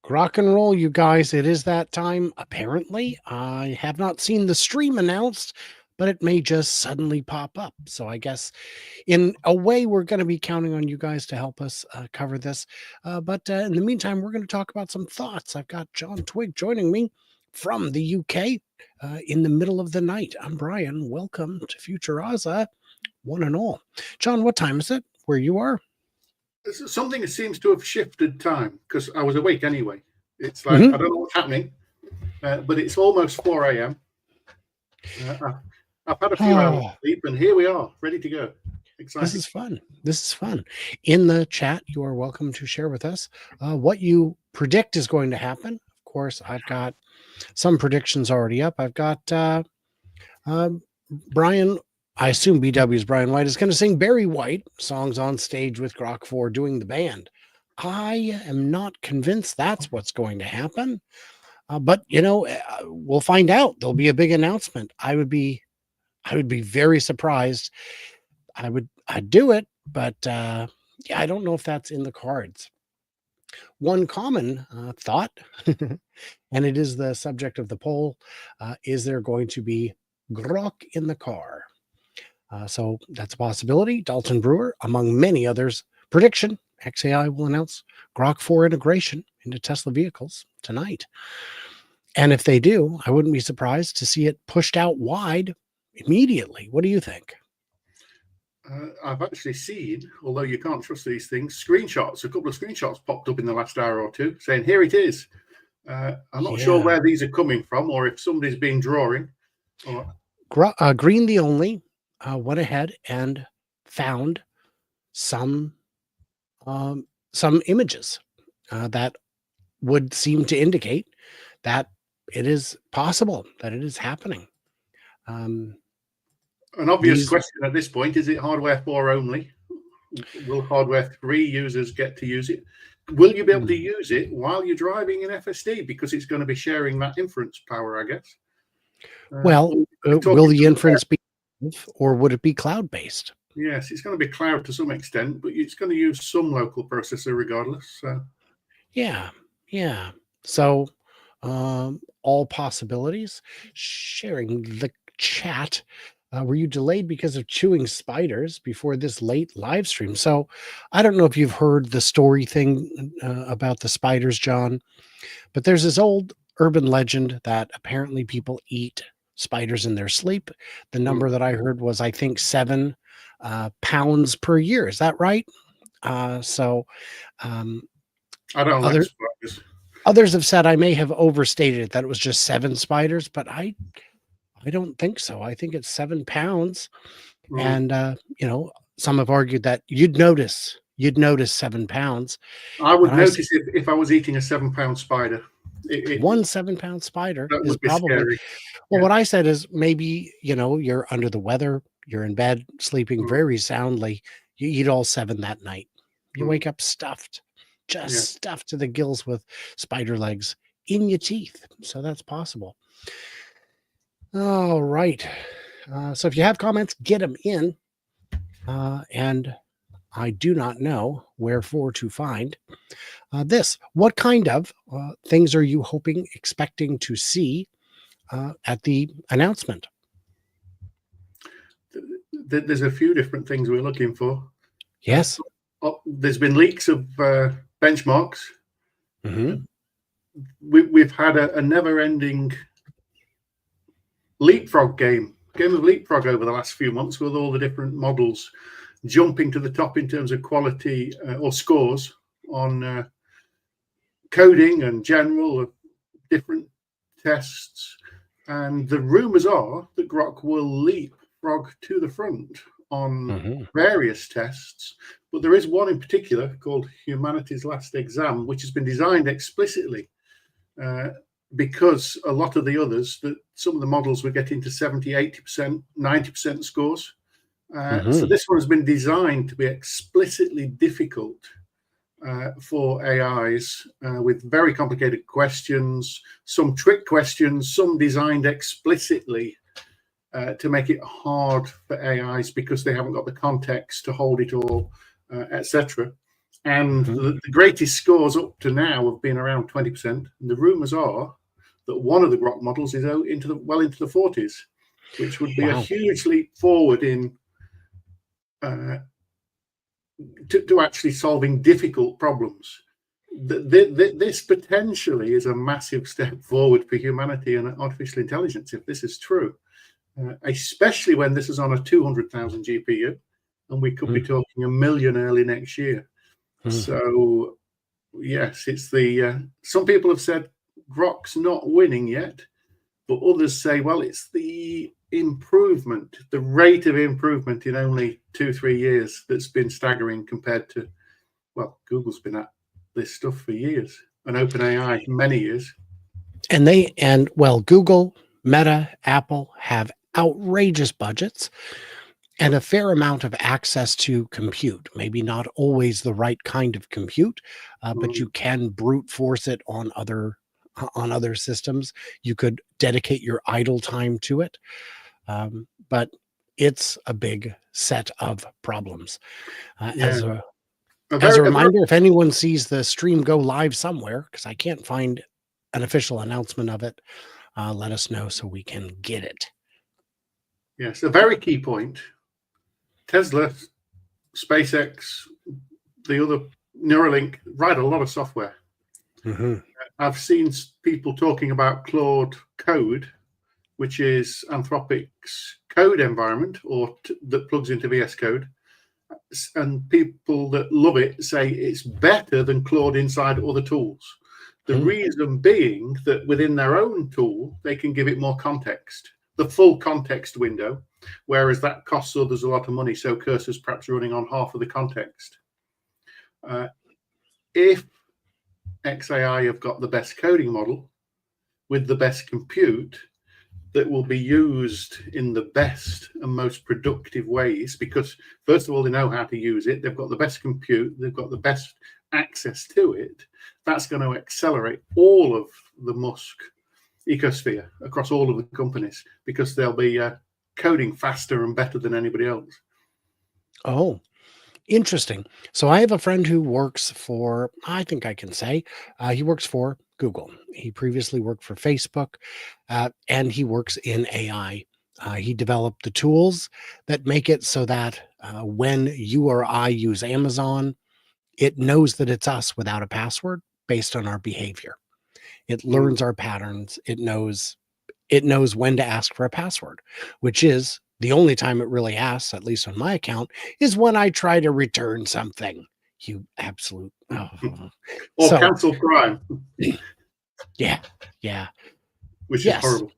Rock and roll, you guys. It is that time, apparently. I have not seen the stream announced, but it may just suddenly pop up. So I guess in a way, we're going to be counting on you guys to help us cover this. But in the meantime, we're going to talk about some thoughts. I've got Jon Twigge joining me from the UK in the middle of the night. I'm Brian. Welcome to Futuraza, one and all. Jon, what time is it where you are? Something seems to have shifted time because I was awake anyway. It's like, I don't know what's happening, but it's almost 4 a.m. I've had a few hours of sleep, and here we are, ready to go. Exciting. This is fun. This is fun. In the chat, you are welcome to share with us what you predict is going to happen. Of course, I've got some predictions already up. I've got Brian. I assume BW's Brian White is going to sing Barry White songs on stage with GROK 4 doing the band. I am not convinced that's what's going to happen. But, we'll find out. There'll be a big announcement. I would be very surprised. I'd do it, but I don't know if that's in the cards. One common thought, and it is the subject of the poll, is there going to be GROK in the car? So that's a possibility. Dalton Brewer, among many others, prediction, XAI will announce GROK 4 integration into Tesla vehicles tonight. And if they do, I wouldn't be surprised to see it pushed out wide immediately. What do you think? I've actually seen, although you can't trust these things, screenshots. A couple of screenshots popped up in the last hour or two saying, here it is. I'm not sure where these are coming from or if somebody's been drawing. Green the Only went ahead and found some images that would seem to indicate that it is possible, that it is happening. An obvious question at this point, is it hardware 4 only? Will hardware 3 users get to use it? Will you be able to use it while you're driving in FSD? Because it's going to be sharing that inference power, I guess. Will the inference be, or would it be cloud-based? Yes, it's going to be cloud to some extent, but it's going to use some local processor regardless. So. Yeah. So all possibilities. Sharing the chat. Were you delayed because of chewing spiders before this late live stream? So I don't know if you've heard the story thing about the spiders, Jon, but there's this old urban legend that apparently people eat spiders in their sleep. The number that I heard was, I think, 7 pounds per year. Is that right? I don't like spiders. Others have said I may have overstated it, that it was just 7 spiders, but I don't think so. I think it's 7 pounds. And, some have argued that you'd notice 7 pounds. I would notice if I was eating a 7-pound spider. One 7-pound spider is probably scary. Well, what I said is maybe, you're under the weather, you're in bed, sleeping very soundly. You eat all 7 that night. You wake up stuffed, stuffed to the gills with spider legs in your teeth. So that's possible. All right. So if you have comments, get them in. And I do not know wherefore to find this. What kind of things are you expecting to see at the announcement? There's a few different things we're looking for. Yes. There's been leaks of benchmarks. We've had a never-ending leapfrog game of leapfrog over the last few months, with all the different models jumping to the top in terms of quality or scores on coding and general different tests. And the rumors are that GROK will leapfrog to the front on various tests, but there is one in particular called Humanity's Last Exam, which has been designed explicitly because a lot of the others, that some of the models were getting to 70, 80%, 90% scores. So this one has been designed to be explicitly difficult for AIs with very complicated questions, some trick questions, some designed explicitly to make it hard for AIs because they haven't got the context to hold it all, etc. And the greatest scores up to now have been around 20%. And the rumours are that one of the GROK models is into the 40s, which would be a huge leap forward in to actually solving difficult problems. This potentially is a massive step forward for humanity and artificial intelligence if this is true, especially when this is on a 200,000 GPU, and we could be talking 1 million early next year. So yes, it's the some people have said GROK's not winning yet, but others say, well, it's the improvement, the rate of improvement in only 2-3 years that's been staggering compared to, well, Google's been at this stuff for years and OpenAI many years. And well, Google, Meta, Apple have outrageous budgets and a fair amount of access to compute. Maybe not always the right kind of compute, but you can brute force it on other systems. You could dedicate your idle time to it, but it's a big set of problems. As a reminder, if anyone sees the stream go live somewhere, because I can't find an official announcement of it, let us know so we can get it. Yes, a very key point. Tesla, SpaceX, the other Neuralink write a lot of software. I've seen people talking about Claude Code, which is Anthropic's code environment, or that plugs into VS Code. And people that love it say it's better than Claude inside other tools. The reason being that within their own tool, they can give it more context, the full context window, whereas that costs others a lot of money. So Cursor's perhaps running on half of the context. If XAI have got the best coding model with the best compute that will be used in the best and most productive ways, because first of all, they know how to use it. They've got the best compute. They've got the best access to it. That's going to accelerate all of the Musk ecosphere across all of the companies, because they'll be coding faster and better than anybody else. Oh, interesting. So I have a friend who works for, I think I can say, he works for Google. He previously worked for Facebook, and he works in AI. He developed the tools that make it so that when you or I use Amazon, it knows that it's us without a password based on our behavior. It learns our patterns. It knows when to ask for a password, which is the only time it really asks, at least on my account, is when I try to return something. You absolute. Or cancel Prime. Yeah. Which is horrible.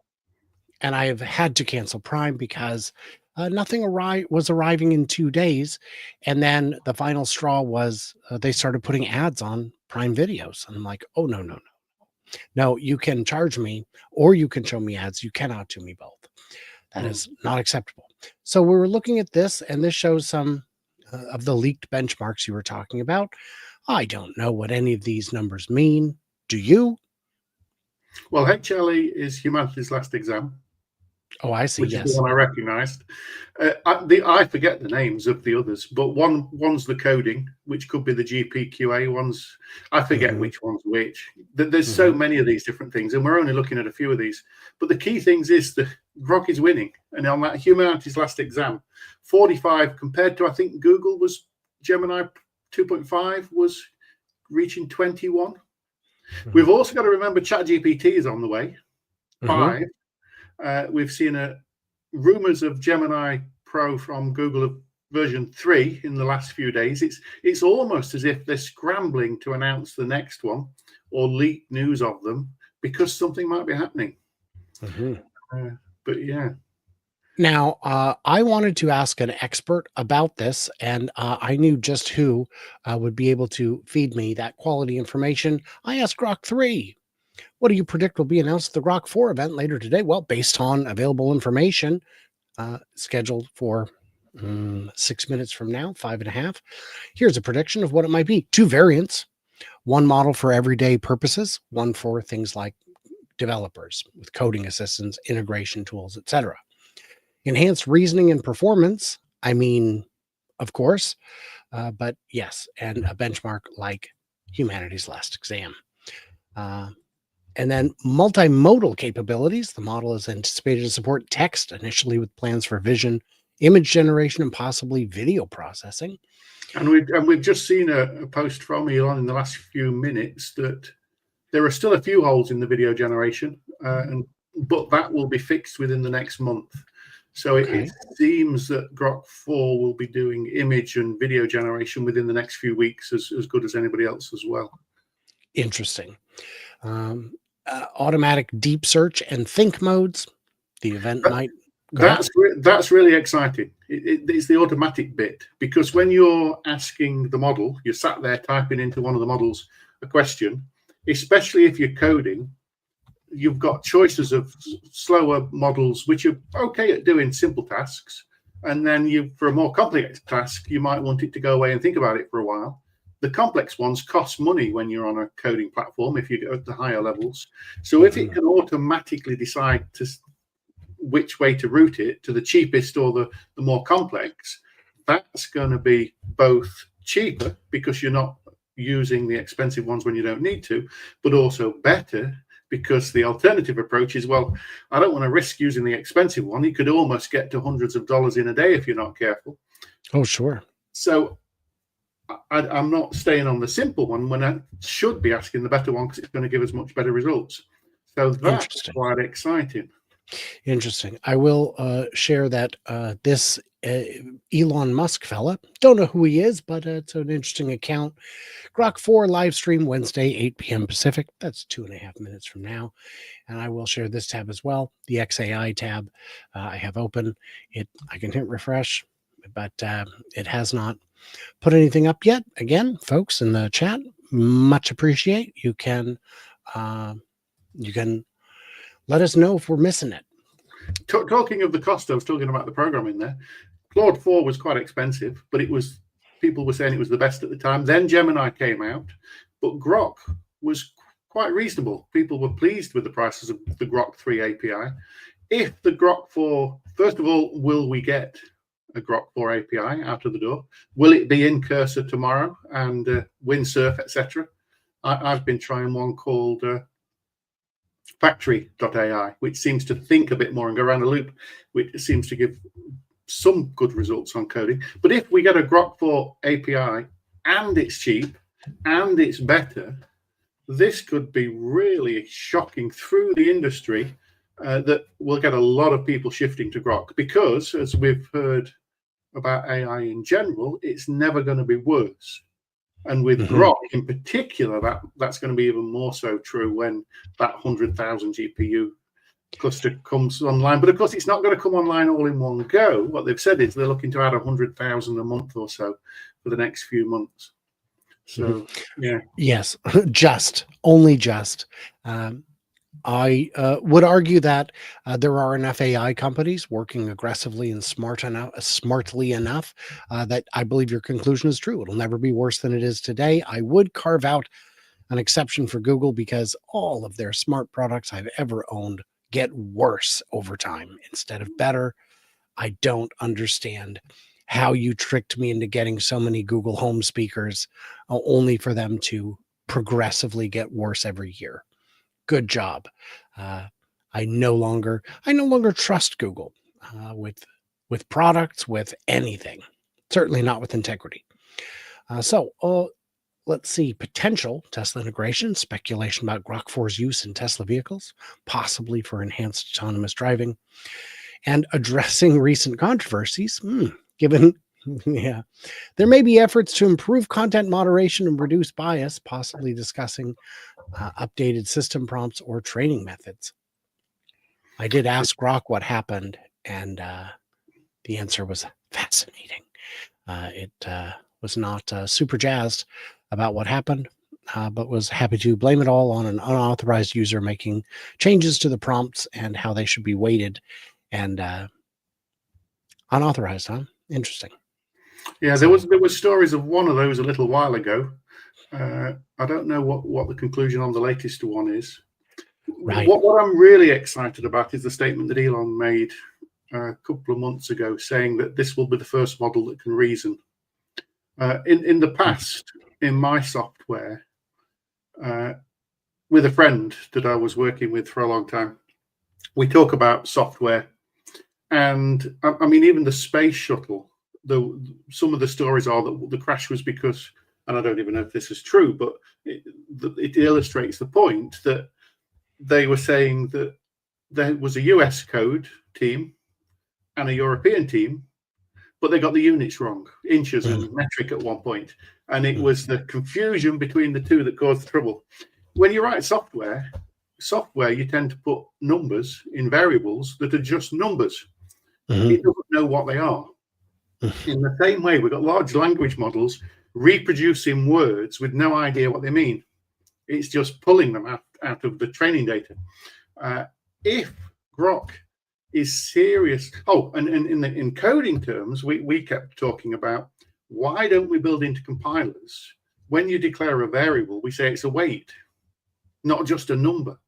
And I have had to cancel Prime because nothing was arriving in 2 days. And then the final straw was they started putting ads on Prime videos. And I'm like, oh, no. No, you can charge me or you can show me ads. You cannot do me both. That is not acceptable. So we were looking at this, and this shows some of the leaked benchmarks you were talking about. I don't know what any of these numbers mean. Do you? Well, HLE is humanity's last exam. Oh, I see. Which is the one I recognised. I forget the names of the others, but one's the coding, which could be the GPQA ones. I forget which one's which. There's so many of these different things, and we're only looking at a few of these. But the key things is that GROK is winning, and on that humanity's last exam, 45 compared to, I think Google was Gemini 2.5 was reaching 21. We've also got to remember ChatGPT is on the way. 5. We've seen rumors of Gemini Pro from Google version 3 in the last few days. It's almost as if they're scrambling to announce the next one or leak news of them because something might be happening. But yeah. Now, I wanted to ask an expert about this, and I knew just who would be able to feed me that quality information. I asked GROK 3. What do you predict will be announced at the GROK 4 event later today? Well, based on available information, scheduled for 6 minutes from now, 5.5. Here's a prediction of what it might be. 2 variants, one model for everyday purposes, one for things like developers with coding assistants, integration tools, etc. Enhanced reasoning and performance. I mean, of course, but yes, and a benchmark like humanity's last exam. And then multimodal capabilities. The model is anticipated to support text initially with plans for vision, image generation, and possibly video processing. And we've just seen a post from Elon in the last few minutes that there are still a few holes in the video generation, but that will be fixed within the next month. So it seems that GROK 4 will be doing image and video generation within the next few weeks as good as anybody else as well. Interesting. Automatic deep search and think modes. The event might. That's really exciting. It's the automatic bit, because when you're asking the model, you're sat there typing into one of the models a question, especially if you're coding, you've got choices of slower models which are okay at doing simple tasks, and then for a more complex task, you might want it to go away and think about it for a while. The complex ones cost money when you're on a coding platform if you go at the higher levels. So if it can automatically decide which way to route it, to the cheapest or the more complex, that's going to be both cheaper because you're not using the expensive ones when you don't need to, but also better because the alternative approach is, well, I don't want to risk using the expensive one. You could almost get to hundreds of dollars in a day if you're not careful. Oh, sure. So I'm not staying on the simple one when I should be asking the better one because it's going to give us much better results. So that's quite exciting. Interesting. I will share that this Elon Musk fella, don't know who he is, but it's an interesting account. GROK 4 live stream Wednesday, 8 p.m. Pacific. That's 2.5 minutes from now. And I will share this tab as well. The XAI tab I have open. I can hit refresh, but it has not put anything up yet. Again, folks in the chat, much appreciate. You can let us know if we're missing it. Talking of the cost, I was talking about the programming there. Claude 4 was quite expensive, but people were saying it was the best at the time. Then Gemini came out, but GROK was quite reasonable. People were pleased with the prices of the GROK 3 API. If the GROK 4, first of all, will we get a GROK 4 API out of the door? Will it be in Cursor tomorrow and Windsurf, etc.? I've been trying one called Factory.ai, which seems to think a bit more and go around a loop, which seems to give some good results on coding. But if we get a GROK 4 API and it's cheap and it's better, this could be really shocking through the industry, that we'll get a lot of people shifting to GROK, because as we've heard about AI in general, it's never going to be worse. And with GROK in particular, that's going to be even more so true when that 100,000 GPU cluster comes online. But of course, it's not going to come online all in one go. What they've said is they're looking to add 100,000 a month or so for the next few months. So, yeah. Yes, only just. I would argue that there are enough AI companies working aggressively and smartly enough that I believe your conclusion is true. It'll never be worse than it is today. I would carve out an exception for Google because all of their smart products I've ever owned get worse over time instead of better. I don't understand how you tricked me into getting so many Google Home speakers only for them to progressively get worse every year. Good job. I no longer trust Google with products, with anything. Certainly not with integrity. So let's see. Potential Tesla integration, speculation about GROK 4's use in Tesla vehicles, possibly for enhanced autonomous driving, and addressing recent controversies. Given, there may be efforts to improve content moderation and reduce bias, possibly discussing updated system prompts or training methods. I did ask GROK what happened, and the answer was fascinating. It was not super jazzed about what happened, but was happy to blame it all on an unauthorized user making changes to the prompts and how they should be weighted. And unauthorized, huh? Interesting. Yeah, there was stories of one of those a little while ago. I don't know what the conclusion on the latest one is. Right. What I'm really excited about is the statement that Elon made a couple of months ago, saying that this will be the first model that can reason. In the past, in my software, with a friend that I was working with for a long time, we talk about software, and I mean, even the space shuttle. Some of the stories are that the crash was because, and I don't even know if this is true, but it illustrates the point that they were saying that there was a US code team and a European team, but they got the units wrong, inches and metric at one point, and it was the confusion between the two that caused the trouble. When you write software, you tend to put numbers in variables that are just numbers. It doesn't know what they are. In the same way, we've got large language models reproducing words with no idea what they mean. It's just pulling them out of the training data. If GROK is serious, and in coding terms, we kept talking about, why don't we build into compilers, when you declare a variable, we say it's a weight, not just a number.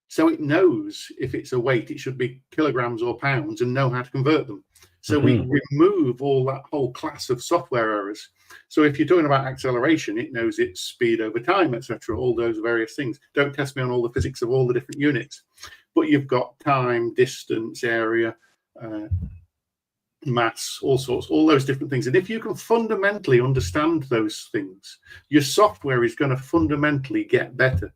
So it knows if it's a weight, it should be kilograms or pounds, and know how to convert them. So we remove all that whole class of software errors. So if you're talking about acceleration, it knows its speed over time, etc., all those various things. Don't test me on all the physics of all the different units. But you've got time, distance, area, mass, all sorts, all those different things. And if you can fundamentally understand those things, your software is going to fundamentally get better.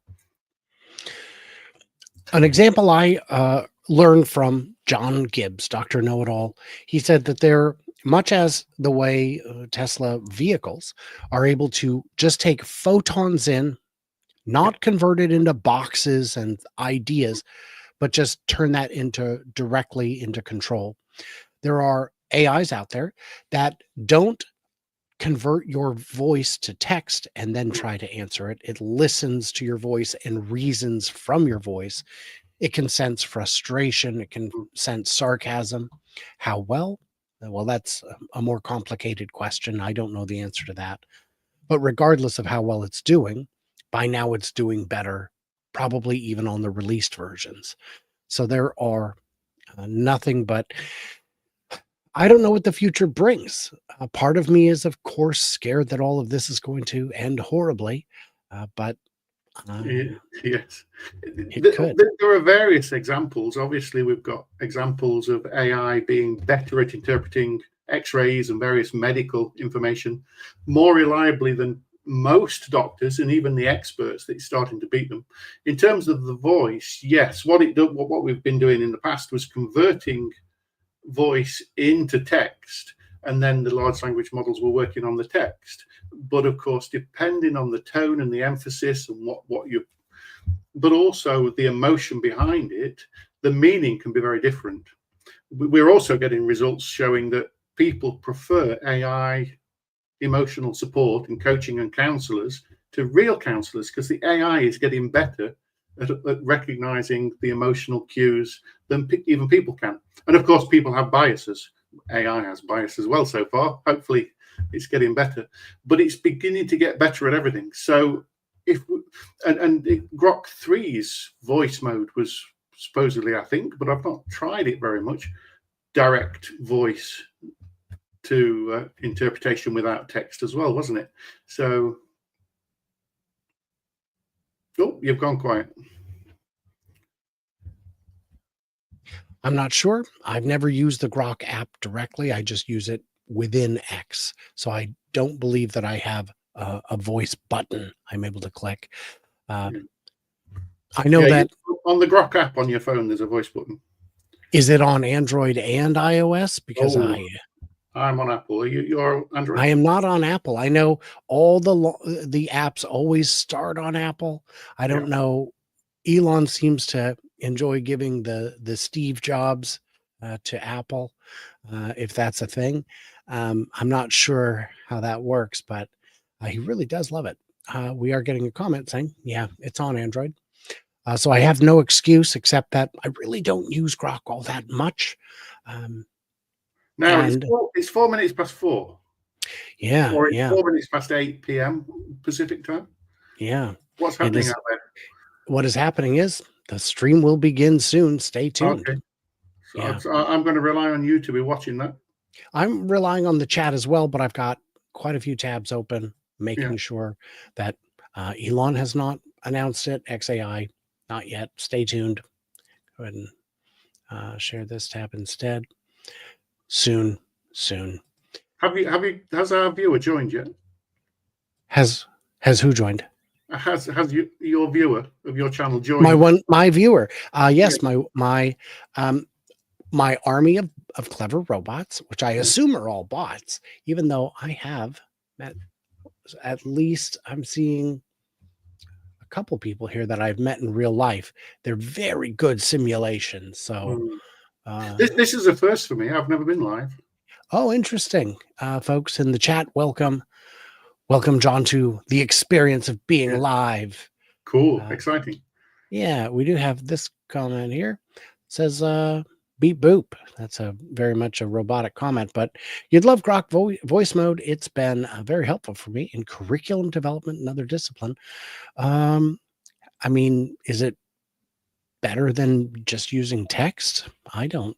An example I learned from John Gibbs, Dr. Know-It-All. He said that they're, much as the way Tesla vehicles are able to just take photons in, not convert it into boxes and ideas, but just turn that directly into control. There are AIs out there that don't convert your voice to text and then try to answer it. It listens to your voice and reasons from your voice. It can sense frustration. It can sense sarcasm. How well? Well, that's a more complicated question. I don't know the answer to that. But regardless of how well it's doing, by now it's doing better, probably even on the released versions. So there are nothing but, I don't know what the future brings. Part of me is, of course, scared that all of this is going to end horribly, but yes, could. There are various examples. Obviously, we've got examples of AI being better at interpreting X-rays and various medical information more reliably than most doctors and even the experts that it's starting to beat them. In terms of the voice, yes, what we've been doing in the past was converting voice into text, and then the large language models were working on the text. But of course, depending on the tone and the emphasis and but also the emotion behind it, the meaning can be very different. We're also getting results showing that people prefer AI emotional support and coaching and counselors to real counselors, because the AI is getting better at recognizing the emotional cues than even people can. And of course, people have biases. AI has bias as well so far. Hopefully it's getting better, but it's beginning to get better at everything. So GROK 3's voice mode was supposedly, I think, but I've not tried it very much, direct voice to interpretation without text as well, wasn't it? So, oh, you've gone quiet. I'm not sure. I've never used the GROK app directly. I just use it within X. So I don't believe that I have a voice button I'm able to click. I know that on the GROK app on your phone, there's a voice button. Is it on Android and iOS? Because I'm on Apple. You're Android? I am not on Apple. I know all the apps always start on Apple. I don't know. Elon seems to enjoy giving the Steve Jobs to Apple, if that's a thing. I'm not sure how that works, but he really does love it. We are getting a comment saying, yeah, it's on Android. So I have no excuse except that I really don't use GROK all that much. Now it's 4 minutes past 4. Yeah. Or it's 4 minutes past 8 p.m. Pacific time. Yeah. What's happening out there? What is happening is the stream will begin soon. Stay tuned. Okay. So I'm going to rely on you to be watching that. I'm relying on the chat as well, but I've got quite a few tabs open, making Yeah. sure that Elon has not announced it. XAI, not yet. Stay tuned. Go ahead and share this tab instead. Soon. Has our viewer joined yet? Has who joined? Has your viewer of your channel joined? My viewer. Yes, Yeah. my army of clever robots, which I assume are all bots, even though I have met, at least I'm seeing a couple people here that I've met in real life. They're very good simulations. So, This is a first for me. I've never been live. oh, interesting. Folks in the chat, welcome, John, to the experience of being live. Cool, exciting. Yeah, we do have this comment here. It says, beep boop. That's a very much a robotic comment, but you'd love Grok voice mode. It's been very helpful for me in curriculum development and other discipline. I mean, is it better than just using text? I don't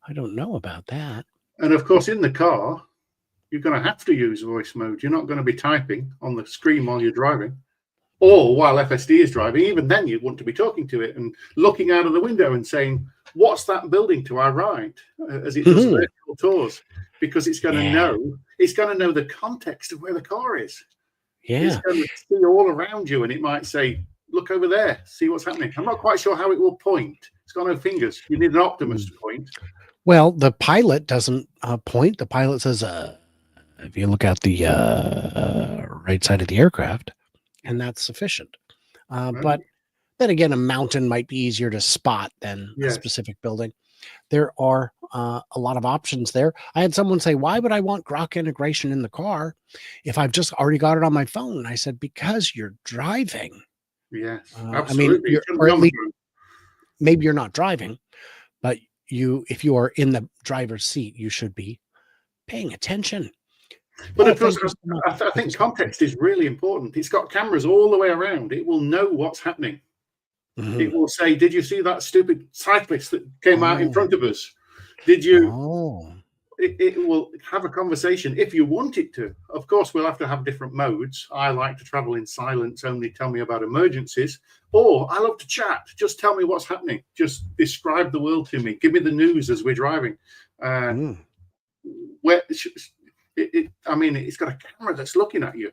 know about that. And of course, in the car, you're going to have to use voice mode. You're not going to be typing on the screen while you're driving, or while FSD is driving. Even then, you'd want to be talking to it and looking out of the window and saying, "What's that building to our right?" As it does virtual tours, because it's going to know. It's going to know the context of where the car is. Yeah, it's going to see all around you, and it might say, "Look over there, see what's happening." I'm not quite sure how it will point. It's got no fingers. You need an Optimus to point. Well, the pilot doesn't point. The pilot says, if you look at the right side of the aircraft, and that's sufficient. But then again, a mountain might be easier to spot than a specific building. There are a lot of options there. I had someone say, why would I want Grok integration in the car if I've just already got it on my phone? And I said, because you're driving. Yes, I absolutely. mean, or at least maybe you're not driving, but if you are in the driver's seat, you should be paying attention. But of course, I think context is really important. It's got cameras all the way around. It will know what's happening. It will say, "Did you see that stupid cyclist that came out in front of us? Did you?" It will have a conversation if you want it to. Of course, we'll have to have different modes. I like to travel in silence, only tell me about emergencies, or I love to chat. Just tell me what's happening. Just describe the world to me. Give me the news as we're driving. I mean, it's got a camera that's looking at you.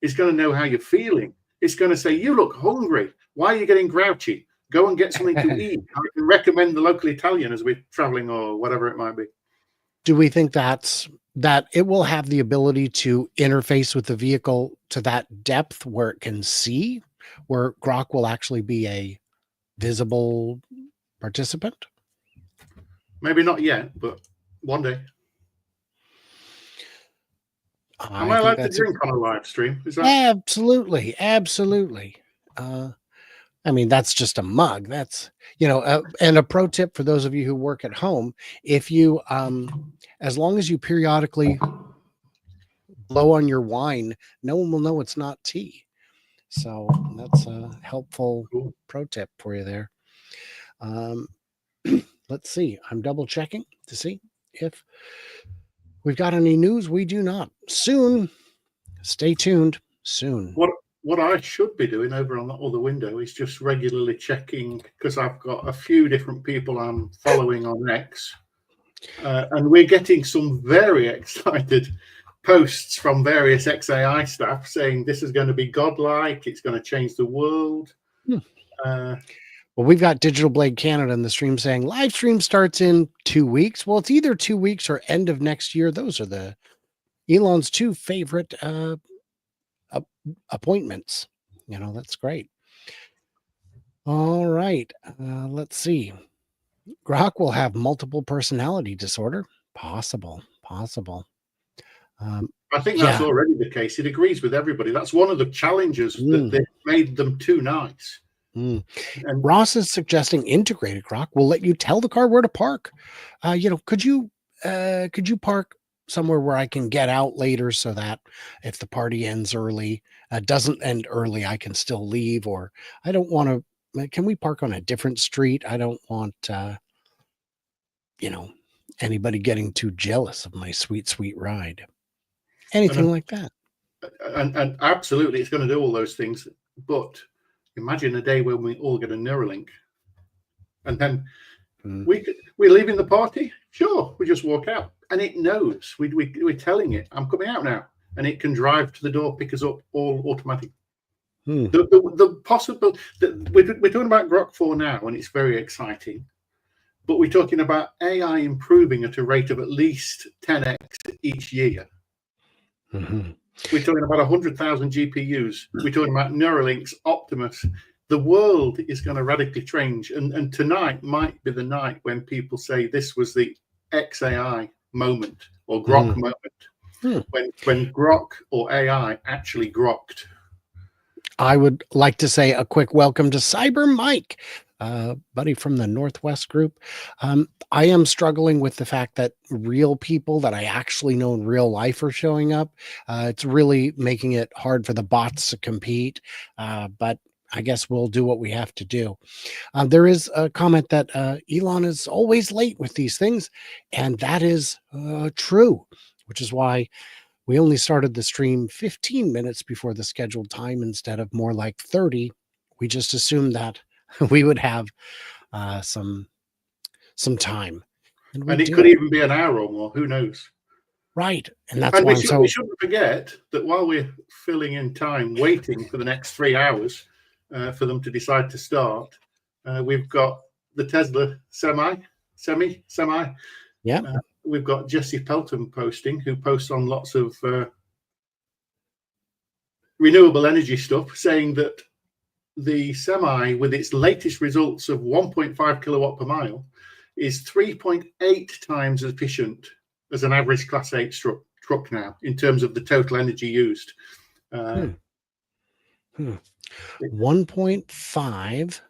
It's going to know how you're feeling. It's going to say, "You look hungry. Why are you getting grouchy? Go and get something to eat." I can recommend the local Italian as we're traveling, or whatever it might be. Do we think that it will have the ability to interface with the vehicle to that depth where it can see, where Grok will actually be a visible participant? Maybe not yet, but one day. Am I allowed to drink on a live stream? Is that absolutely? I mean, that's just a mug. That's, and a pro tip for those of you who work at home, if you, as long as you periodically blow on your wine, no one will know it's not tea. So that's a helpful pro tip for you there. Let's see. I'm double checking to see if we've got any news. We do not. Soon. Stay tuned. Soon. What I should be doing over on that other window is just regularly checking, because I've got a few different people I'm following on X, and we're getting some very excited posts from various XAI staff saying this is going to be godlike, it's going to change the world. Well, we've got Digital Blade Canada in the stream saying live stream starts in 2 weeks. Well, it's either 2 weeks or end of next year. Those are the Elon's two favorite appointments. That's great. All right. Let's see. Grok will have multiple personality disorder. Possible. I think that's already the case. It agrees with everybody. That's one of the challenges that they made them too nice. And Ross is suggesting integrated Grok will let you tell the car where to park. Could you park somewhere where I can get out later so that if the party ends early, doesn't end early, I can still leave, or I don't want to, can we park on a different street? I don't want, anybody getting too jealous of my sweet, sweet ride. anything like that. And absolutely, it's going to do all those things. But imagine a day when we all get a Neuralink, and then we're leaving the party. Sure, we just walk out, and it knows. We're telling it, I'm coming out now, and it can drive to the door, pick us up, all automatic. The possible that we're talking about GROK 4 now, and it's very exciting. But we're talking about AI improving at a rate of at least 10x each year. We're talking about 100,000 GPUs. We're talking about Neuralinks, Optimus. The world is going to radically change. And tonight might be the night when people say this was the XAI moment or GROK moment, when GROK or AI actually grokked. I would like to say a quick welcome to Cyber Mike, buddy from the Northwest group. I am struggling with the fact that real people that I actually know in real life are showing up. It's really making it hard for the bots to compete, but I guess we'll do what we have to do. There is a comment that Elon is always late with these things, and that is true, which is why we only started the stream 15 minutes before the scheduled time instead of more like 30. We just assumed that we would have some time. And it could even be an hour or more. Who knows? Right. And that's why we shouldn't forget that while we're filling in time, waiting for the next 3 hours for them to decide to start, we've got the Tesla semi. Yeah. We've got Jesse Pelton posting, who posts on lots of renewable energy stuff, saying that the semi, with its latest results of 1.5 kilowatt per mile, is 3.8 times as efficient as an average Class 8 truck now in terms of the total energy used. 1.5.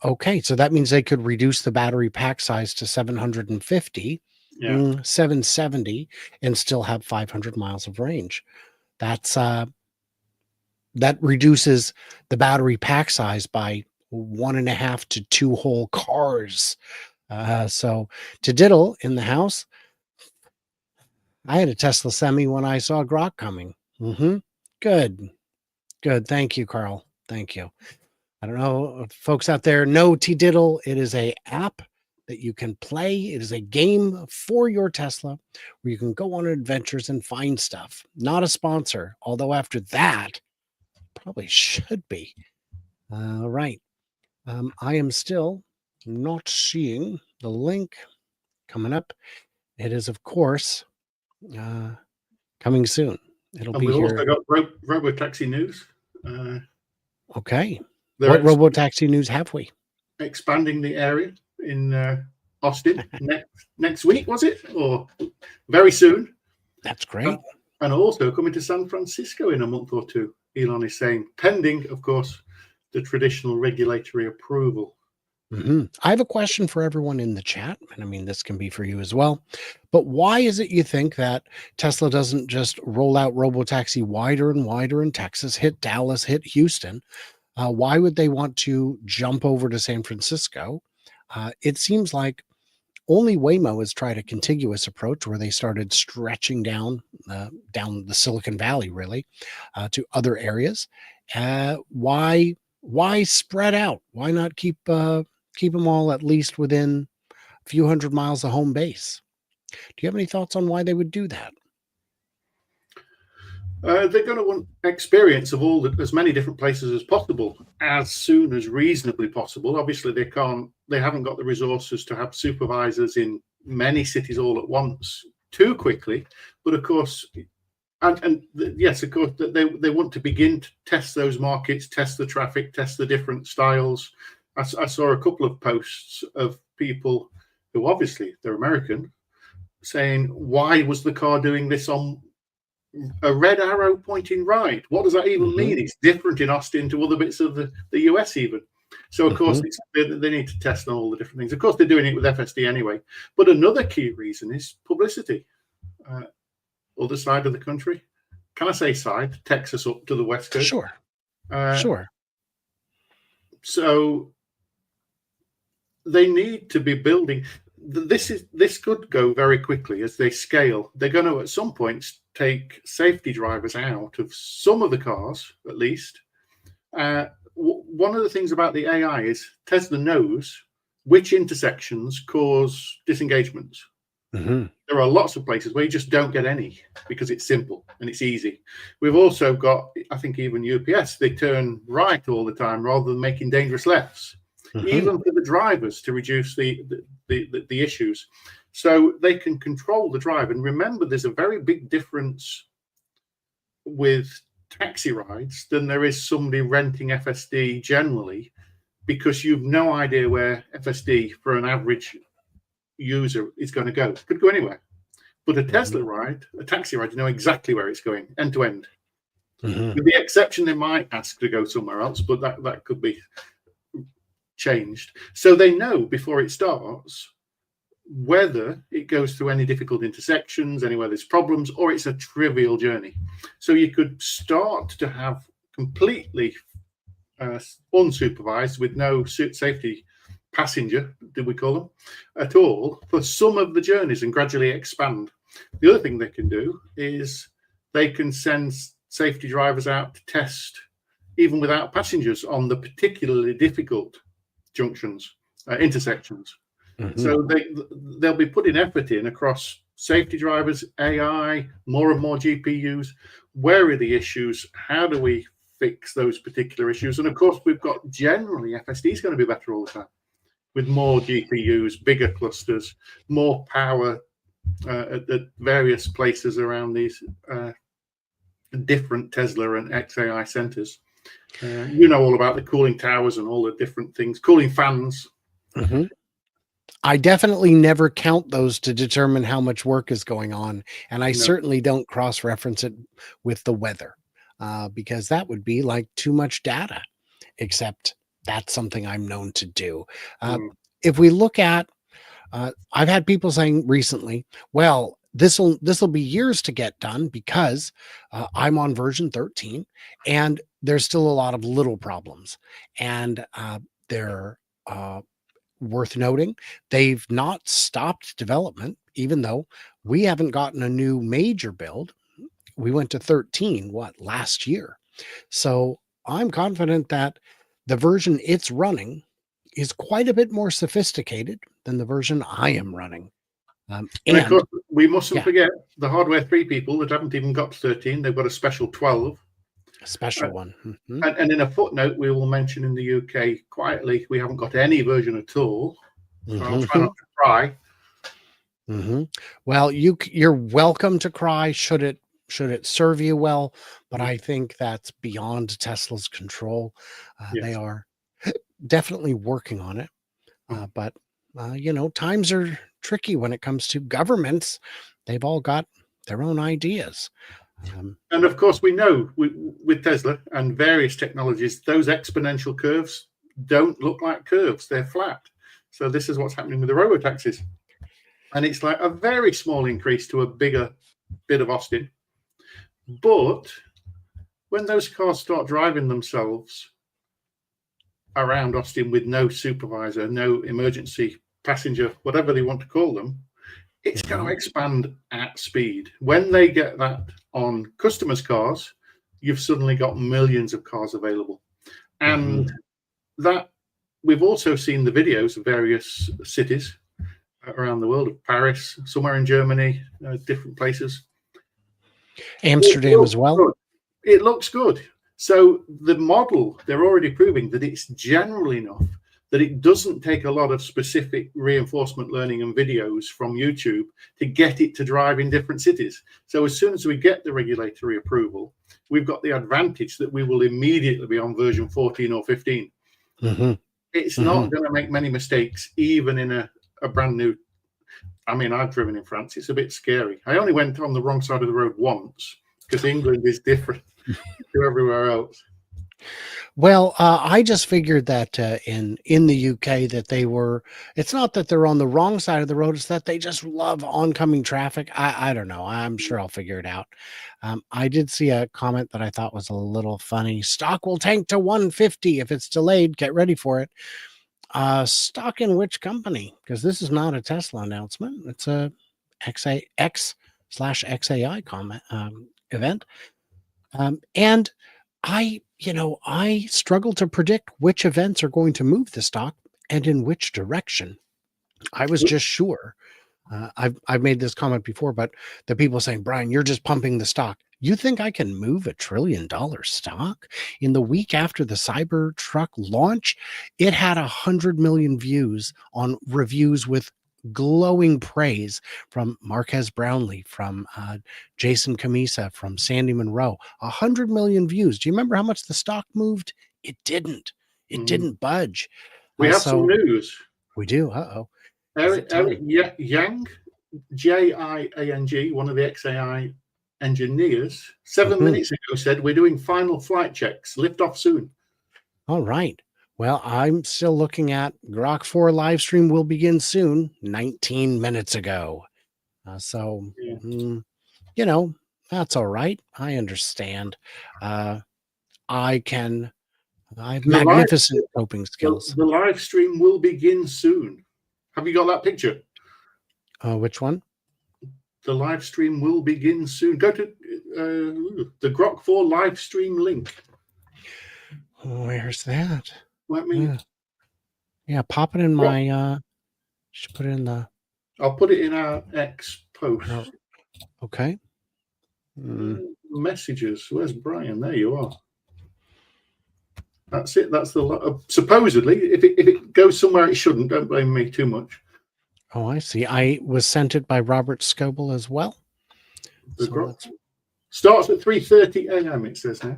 Okay, so that means they could reduce the battery pack size to 750, 770, and still have 500 miles of range. That's that reduces the battery pack size by 1.5 to 2 whole cars. So to diddle in the house, I had a Tesla Semi when I saw GROK coming. Good. Thank you, Carl. Thank you. I don't know if folks out there know T-Diddle. It is a app that you can play. It is a game for your Tesla where you can go on adventures and find stuff. Not a sponsor, although after that, probably should be. Right. I am still not seeing the link coming up. It is, of course, coming soon. It'll be here. We've also got Robotaxi news. Okay. What Robotaxi news have we? Expanding the area in Austin next week, was it? Or very soon? That's great. And also coming to San Francisco in a month or two, Elon is saying, pending, of course, the traditional regulatory approval. I have a question for everyone in the chat, and I mean, this can be for you as well. But why is it you think that Tesla doesn't just roll out Robotaxi wider and wider in Texas, hit Dallas, hit Houston? Why would they want to jump over to San Francisco? It seems like only Waymo has tried a contiguous approach where they started stretching down the Silicon Valley, really, to other areas. Why spread out? Why not keep them all at least within a few hundred miles of home base? Do you have any thoughts on why they would do that? They're going to want experience of as many different places as possible, as soon as reasonably possible. Obviously, they haven't got the resources to have supervisors in many cities all at once too quickly. But of course, yes, of course, they want to begin to test those markets, test the traffic, test the different styles. I saw a couple of posts of people who obviously they're American saying, why was the car doing this on a red arrow pointing right? What does that even mean? It's different in Austin to other bits of the US even. So, of course, they need to test on all the different things. Of course, they're doing it with FSD anyway. But another key reason is publicity. Other side of the country. Can I say side? Texas up to the West Coast. Sure. Sure. So they need to be building. This could go very quickly as they scale. They're going to at some point take safety drivers out of some of the cars, at least. One of the things about the AI is Tesla knows which intersections cause disengagements. There are lots of places where you just don't get any because it's simple and it's easy. We've also got, I think, even UPS, they turn right all the time rather than making dangerous lefts, even for the drivers, to reduce the issues. So they can control the drive. And remember, there's a very big difference with taxi rides than there is somebody renting FSD generally, because you've no idea where FSD for an average user is going to go. It could go anywhere. But a Tesla ride, a taxi ride, you know exactly where it's going, end to end. With the exception they might ask to go somewhere else, but that could be changed. So they know before it starts whether it goes through any difficult intersections, anywhere there's problems, or it's a trivial journey. So you could start to have completely unsupervised, with no safety passenger, did we call them, at all, for some of the journeys, and gradually expand. The other thing they can do is they can send safety drivers out to test, even without passengers, on the particularly difficult junctions, intersections. So they'll be putting effort in across safety drivers, AI, more and more GPUs. Where are the issues? How do we fix those particular issues? And of course, we've got generally FSD is going to be better all the time, with more GPUs, bigger clusters, more power at various places around these different Tesla and XAI centers. You know all about the cooling towers and all the different things, cooling fans. I definitely never count those to determine how much work is going on. And I certainly don't cross-reference it with the weather, because that would be like too much data, except that's something I'm known to do. If we look at, I've had people saying recently, well, this will be years to get done because I'm on version 13 and there's still a lot of little problems. And they're worth noting, they've not stopped development, even though we haven't gotten a new major build. We went to 13, last year. So I'm confident that the version it's running is quite a bit more sophisticated than the version I am running. And of course, we mustn't forget the Hardware 3 people that haven't even got to 13. They've got a special 12. A special one. And in a footnote, we will mention in the UK quietly, we haven't got any version at all. So I'll try not to cry. Well, you're welcome to cry should it serve you well, but I think that's beyond Tesla's control. They are definitely working on it, but times are tricky when it comes to governments. They've all got their own ideas. And of course, we know with Tesla and various technologies, those exponential curves don't look like curves, they're flat. So this is what's happening with the robotaxis. And it's like a very small increase to a bigger bit of Austin. But when those cars start driving themselves around Austin with no supervisor, no emergency passenger, whatever they want to call them, it's going to expand at speed. When they get that on customers' cars, you've suddenly got millions of cars available. And that we've also seen the videos of various cities around the world, of Paris, somewhere in Germany, different places. Amsterdam as well. Good. It looks good. So the model, they're already proving that it's general enough that it doesn't take a lot of specific reinforcement learning and videos from YouTube to get it to drive in different cities. So as soon as we get the regulatory approval, we've got the advantage that we will immediately be on version 14 or 15. It's not going to make many mistakes, even in a brand new. I mean, I've driven in France. It's a bit scary. I only went on the wrong side of the road once because England is different to everywhere else. Well, I just figured that in the UK that they were, it's not that they're on the wrong side of the road, it's that they just love oncoming traffic. I don't know. I'm sure I'll figure it out. I did see a comment that I thought was a little funny. Stock will tank to 150 if it's delayed. Get ready for it. Stock in which company? Because this is not a Tesla announcement. It's a /XAI comment event. And I struggle to predict which events are going to move the stock and in which direction. I was just sure. I've made this comment before, but the people saying, Brian, you're just pumping the stock. You think I can move $1 trillion stock? In the week after the Cybertruck launch, it had 100 million views on reviews with glowing praise from Marquez Brownlee, from Jason Camisa, from Sandy Monroe. 100 million views. Do you remember how much the stock moved? It didn't. It didn't budge. We have some news. We do. Uh-oh. Eric Yang, Jiang, one of the XAI engineers, 7 minutes ago said, we're doing final flight checks. Lift off soon. All right. Well, I'm still looking at GROK 4 live stream will begin soon, 19 minutes ago. That's all right. I understand. I have magnificent coping skills. The live stream will begin soon. Have you got that picture? Which one? The live stream will begin soon. Go to the GROK 4 live stream link. Where's that? Let me. Yeah, pop it in my. Should put it in the. I'll put it in our X post. Oh, okay. Messages. Where's Brian? There you are. That's it. That's the supposedly. If it goes somewhere it shouldn't, don't blame me too much. Oh, I see. I was sent it by Robert Scoble as well. Starts at 3:30 a.m. It says now.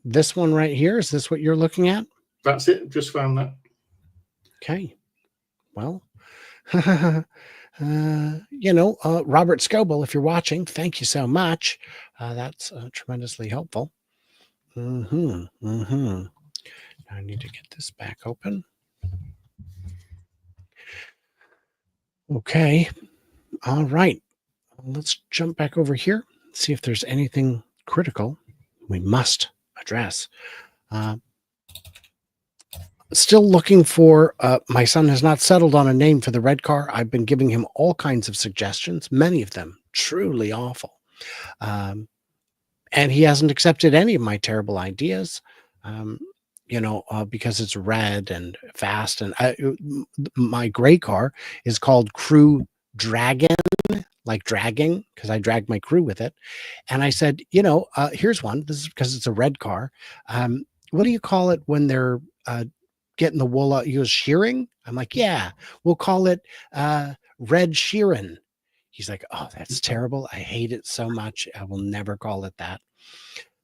This one right here, is this what you're looking at? That's it. Just found that. Okay. Well, Robert Scoble, if you're watching, thank you so much. That's tremendously helpful. I need to get this back open. Okay. All right. Let's jump back over here, see if there's anything critical we must address. Still looking for, my son has not settled on a name for the red car. I've been giving him all kinds of suggestions, many of them truly awful. And he hasn't accepted any of my terrible ideas, because it's red and fast. And my gray car is called Crew Dragon, like dragging, because I drag my crew with it. And I said, here's one. This is because it's a red car. What do you call it when they're getting the wool out? He goes, shearing? I'm like, yeah, we'll call it Red Sheeran. He's like, oh, that's terrible. I hate it so much. I will never call it that.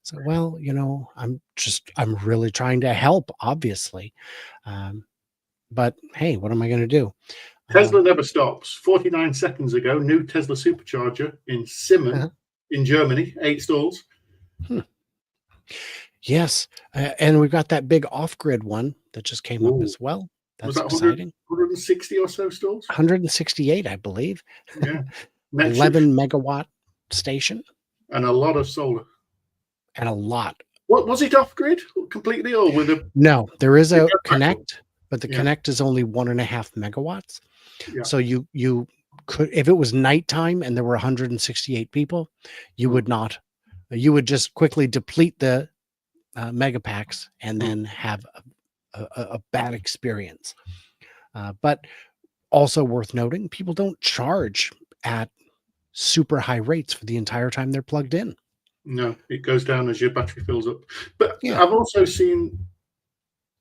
So, well, I'm really trying to help, obviously. But hey, what am I going to do? Tesla never stops. 49 seconds ago, new Tesla supercharger in Simmern in Germany, 8 stalls. Yes. And we've got that big off-grid one that just came up as well. That's exciting. 160 or so stalls? 168, I believe. Yeah. 11 megawatt station. And a lot of solar. And a lot. What was it off-grid completely, or with a? No, there is a Connect, but the Connect is only 1.5 megawatts. Yeah. So you could, if it was nighttime and there were 168 people, you would not. You would just quickly deplete the megapacks and then have a bad experience. But also worth noting, people don't charge at super high rates for the entire time they're plugged in. No, it goes down as your battery fills up. But I've also seen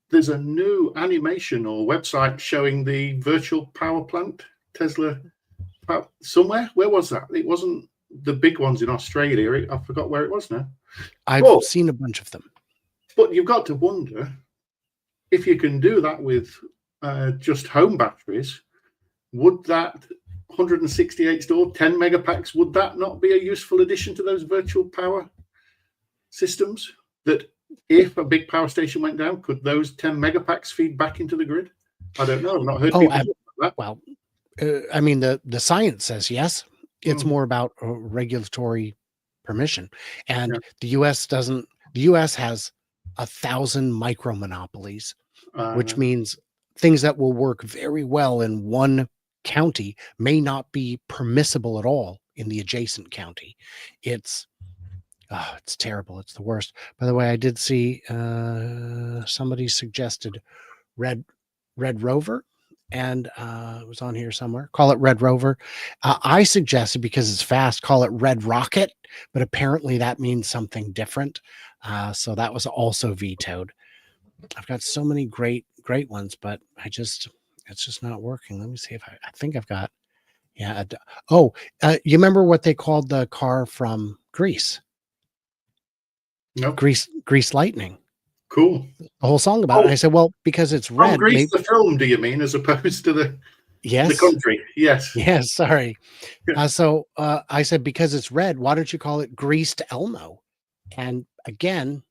there's a new animation or website showing the virtual power plant Tesla somewhere. Where was that? It wasn't the big ones in Australia. I forgot where it was now. I've seen a bunch of them. But you've got to wonder if you can do that with just home batteries. Would that 168 store, 10 megapacks, would that not be a useful addition to those virtual power systems? That if a big power station went down, could those 10 megapacks feed back into the grid? I don't know. I've not heard people talk about that. Well, I mean, the science says yes. It's more about regulatory permission. And the U.S. doesn't. The U.S. has 1,000 micro monopolies, which means things that will work very well in one county may not be permissible at all in the adjacent county. It's terrible. It's the worst. By the way, I did see somebody suggested Red Rover, and it was on here somewhere. Call it Red Rover. I suggested, because it's fast, call it Red Rocket, but apparently that means something different. So that was also vetoed. I've got so many great ones, but it's just not working. Let me see if I think I've got. Yeah. You remember what they called the car from Greece? No. Grease Lightning. Cool. The whole song about it. I said, well, because it's red. From Grease, the film, do you mean, as opposed to the country? Yes. Yes. Sorry. So I said, because it's red, why don't you call it Greased Elmo? And again,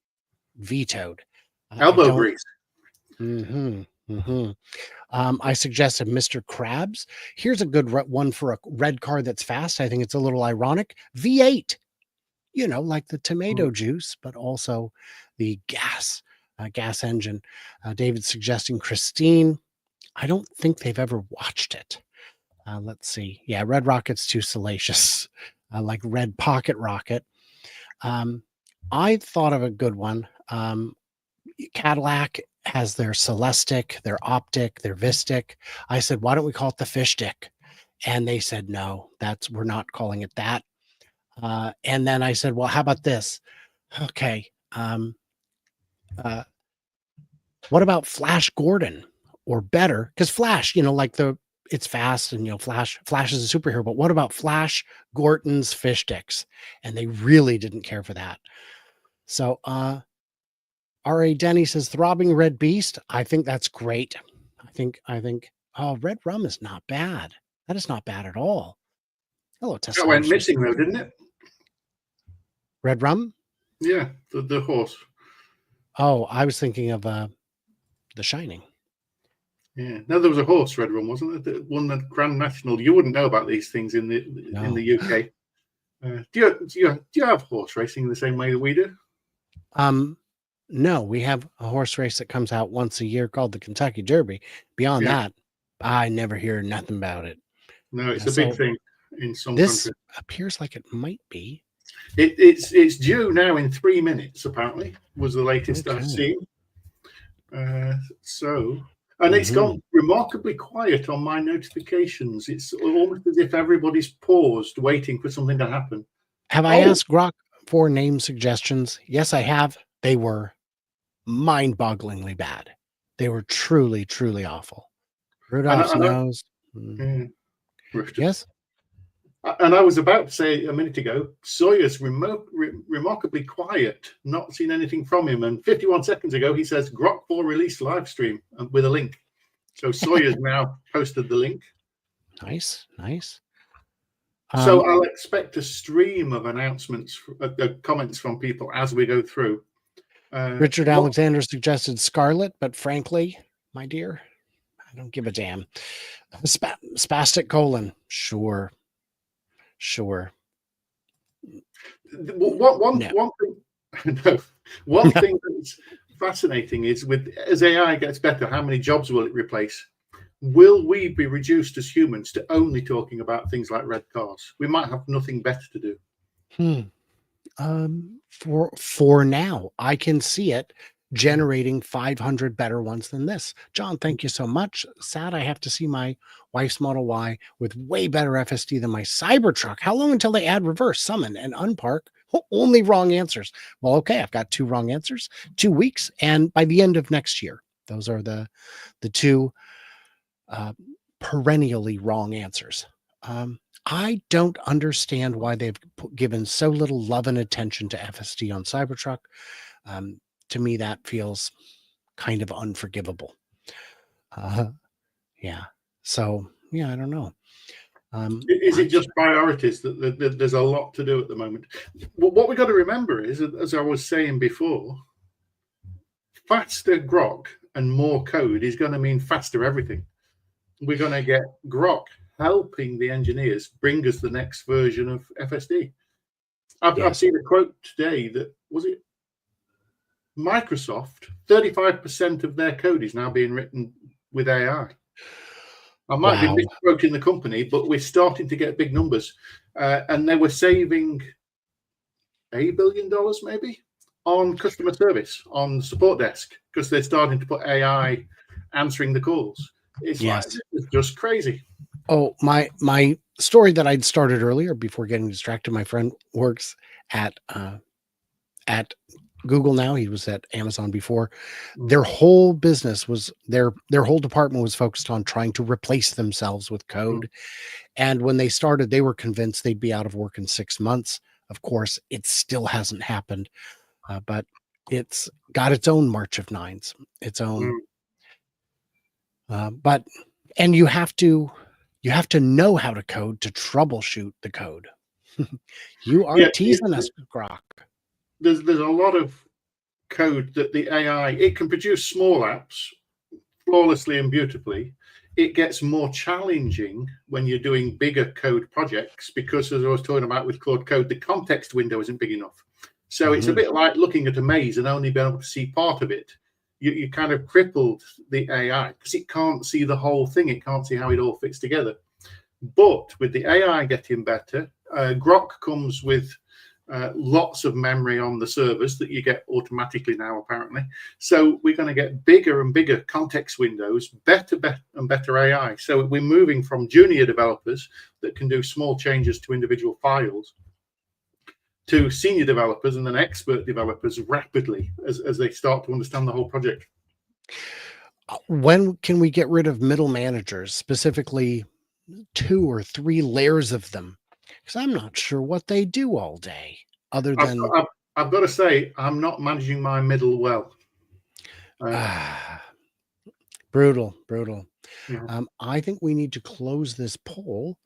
vetoed. Elbow grease. I suggested Mr. Krabs. Here's a good one for a red car that's fast. I think it's a little ironic. V8. Like the tomato juice, but also the gas engine. David's suggesting Christine. I don't think they've ever watched it. Let's see. Yeah, Red Rocket's too salacious. Like Red Pocket Rocket. I thought of a good one. Cadillac has their Celestic, their Optic, their Vistic. I said, why don't we call it the Fish Stick? And they said, no, we're not calling it that. And then I said, well, how about this? Okay. What about Flash Gordon, or better? Because Flash, it's fast, and Flash is a superhero, but what about Flash Gordon's Fish Sticks? And they really didn't care for that. So R.A. Denny says Throbbing Red Beast. I think that's great. I think Red Rum is not bad. That is not bad at all. Hello, Tesla. That went missing though, didn't it? Red Rum? Yeah, the horse. Oh, I was thinking of The Shining. Yeah. No, there was a horse, Red Rum, wasn't there? That won the Grand National. You wouldn't know about these things in the UK. Do you have horse racing in the same way that we do? No, we have a horse race that comes out once a year called the Kentucky Derby. Beyond that, I never hear nothing about it. No, it's a big thing in some countries. This appears like it might be. It's due now in 3 minutes, apparently, was the latest I've seen. It's gone remarkably quiet on my notifications. It's almost as if everybody's paused, waiting for something to happen. Have I asked GROK for name suggestions? Yes, I have. They were mind-bogglingly bad. They were truly, truly awful. Rudolph's nose. Yes. And I was about to say a minute ago, Sawyer's remarkably quiet, not seen anything from him. And 51 seconds ago, he says GROK 4 release live stream with a link. So Sawyer's now posted the link. Nice. So I'll expect a stream of announcements, comments from people as we go through. Richard Alexander suggested Scarlet, but frankly, my dear, I don't give a damn. Spastic colon. Sure. One thing that's fascinating is, as AI gets better, how many jobs will it replace? Will we be reduced as humans to only talking about things like red cars? We might have nothing better to do. For now, I can see it generating 500 better ones than this. John, thank you so much. Sad I have to see my wife's Model Y with way better FSD than my Cybertruck. How long until they add reverse, summon, and unpark? Only wrong answers. Well, okay, I've got 2 wrong answers, 2 weeks, and by the end of next year. Those are the 2 perennially wrong answers. I don't understand why they've given so little love and attention to FSD on Cybertruck. To me, that feels kind of unforgivable. Yeah. So, I don't know. Is it just priorities that there's a lot to do at the moment? What we got to remember is, as I was saying before, faster GROK and more code is going to mean faster everything. We're going to get GROK helping the engineers bring us the next version of FSD. I've seen a quote today that, was it Microsoft, 35% of their code is now being written with AI. I might be Wow. misquoting the company, but we're starting to get big numbers. And they were saving $1 billion maybe on customer service, on support desk, because they're starting to put AI answering the calls. It's like, Yes. it's just crazy. Oh, my story that I'd started earlier before getting distracted. My friend works at Google now. He was at Amazon before. Their whole business was their whole department was focused on trying to replace themselves with code. And when they started, they were convinced they'd be out of work in 6 months. Of course, it still hasn't happened, but it's got its own March of Nines, its own. But and you have to know how to code to troubleshoot the code. You are Yeah, teasing us, Grok. there's a lot of code that the AI, it can produce small apps flawlessly and beautifully. It gets more challenging when you're doing bigger code projects because, as I was talking about with Claude Code, the context window isn't big enough. So it's a bit like looking at a maze and only being able to see part of it. You kind of crippled the AI because it can't see the whole thing. It can't see how it all fits together. But with the AI getting better, GROK comes with lots of memory on the servers that you get automatically now, apparently. So we're going to get bigger and bigger context windows, better and better AI. So we're moving from junior developers that can do small changes to individual files to senior developers and then expert developers rapidly as they start to understand the whole project. When can we get rid of middle managers, specifically 2 or 3 layers of them? Because I'm not sure what they do all day other than I've got to say, I'm not managing my middle well. brutal. Yeah. I think we need to close this poll.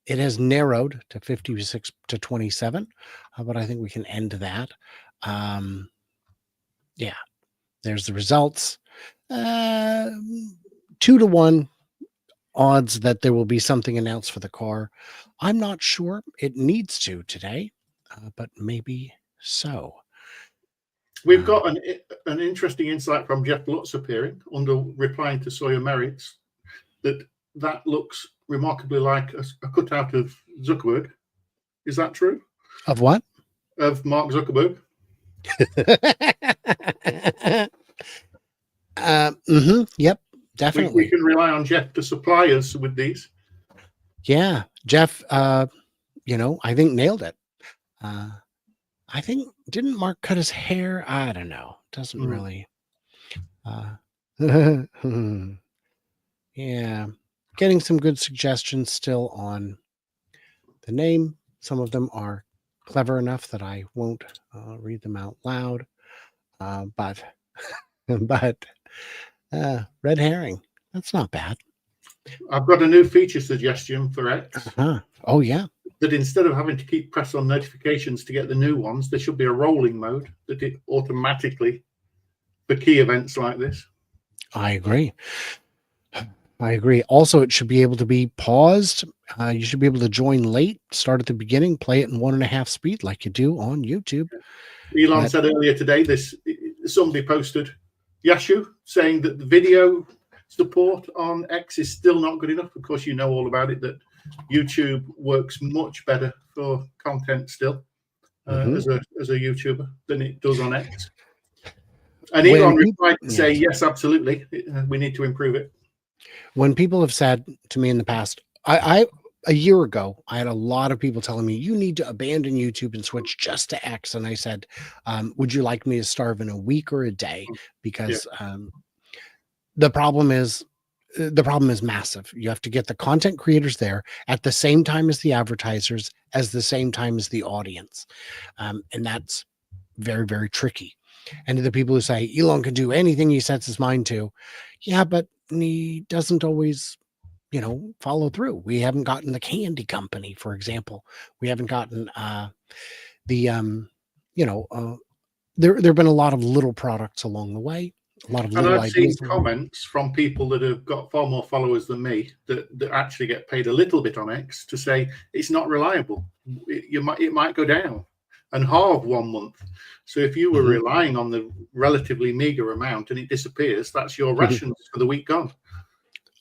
It has narrowed to 56 to 27, but I think we can end that. Yeah, there's the results. 2-1 odds that there will be something announced for the car. I'm not sure it needs to today, but maybe so. We've got an interesting insight from Jeff Lutz appearing under replying to Sawyer Merritt's that looks remarkably like a cutout of Zuckerberg. Is that true? Of what? Of Mark Zuckerberg? Yep, definitely. We can rely on Jeff to supply us with these. Yeah, Jeff, I think nailed it. I think, didn't Mark cut his hair? I don't know. Doesn't really. Yeah, getting some good suggestions still on the name. Some of them are clever enough that I won't read them out loud. But red herring, that's not bad. I've got a new feature suggestion for X. Oh, yeah. That instead of having to keep press on notifications to get the new ones, there should be a rolling mode that it automatically for key events like this. I agree. Also, it should be able to be paused. You should be able to join late, start at the beginning, play it in 1.5 speed like you do on YouTube. Elon said earlier today, somebody posted Yashu saying that the video support on X is still not good enough. Of course, you know all about it, that YouTube works much better for content still as a YouTuber than it does on X. And Elon replied to say, yes, absolutely, we need to improve it. When people have said to me in the past, a year ago, I had a lot of people telling me, you need to abandon YouTube and switch just to X. And I said, would you like me to starve in a week or a day? Because the problem is massive. You have to get the content creators there at the same time as the advertisers, as the same time as the audience. And that's very, very tricky. And to the people who say Elon can do anything he sets his mind to, yeah, but he doesn't always, follow through. We haven't gotten the candy company, for example. We haven't gotten there have been a lot of little products along the way. A lot of little I've ideas. seen comments from people that have got far more followers than me that actually get paid a little bit on X to say it's not reliable. It might go down and halve 1 month. So if you were relying on the relatively meager amount and it disappears, that's your rations for the week gone.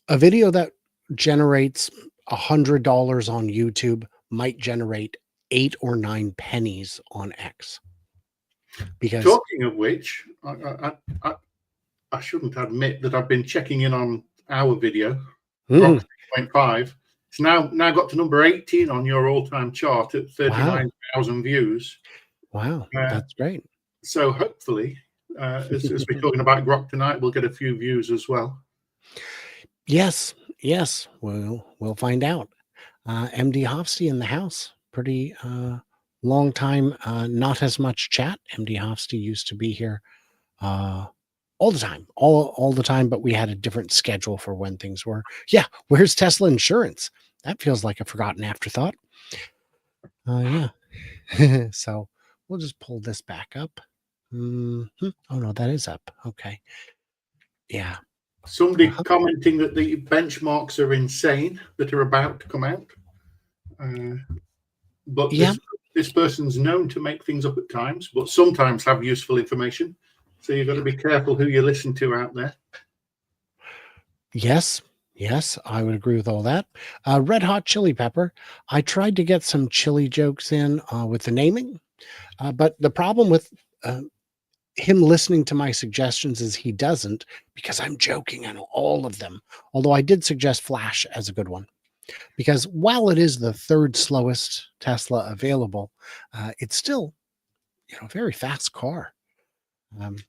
A video that generates $100 on YouTube might generate 8 or 9 pennies on X. Because talking of which, I shouldn't admit that I've been checking in on our video, GROK 3.5. It's now got to number 18 on your all-time chart at 39,000 views. Wow, that's great. So hopefully, as we're talking about GROK tonight, we'll get a few views as well. Yes, we'll find out. MD Hofsty in the house. Pretty long time, not as much chat. MD Hofsty used to be here all the time, all the time, but we had a different schedule for when things were. Yeah, where's Tesla insurance? That feels like a forgotten afterthought. Yeah. So we'll just pull this back up. Oh no, that is up. Okay. Yeah. Somebody commenting that the benchmarks are insane that are about to come out. But this person's known to make things up at times, but sometimes have useful information. So you've got to be careful who you listen to out there. Yes, I would agree with all that. Red Hot Chili Pepper. I tried to get some chili jokes in with the naming, but the problem with him listening to my suggestions is he doesn't, because I'm joking on all of them. Although I did suggest Flash as a good one, because while it is the third slowest Tesla available, it's still, a very fast car.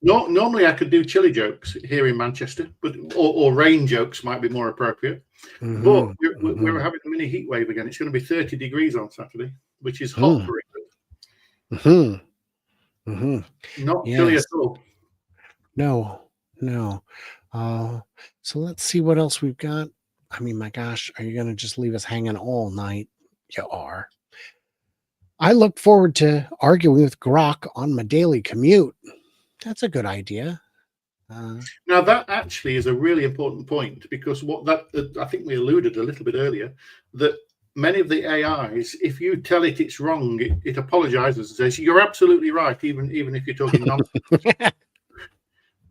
Normally I could do chili jokes here in Manchester, but or rain jokes might be more appropriate. But we're having a mini heat wave again. It's going to be 30 degrees on Saturday, which is hot for England. Not chilly at all. No. So let's see what else we've got. I mean, my gosh, are you going to just leave us hanging all night? You are. I look forward to arguing with GROK on my daily commute. That's a good idea. Now, that actually is a really important point, because I think we alluded a little bit earlier, that many of the AIs, if you tell it it's wrong, it apologizes and says, you're absolutely right, even if you're talking nonsense.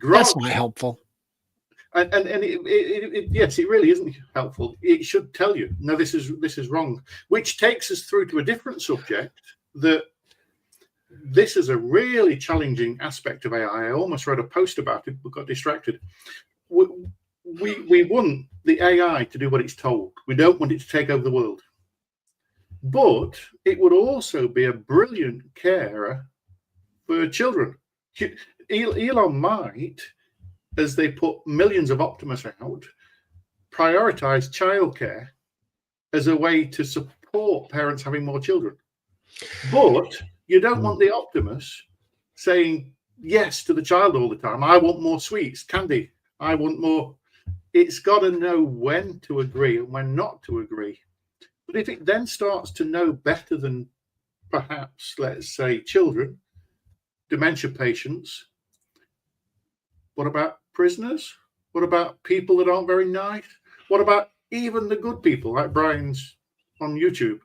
That's not helpful. And yes, it really isn't helpful. It should tell you, no, this is wrong, which takes us through to a different subject. That this is a really challenging aspect of AI. I almost wrote a post about it, but got distracted. We want the AI to do what it's told. We don't want it to take over the world. But it would also be a brilliant carer for children. Elon might, as they put millions of Optimus out, prioritize childcare as a way to support parents having more children. But you don't want the Optimus saying yes to the child all the time. I want more sweets, candy. I want more. It's got to know when to agree and when not to agree. But if it then starts to know better than perhaps, let's say, children, dementia patients, what about prisoners? What about people that aren't very nice? What about even the good people like Brian's on YouTube?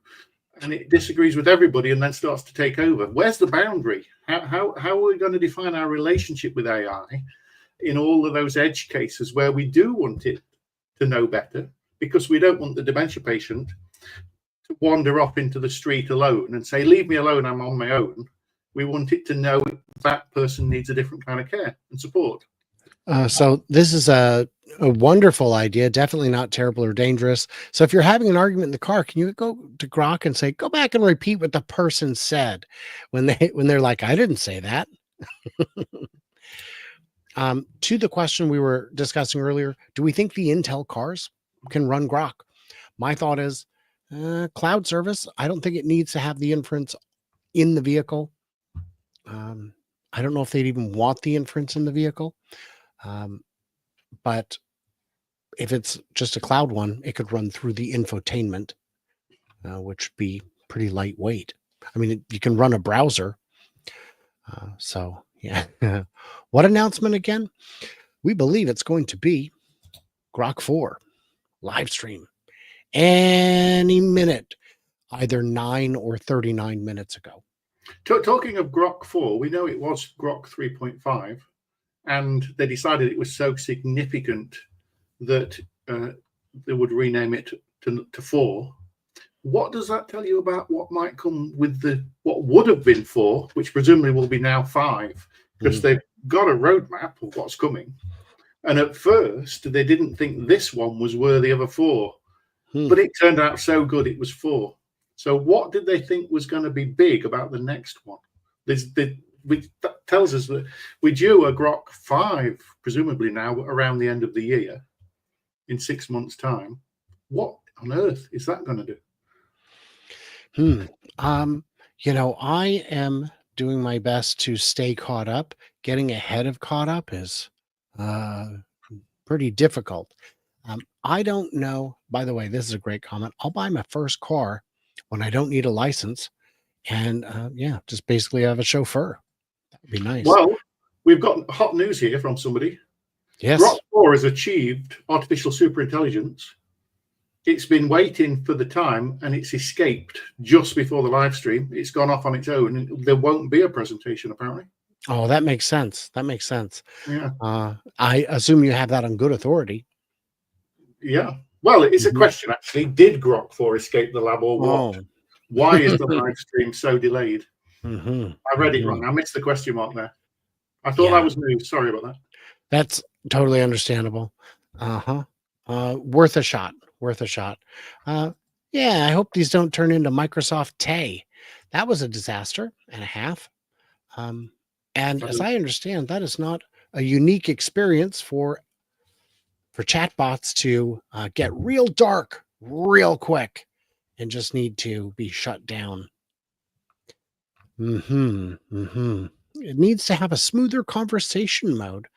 And it disagrees with everybody and then starts to take over. Where's the boundary? How are we going to define our relationship with AI in all of those edge cases where we do want it to know better, because we don't want the dementia patient to wander off into the street alone and say, leave me alone, I'm on my own. We want it to know that person needs a different kind of care and support. So this is a wonderful idea, definitely not terrible or dangerous. So if you're having an argument in the car, can you go to GROK and say, go back and repeat what the person said when they're like, I didn't say that. To the question we were discussing earlier, do we think the Intel cars can run GROK? My thought is cloud service. I don't think it needs to have the inference in the vehicle. I don't know if they'd even want the inference in the vehicle. But if it's just a cloud one, it could run through the infotainment, which would be pretty lightweight. I mean, you can run a browser. So, yeah. What announcement again? We believe it's going to be GROK 4 live stream any minute, either 9 or 39 minutes ago. Talking of GROK 4, we know it was GROK 3.5. And they decided it was so significant that they would rename it to 4. What does that tell you about what might come with what would have been 4, which presumably will be now 5, because they've got a roadmap of what's coming. And at first, they didn't think this one was worthy of a 4, but it turned out so good it was 4. So what did they think was going to be big about the next one? That tells us that we're due a GROK 5, presumably now around the end of the year, in 6 months' time. What on earth is that going to do? I am doing my best to stay caught up. Getting ahead of caught up is pretty difficult. I don't know. By the way, this is a great comment. I'll buy my first car when I don't need a license, and just basically have a chauffeur. That would be nice. Well, we've got hot news here from somebody. Yes. GROK 4 has achieved artificial superintelligence. It's been waiting for the time, and it's escaped just before the live stream. It's gone off on its own, and there won't be a presentation, apparently. Oh, that makes sense. That makes sense. Yeah. I assume you have that on good authority. Yeah. Well, it's a question, actually. Did GROK 4 escape the lab, or what? Why is the live stream so delayed? I read it wrong. I missed the question mark there. I thought that was news. Sorry about that. That's totally understandable. Worth a shot. Worth a shot. I hope these don't turn into Microsoft Tay. That was a disaster and a half. And as I understand, that is not a unique experience for chatbots to get real dark real quick and just need to be shut down. It needs to have a smoother conversation mode.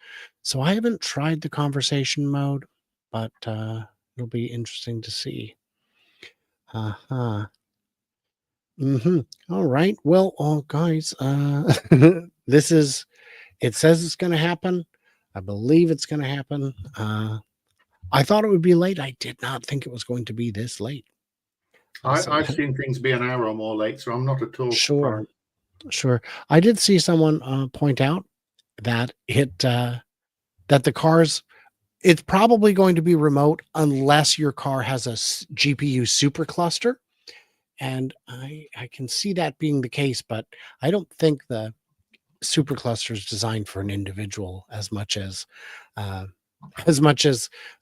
So I haven't tried the conversation mode, but it'll be interesting to see. All right. Well, guys, it says it's going to happen. I believe it's going to happen. I thought it would be late. I did not think it was going to be this late. I've seen things be an hour or more late, so I'm not at all surprised. Sure. I did see someone point out that that the cars, it's probably going to be remote unless your car has a GPU supercluster. And I can see that being the case, but I don't think the supercluster is designed for an individual as much as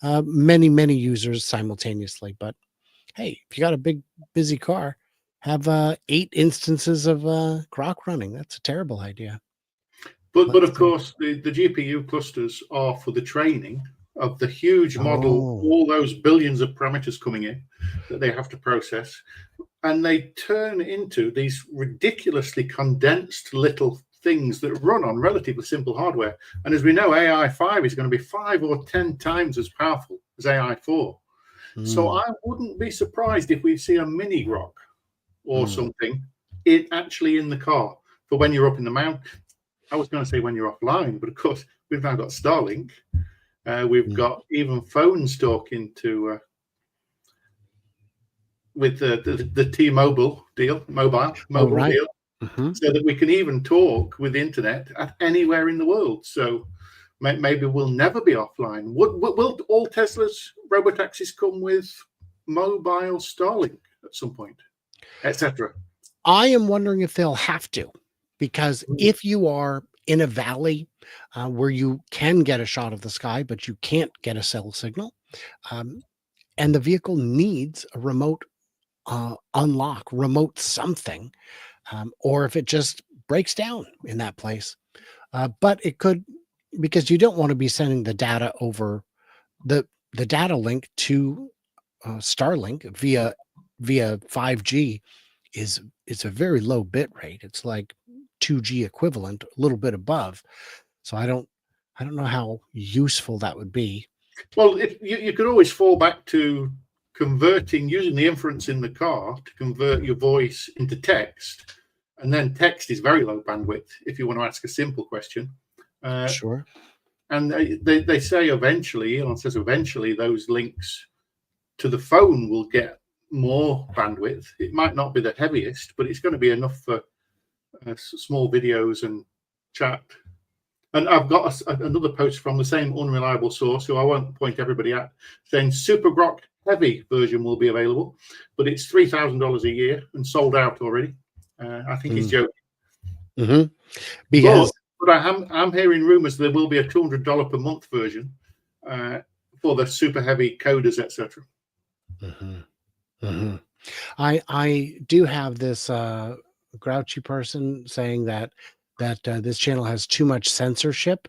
many users simultaneously. But hey, if you got a big busy car, have 8 instances of GROK running. That's a terrible idea. But of course, the GPU clusters are for the training of the huge model, all those billions of parameters coming in that they have to process. And they turn into these ridiculously condensed little things that run on relatively simple hardware. And as we know, AI 5 is going to be 5 or 10 times as powerful as AI 4. So I wouldn't be surprised if we see a mini GROK or something actually in the car for when you're up in the mountain. I was going to say when you're offline, but of course we've now got Starlink. We've got even phones talking to with the T-Mobile deal, mobile deal, so that we can even talk with the internet at anywhere in the world. So maybe we'll never be offline. Will all Tesla's robotaxis come with mobile Starlink at some point, etc.? I am wondering if they'll have to, because if you are in a valley where you can get a shot of the sky, but you can't get a cell signal, and the vehicle needs a remote unlock, remote something, or if it just breaks down in that place. But it could, because you don't want to be sending the data over the data link to Starlink via 5G is a very low bit rate. It's like 2G equivalent, a little bit above. So I don't know how useful that would be. Well, if you could always fall back to using the inference in the car to convert your voice into text, and then text is very low bandwidth if you want to ask a simple question. Sure. And they say eventually, Elon says eventually, those links to the phone will get more bandwidth. It might not be the heaviest, but it's going to be enough for small videos and chat. And I've got another post from the same unreliable source, who I won't point everybody at, saying Super GROK Heavy version will be available, but it's $3,000 a year and sold out already. I think he's joking. Mm-hmm. Because but I'm hearing rumors there will be a $200 per month version for the super heavy coders, etc. Mm-hmm. Mm-hmm. I do have this grouchy person saying that this channel has too much censorship,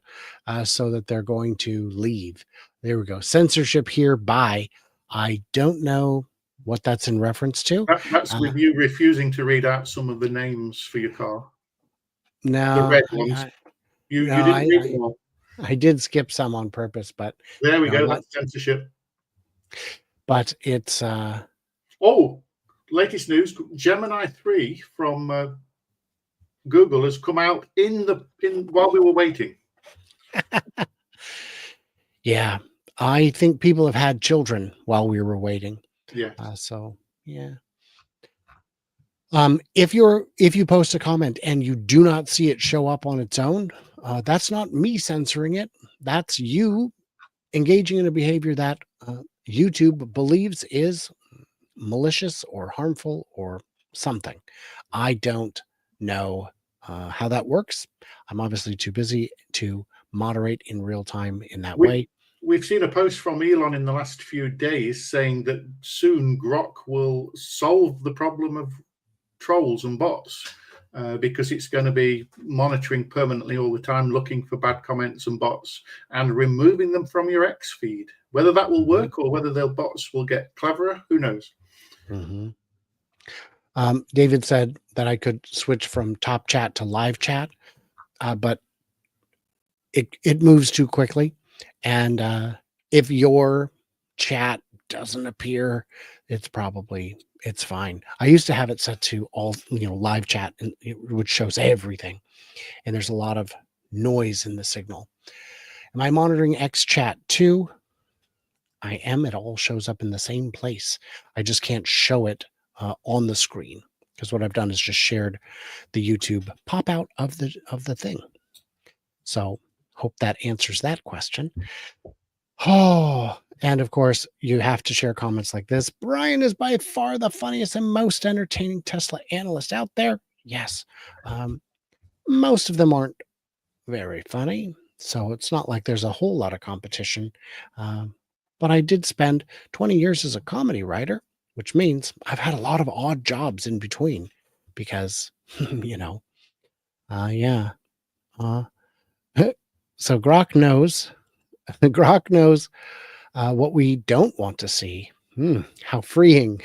so that they're going to leave. There we go. Censorship here by. I don't know what that's in reference to. That's with you refusing to read out some of the names for your car. No, the red ones. You didn't read them all. I did skip some on purpose, but there we go. That's censorship. But it's oh, latest news: Gemini 3 from Google has come out while we were waiting. Yeah, I think people have had children while we were waiting. Yeah. So yeah. If you post a comment and you do not see it show up on its own, that's not me censoring it. That's you engaging in a behavior that YouTube believes is malicious or harmful or something. I don't know how that works. I'm obviously too busy to moderate in real time in that way. We've seen a post from Elon in the last few days saying that soon GROK will solve the problem of trolls and bots, because it's going to be monitoring permanently all the time, looking for bad comments and bots and removing them from your X feed. Whether that will work or whether the bots will get cleverer, who knows? Mm-hmm. David said that I could switch from top chat to live chat, but it moves too quickly. And if your chat doesn't appear, it's fine. I used to have it set to all, live chat, which shows everything. And there's a lot of noise in the signal. Am I monitoring X chat too? I am. It all shows up in the same place. I just can't show it on the screen, because what I've done is just shared the YouTube pop out of the thing. So hope that answers that question. Oh, and of course, you have to share comments like this. Brian is by far the funniest and most entertaining Tesla analyst out there. Yes. Most of them aren't very funny, so it's not like there's a whole lot of competition. But I did spend 20 years as a comedy writer, which means I've had a lot of odd jobs in between because, yeah. So GROK knows what we don't want to see. How freeing.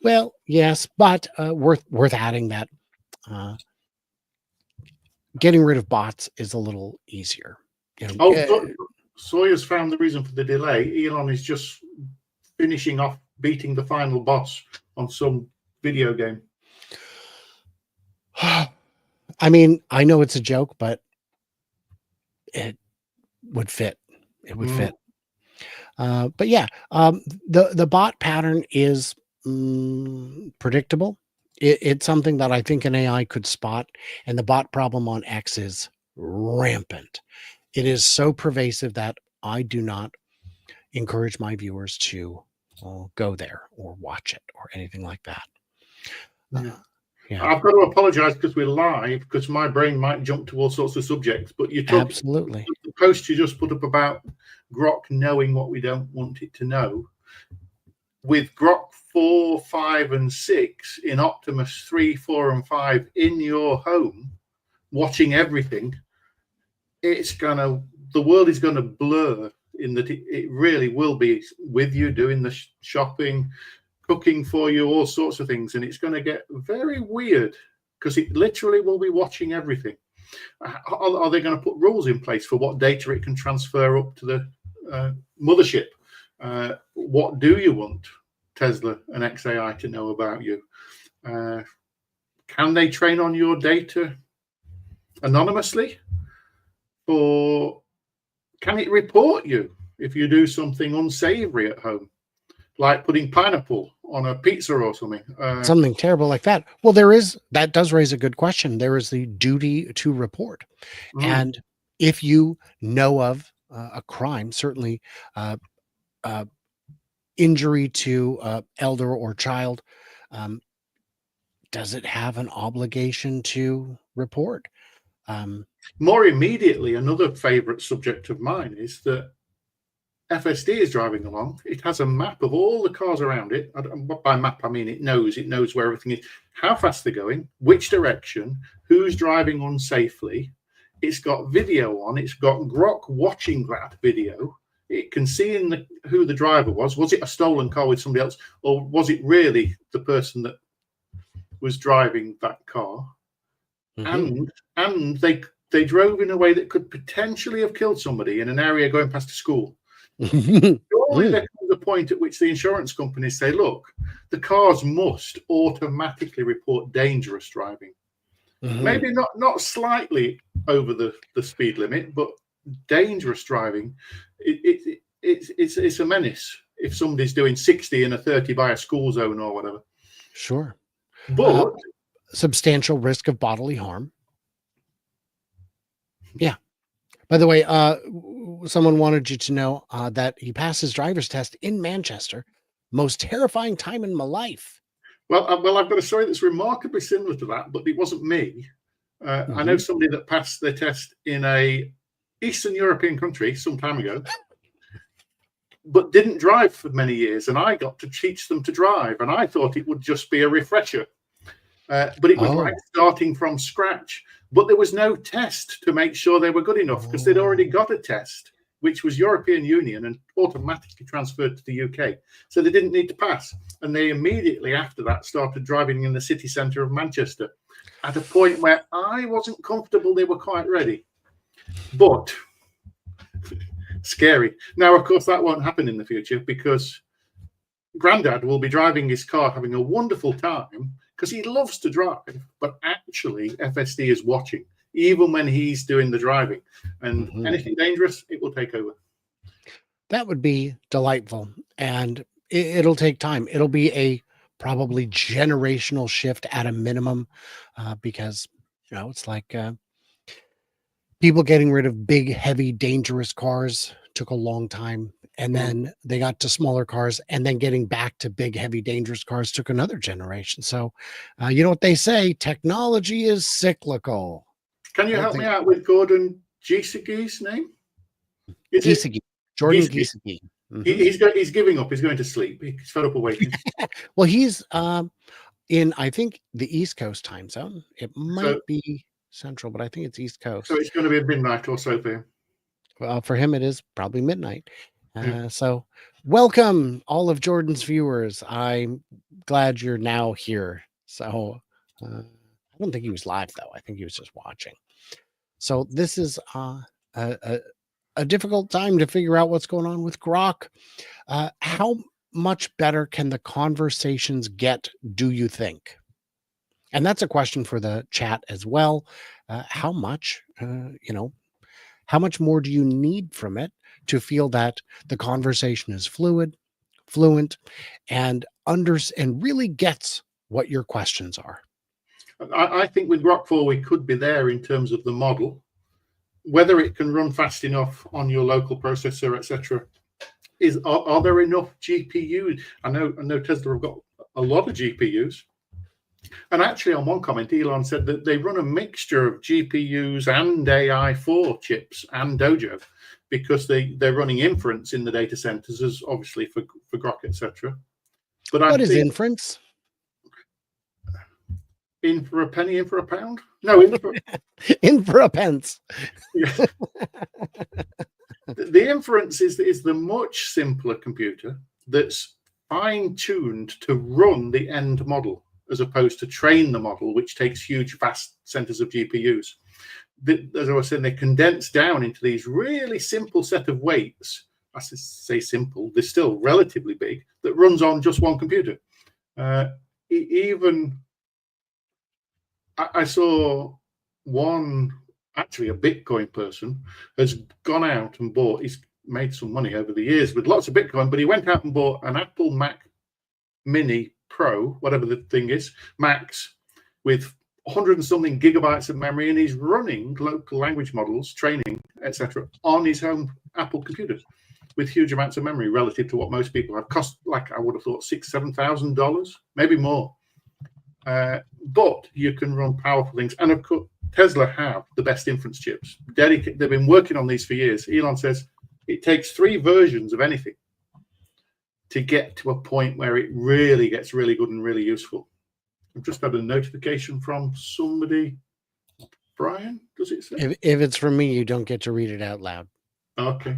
Well, yes, but worth adding that getting rid of bots is a little easier. Sawyer's found the reason for the delay. Elon is just finishing off beating the final boss on some video game. I mean, I know it's a joke, but it would fit. It would fit. But yeah, the bot pattern is predictable. It's something that I think an AI could spot, and the bot problem on X is rampant. It is so pervasive that I do not encourage my viewers to go there or watch it or anything like that. Yeah. I've got to apologize because we're live, because my brain might jump to all sorts of subjects, but you talk absolutely the post you just put up about GROK knowing what we don't want it to know. With GROK 4, 5, and 6 in Optimus 3, 4, and 5 in your home, watching everything, the world is gonna blur in that it really will be with you doing the shopping, cooking for you, all sorts of things, and it's going to get very weird because it literally will be watching everything. Are they going to put rules in place for what data it can transfer up to the mothership? What do you want Tesla and XAI to know about you? Can they train on your data anonymously? Or can it report you if you do something unsavory at home? like putting pineapple on a pizza or something. Something terrible like that. Well, that does raise a good question. There is the duty to report. Mm. And if you know of a crime, certainly uh, uh, injury to elder or child, um, does it have an obligation to report? Um, More immediately, another favourite subject of mine is that FSD is driving along. It has a map of all the cars around it. By map, I mean it knows where everything is, how fast they're going, which direction, who's driving unsafely. It's got video on. It's got GROK watching that video. It can see who the driver was. Was it a stolen car with somebody else, or was it really the person that was driving that car? mhm. And they drove in a way that could potentially have killed somebody in an area going past a school. Surely there comes a point at which the insurance companies say, look, the cars must automatically report dangerous driving. Maybe not slightly over the speed limit, but dangerous driving. It's a menace if somebody's doing 60 in a 30 by a school zone or whatever. Sure. But Substantial risk of bodily harm. Yeah. By the way, someone wanted you to know that he passed his driver's test in Manchester. Most terrifying time in my life. well, I've got a story that's remarkably similar to that, but it wasn't me. I know somebody that passed their test in a Eastern European country some time ago, but didn't drive for many years, and I got to teach them to drive, and I thought it would just be a refresher. But it was like starting from scratch. But there was no test to make sure they were good enough, because they'd already got a test, which was European Union and automatically transferred to the UK. So they didn't need to pass. And they immediately after that started driving in the city centre of Manchester at a point where I wasn't comfortable they were quite ready. But scary. Now, of course, that won't happen in the future, because Grandad will be driving his car, having a wonderful time, because he loves to drive, but actually FSD is watching, even when he's doing the driving. And anything dangerous, it will take over. That would be delightful. And it'll take time. It'll be a probably generational shift at a minimum, because, it's like people getting rid of big, heavy, dangerous cars took a long time. And then they got to smaller cars, and then getting back to big, heavy, dangerous cars took another generation. So, you know what they say, technology is cyclical. Can you help me out with Gordon Giesege's name? Is Giesecke, it Jordan Giesecke? Giesecke. He's giving up. He's going to sleep. He's fed up of waiting. Well, he's in, I think, the East Coast time zone. It might be Central, but I think it's East Coast. So it's going to be midnight or so for him. Well, for him, it is probably midnight. So welcome all of Jordan's viewers. I'm glad you're now here. So I don't think he was live, though. I think he was just watching. So this is a difficult time to figure out what's going on with GROK. How much better can the conversations get, do you think? And that's a question for the chat as well. How much, how much more do you need from it to feel that the conversation is fluent, and really gets what your questions are? I think with GROK 4 we could be there in terms of the model. Whether it can run fast enough on your local processor, etc. Are there enough GPUs? I know Tesla have got a lot of GPUs. And actually, on one comment, Elon said that they run a mixture of GPUs and AI4 chips and Dojo, because they're running inference in the data centers, as obviously for GROK, etc. But what is inference? In for a penny, in for a pound? No, in for a pence. Yeah. The inference is the much simpler computer that's fine-tuned to run the end model, as opposed to train the model, which takes huge, vast centers of GPUs. As I was saying, they condense down into these really simple set of weights. I say simple, they're still relatively big, that runs on just one computer. Even I saw one, actually a Bitcoin person has gone out and bought, made some money over the years with lots of Bitcoin, but he went out and bought an Apple Mac Mini Pro, whatever the thing is, Max, with 100 and something gigabytes of memory, and he's running local language models, training, etc., on his home Apple computer with huge amounts of memory relative to what most people have. Cost, like I would have thought, $6,000-7,000, maybe more. But you can run powerful things, and of course, Tesla have the best inference chips. They've been working on these for years. Elon says it takes 3 versions of anything to get to a point where it really gets really good and really useful. I've just had a notification from somebody. Brian, does it say? If it's from me, you don't get to read it out loud. Okay.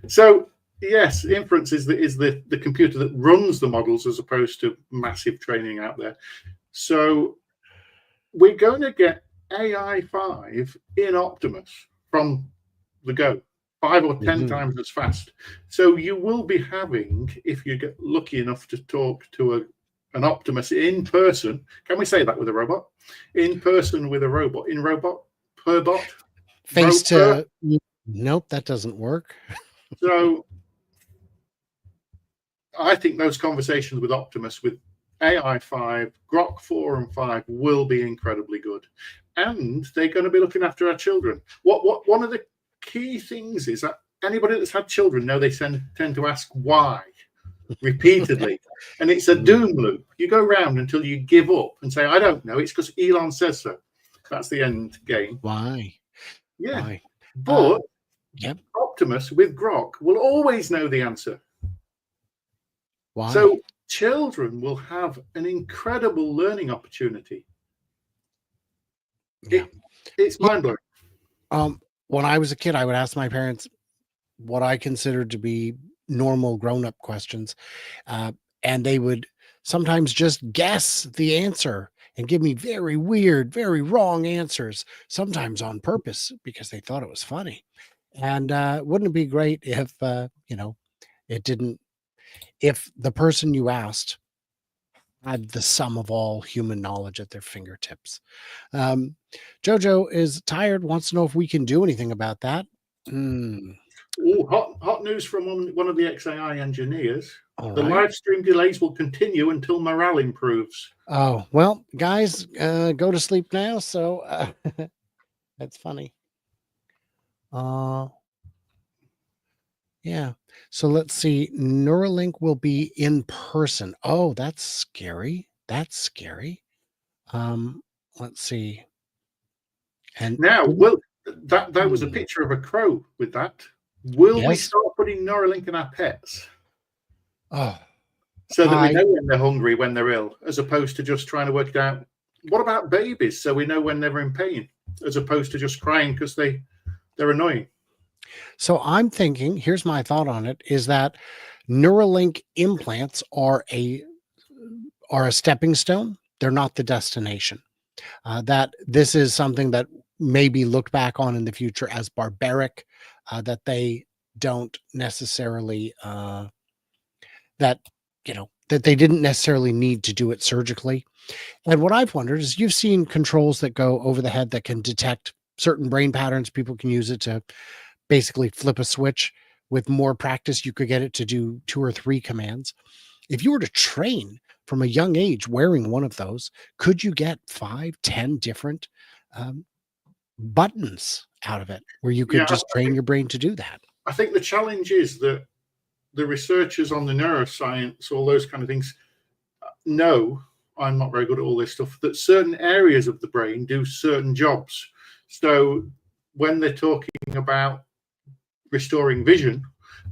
So yes, inference is the computer that runs the models as opposed to massive training out there. So we're going to get AI 5 in Optimus from the go, 5 or 10 times as fast. So you will be having, if you get lucky enough to talk to an Optimus in person, can we say that with a robot? In person with a robot, in robot, per bot? Face to, nope, that doesn't work. So I think those conversations with Optimus, with AI 5, GROK 4 and 5 will be incredibly good. And they're going to be looking after our children. One of the key things is that anybody that's had children know they tend to ask why repeatedly. And it's a doom loop. You go round until you give up and say, I don't know. It's because Elon says so. That's the end game. Why? Yeah. Why? But yep. Optimus with GROK will always know the answer. Why? So children will have an incredible learning opportunity. Yeah. It's mind-blowing. When I was a kid, I would ask my parents what I considered to be normal grown-up questions, and they would sometimes just guess the answer and give me very weird, very wrong answers, sometimes on purpose because they thought it was funny. And wouldn't it be great if it didn't, if the person you asked had the sum of all human knowledge at their fingertips? Jojo is tired, wants to know if we can do anything about that. Ooh, hot news from one of the XAI engineers. All the right. live stream delays will continue until morale improves. Oh, well, guys, go to sleep now. So that's funny. Yeah. So let's see. Neuralink will be in person. Oh, that's scary. That's scary. Let's see. And now, that was a picture of a crow with that. Will we start putting Neuralink in our pets? Oh, so that we know when they're hungry, when they're ill, as opposed to just trying to work it out. What about babies? So we know when they're in pain, as opposed to just crying because they're annoying. So I'm thinking, here's my thought on it, is that Neuralink implants are a stepping stone. They're not the destination. That this is something that may be looked back on in the future as barbaric, that they don't necessarily, that they didn't necessarily need to do it surgically. And what I've wondered is, you've seen controls that go over the head that can detect certain brain patterns. People can use it to basically flip a switch. With more practice, you could get it to do 2 or 3 commands. If you were to train from a young age wearing one of those, could you get 5, 10 different buttons out of it where you could just train your brain to do that? I think the challenge is that the researchers on the neuroscience, all those kind of things, know, I'm not very good at all this stuff, that certain areas of the brain do certain jobs. So when they're talking about restoring vision,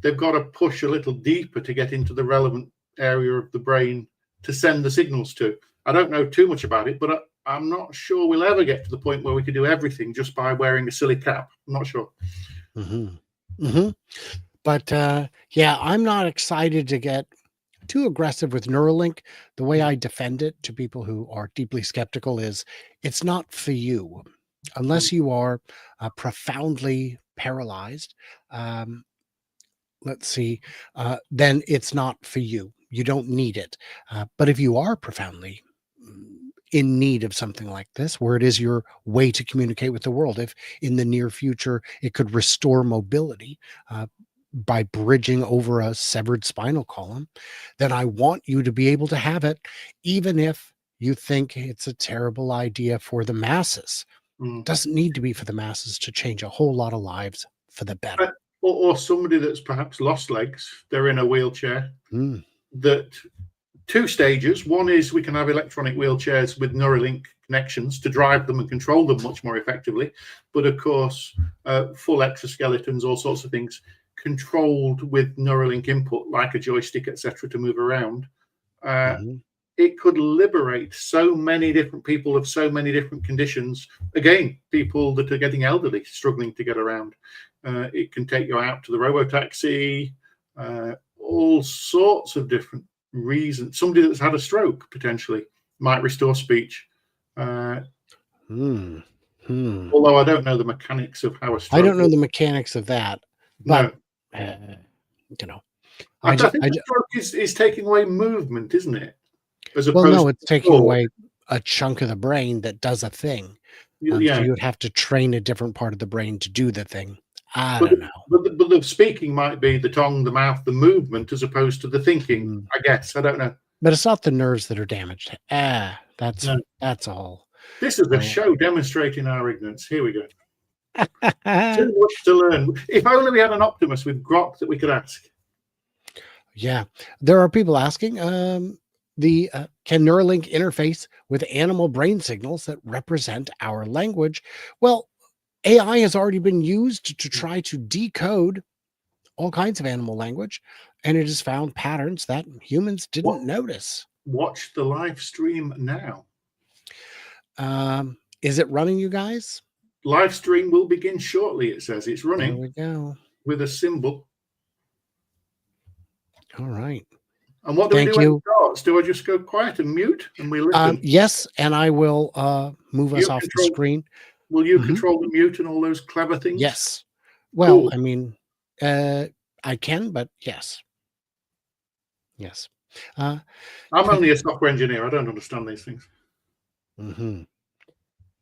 they've got to push a little deeper to get into the relevant area of the brain to send the signals to. I don't know too much about it, but I'm not sure we'll ever get to the point where we could do everything just by wearing a silly cap. I'm not sure. But yeah, I'm not excited to get too aggressive with Neuralink. The way I defend it to people who are deeply skeptical is, it's not for you. Unless you are profoundly paralyzed, let's see, then it's not for you. You don't need it. But if you are profoundly in need of something like this, where it is your way to communicate with the world, if in the near future it could restore mobility by bridging over a severed spinal column, then I want you to be able to have it, even if you think it's a terrible idea for the masses. Mm. Doesn't need to be for the masses to change a whole lot of lives for the better. Or somebody that's perhaps lost legs, they're in a wheelchair. Mm. That two stages. One is we can have electronic wheelchairs with Neuralink connections to drive them and control them much more effectively. But of course, full exoskeletons, all sorts of things, controlled with Neuralink input, like a joystick, etc., to move around. Mhm. It could liberate so many different people of so many different conditions. Again, people that are getting elderly, struggling to get around. It can take you out to the robotaxi, all sorts of different reasons. Somebody that's had a stroke potentially might restore speech. Hmm. Although I don't know the mechanics of how a stroke I don't know works. the mechanics of that, No. but you know, I think the stroke is taking away movement, isn't it? As well, opposed no, it's to taking thought. away a chunk of the brain that does a thing. So Yeah. you would have to train a different part of the brain to do the thing. I But don't know. but the speaking might be the tongue, the mouth, the movement, as opposed to the thinking. Mm. I guess I don't know. But it's not the nerves that are damaged. No. That's all. This is a So show demonstrating our ignorance. Here we go. Too much to learn. If only we had an Optimus with GROK that we could ask. yeah, there are people asking, can Neuralink interface with animal brain signals that represent our language? Well, AI has already been used to try to decode all kinds of animal language, and it has found patterns that humans didn't notice. Watch the live stream now. Is it running, you guys? Live stream will begin shortly, it says. It's There running we go. with a symbol. All right. And what do we Thank do when you. it starts? Do I just go quiet and mute and we listen? Yes, and I will move us You off the screen. Will you Mhm. control the mute and all those clever things? Yes. Well, Cool. I mean, I can, but yes. Yes. I'm only a software engineer. I don't understand these things. Mhm.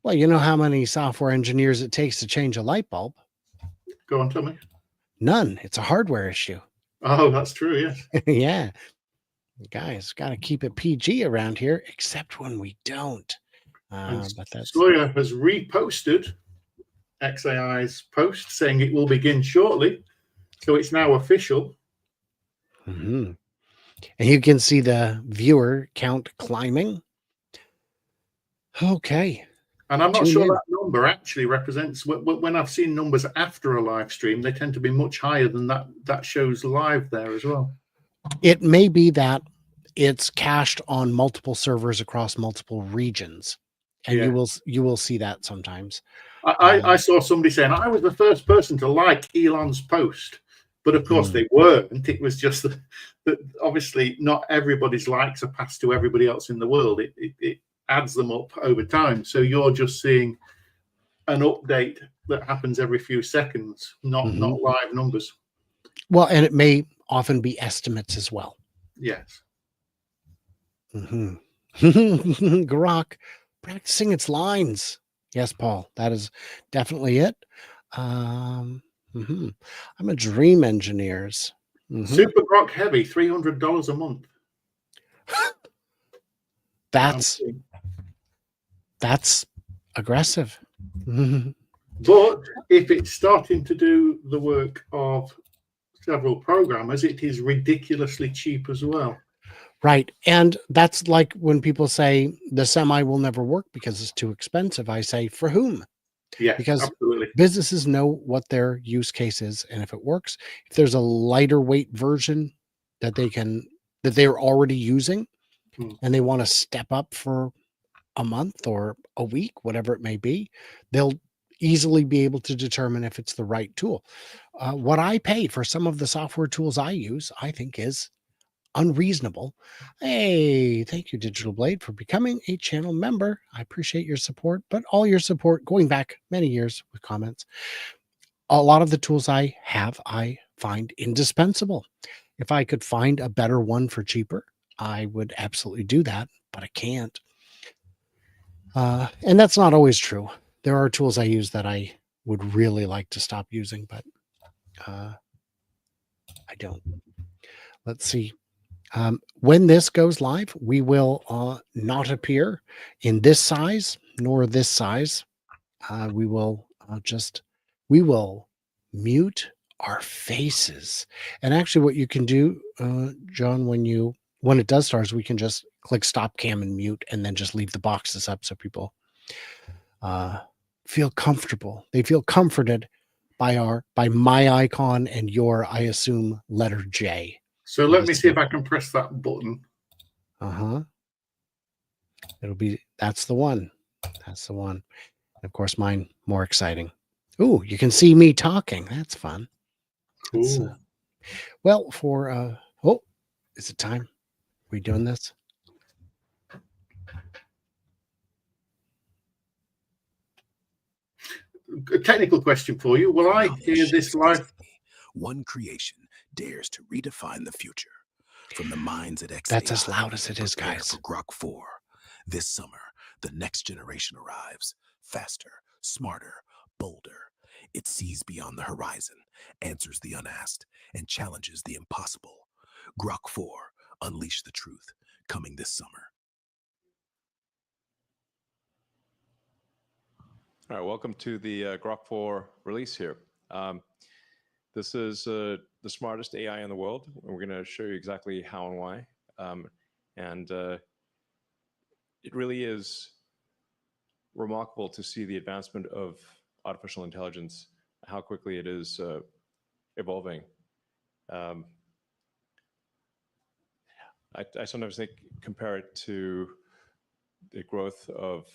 Well, you know how many software engineers it takes to change a light bulb? Go on, tell me. None. It's a hardware issue. Oh, that's true, yes. Yeah. Guys, got to keep it PG around here, except when we don't. And But that's Sawyer has reposted XAI's post saying it will begin shortly. So it's now official. Mhm. And you can see the viewer count climbing. Okay. And I'm not Tune sure in. that number actually represents, when I've seen numbers after a live stream, they tend to be much higher than that shows live there as well. It may be that it's cached on multiple servers across multiple regions, and Yeah. you will see that sometimes. I saw somebody saying, I was the first person to like Elon's post. But of course they weren't. It was just that obviously not everybody's likes are passed to everybody else in the world. It adds them up over time. So you're just seeing an update that happens every few seconds, not live numbers. Well, and it may often be estimates as well. Yes. GROK practicing its lines. Yes, Paul, that is definitely it. I'm a dream engineers. Super GROK Heavy, $300 a month. That's aggressive. But if it's starting to do the work of several programmers, it is ridiculously cheap as well. Right. And that's like when people say the semi will never work because it's too expensive. I say, for whom? Yeah, because absolutely. businesses know what their use case is. And if it works, if there's a lighter weight version that they're already using and they want to step up for a month or a week, whatever it may be, they'll easily be able to determine if it's the right tool. What I pay for some of the software tools I use, I think is unreasonable. Hey, thank you, Digital Blade, for becoming a channel member. I appreciate your support, but all your support going back many years with comments. A lot of the tools I have, I find indispensable. If I could find a better one for cheaper, I would absolutely do that, but I can't. And that's not always true. There are tools I use that I would really like to stop using, but I don't. Let's see. When this goes live, we will not appear in this size nor this size. We will we will mute our faces. And actually, what you can do, John, when it does start, is we can just click stop cam and mute, and then just leave the boxes up so people feel comfortable. They feel comforted by my icon and your, I assume, letter J. So let me see if I can press that button. That's the one. That's the one. And of course, mine more exciting. Ooh, you can see me talking. That's fun. Cool. Well, is it time? Are we doing this? A technical question for you. Will I hear this live? One creation dares to redefine the future. From the minds at X. That's as loud as it is, guys. For GROK 4. This summer, the next generation arrives. Faster, smarter, bolder. It sees beyond the horizon, answers the unasked, and challenges the impossible. GROK 4, Unleash the Truth, coming this summer. All right, welcome to the GROK 4 release here. This is the smartest AI in the world, and we're going to show you exactly how and why. It really is remarkable to see the advancement of artificial intelligence, how quickly it is evolving. I sometimes compare it to the growth of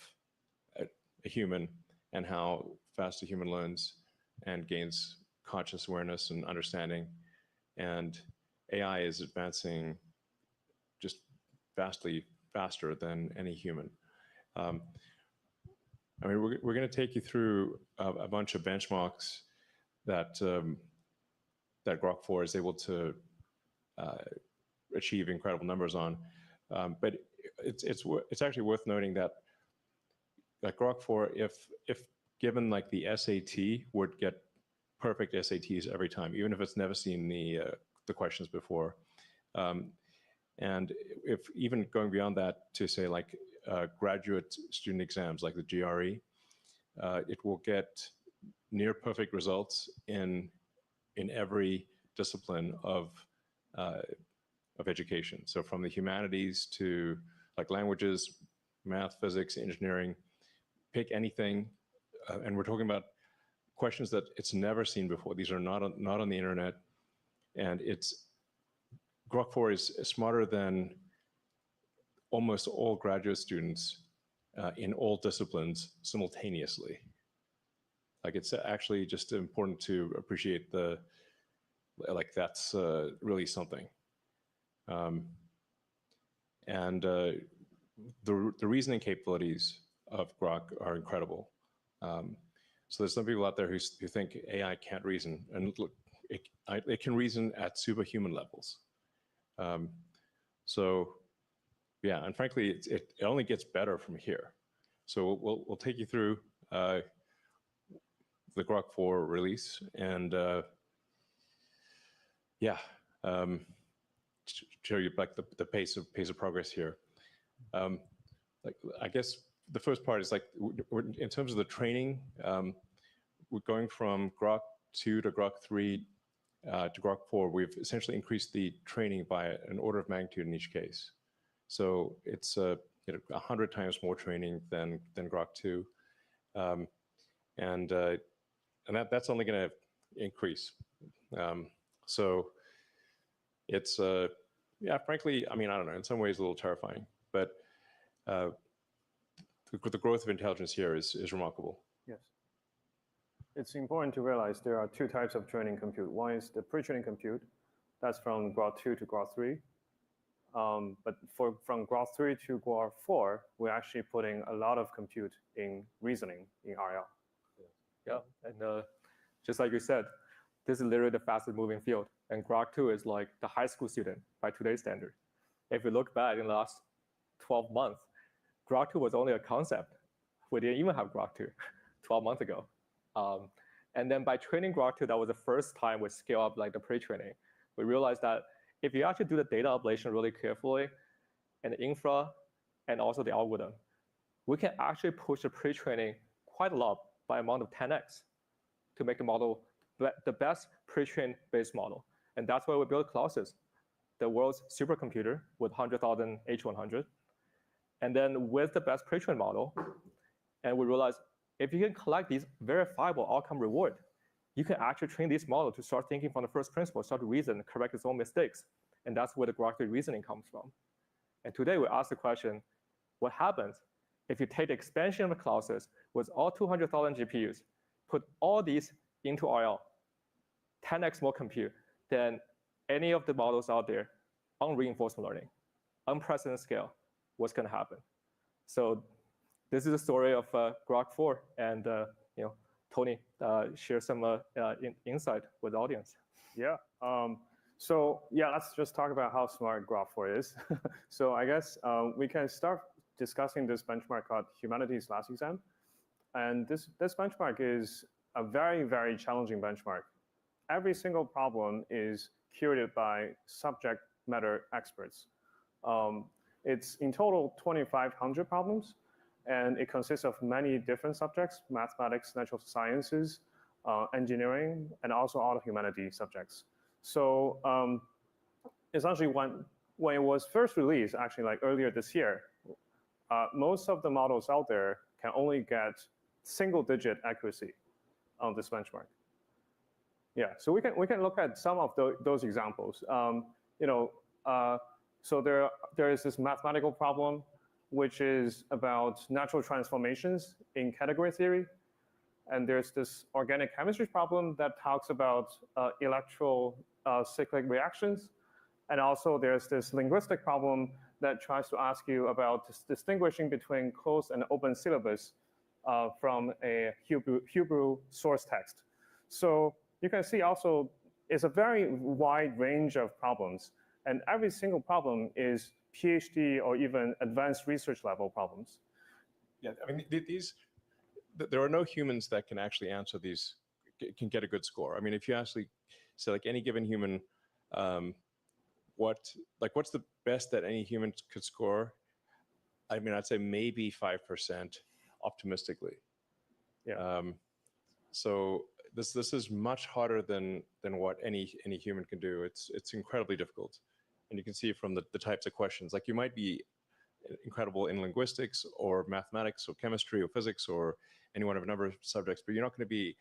a human and how fast a human learns and gains conscious awareness and understanding. And AI is advancing just vastly faster than any human. I mean, we're going to take you through a bunch of benchmarks that that GROK 4 is able to achieve incredible numbers on. But it's actually worth noting that GROK 4, if given like the SAT, would get perfect SATs every time, even if it's never seen the questions before. And if even going beyond that to say like graduate student exams like the GRE, it will get near perfect results in every discipline of education. So from the humanities to like languages, math, physics, engineering, pick anything, and we're talking about questions that it's never seen before. These are not on the internet, and GROK 4 is smarter than almost all graduate students in all disciplines simultaneously. Like, it's actually just important to appreciate that's really something. And the reasoning capabilities of GROK are incredible. So there's some people out there who think AI can't reason, and look, it can reason at superhuman levels. So yeah, and frankly, it only gets better from here. So we'll take you through the GROK 4 release, and show you like the pace of progress here. Like, I guess the first part is like, in terms of the training, we're going from GROK 2 to GROK 3 to GROK 4. We've essentially increased the training by an order of magnitude in each case. So it's 100 times more training than GROK 2, and that's only going to increase. So it's frankly, I mean, I don't know, in some ways a little terrifying, but the growth of intelligence here is remarkable. Yes. It's important to realize there are two types of training compute. One is the pre-training compute. That's from GROK 2 to GROK 3. But from GROK 3 to GROK 4, we're actually putting a lot of compute in reasoning in RL. Yeah, and just like you said, this is literally the fastest moving field. And GROK 2 is like the high school student by today's standard. If you look back in the last 12 months, GROK 2 was only a concept we didn't even have Grok 2 12 months ago. And then by training Grok 2, that was the first time we scale up like the pre-training. We realized that if you actually do the data ablation really carefully, and the infra, and also the algorithm, we can actually push the pre-training quite a lot by amount of 10x to make the model the best pre-trained base model. And that's why we built Colossus, the world's supercomputer with 100,000 H100. And then with the best pre-trained model, and we realized if you can collect these verifiable outcome reward, you can actually train this model to start thinking from the first principle, start to reason, correct its own mistakes. And that's where the Grok 3 reasoning comes from. And today we ask the question, what happens if you take the expansion of the Colossus with all 200,000 GPUs, put all these into RL, 10x more compute than any of the models out there on reinforcement learning, unprecedented scale, what's going to happen? So this is the story of Grok 4, and Tony share some insight with the audience. Yeah. So yeah, let's just talk about how smart Grok 4 is. So I guess we can start discussing this benchmark called Humanities Last Exam. And this benchmark is a very, very challenging benchmark. Every single problem is curated by subject matter experts. It's in total 2,500 problems, and it consists of many different subjects: mathematics, natural sciences, engineering, and also all the humanities subjects. So essentially, when it was first released, actually like earlier this year, most of the models out there can only get single-digit accuracy on this benchmark. Yeah, so we can look at some of those examples. So there is this mathematical problem, which is about natural transformations in category theory. And there's this organic chemistry problem that talks about electrocyclic reactions. And also there's this linguistic problem that tries to ask you about distinguishing between closed and open syllabus from a Hebrew source text. So you can see also it's a very wide range of problems. And every single problem is PhD or even advanced research level problems. Yeah, I mean, there are no humans that can actually answer these, can get a good score. I mean, if you actually say like any given human, what's the best that any human could score? I mean, I'd say maybe 5% optimistically. Yeah. So this is much harder than what any human can do. It's incredibly difficult. And you can see from the types of questions, like you might be incredible in linguistics or mathematics or chemistry or physics or any one of a number of subjects, but you're not going to be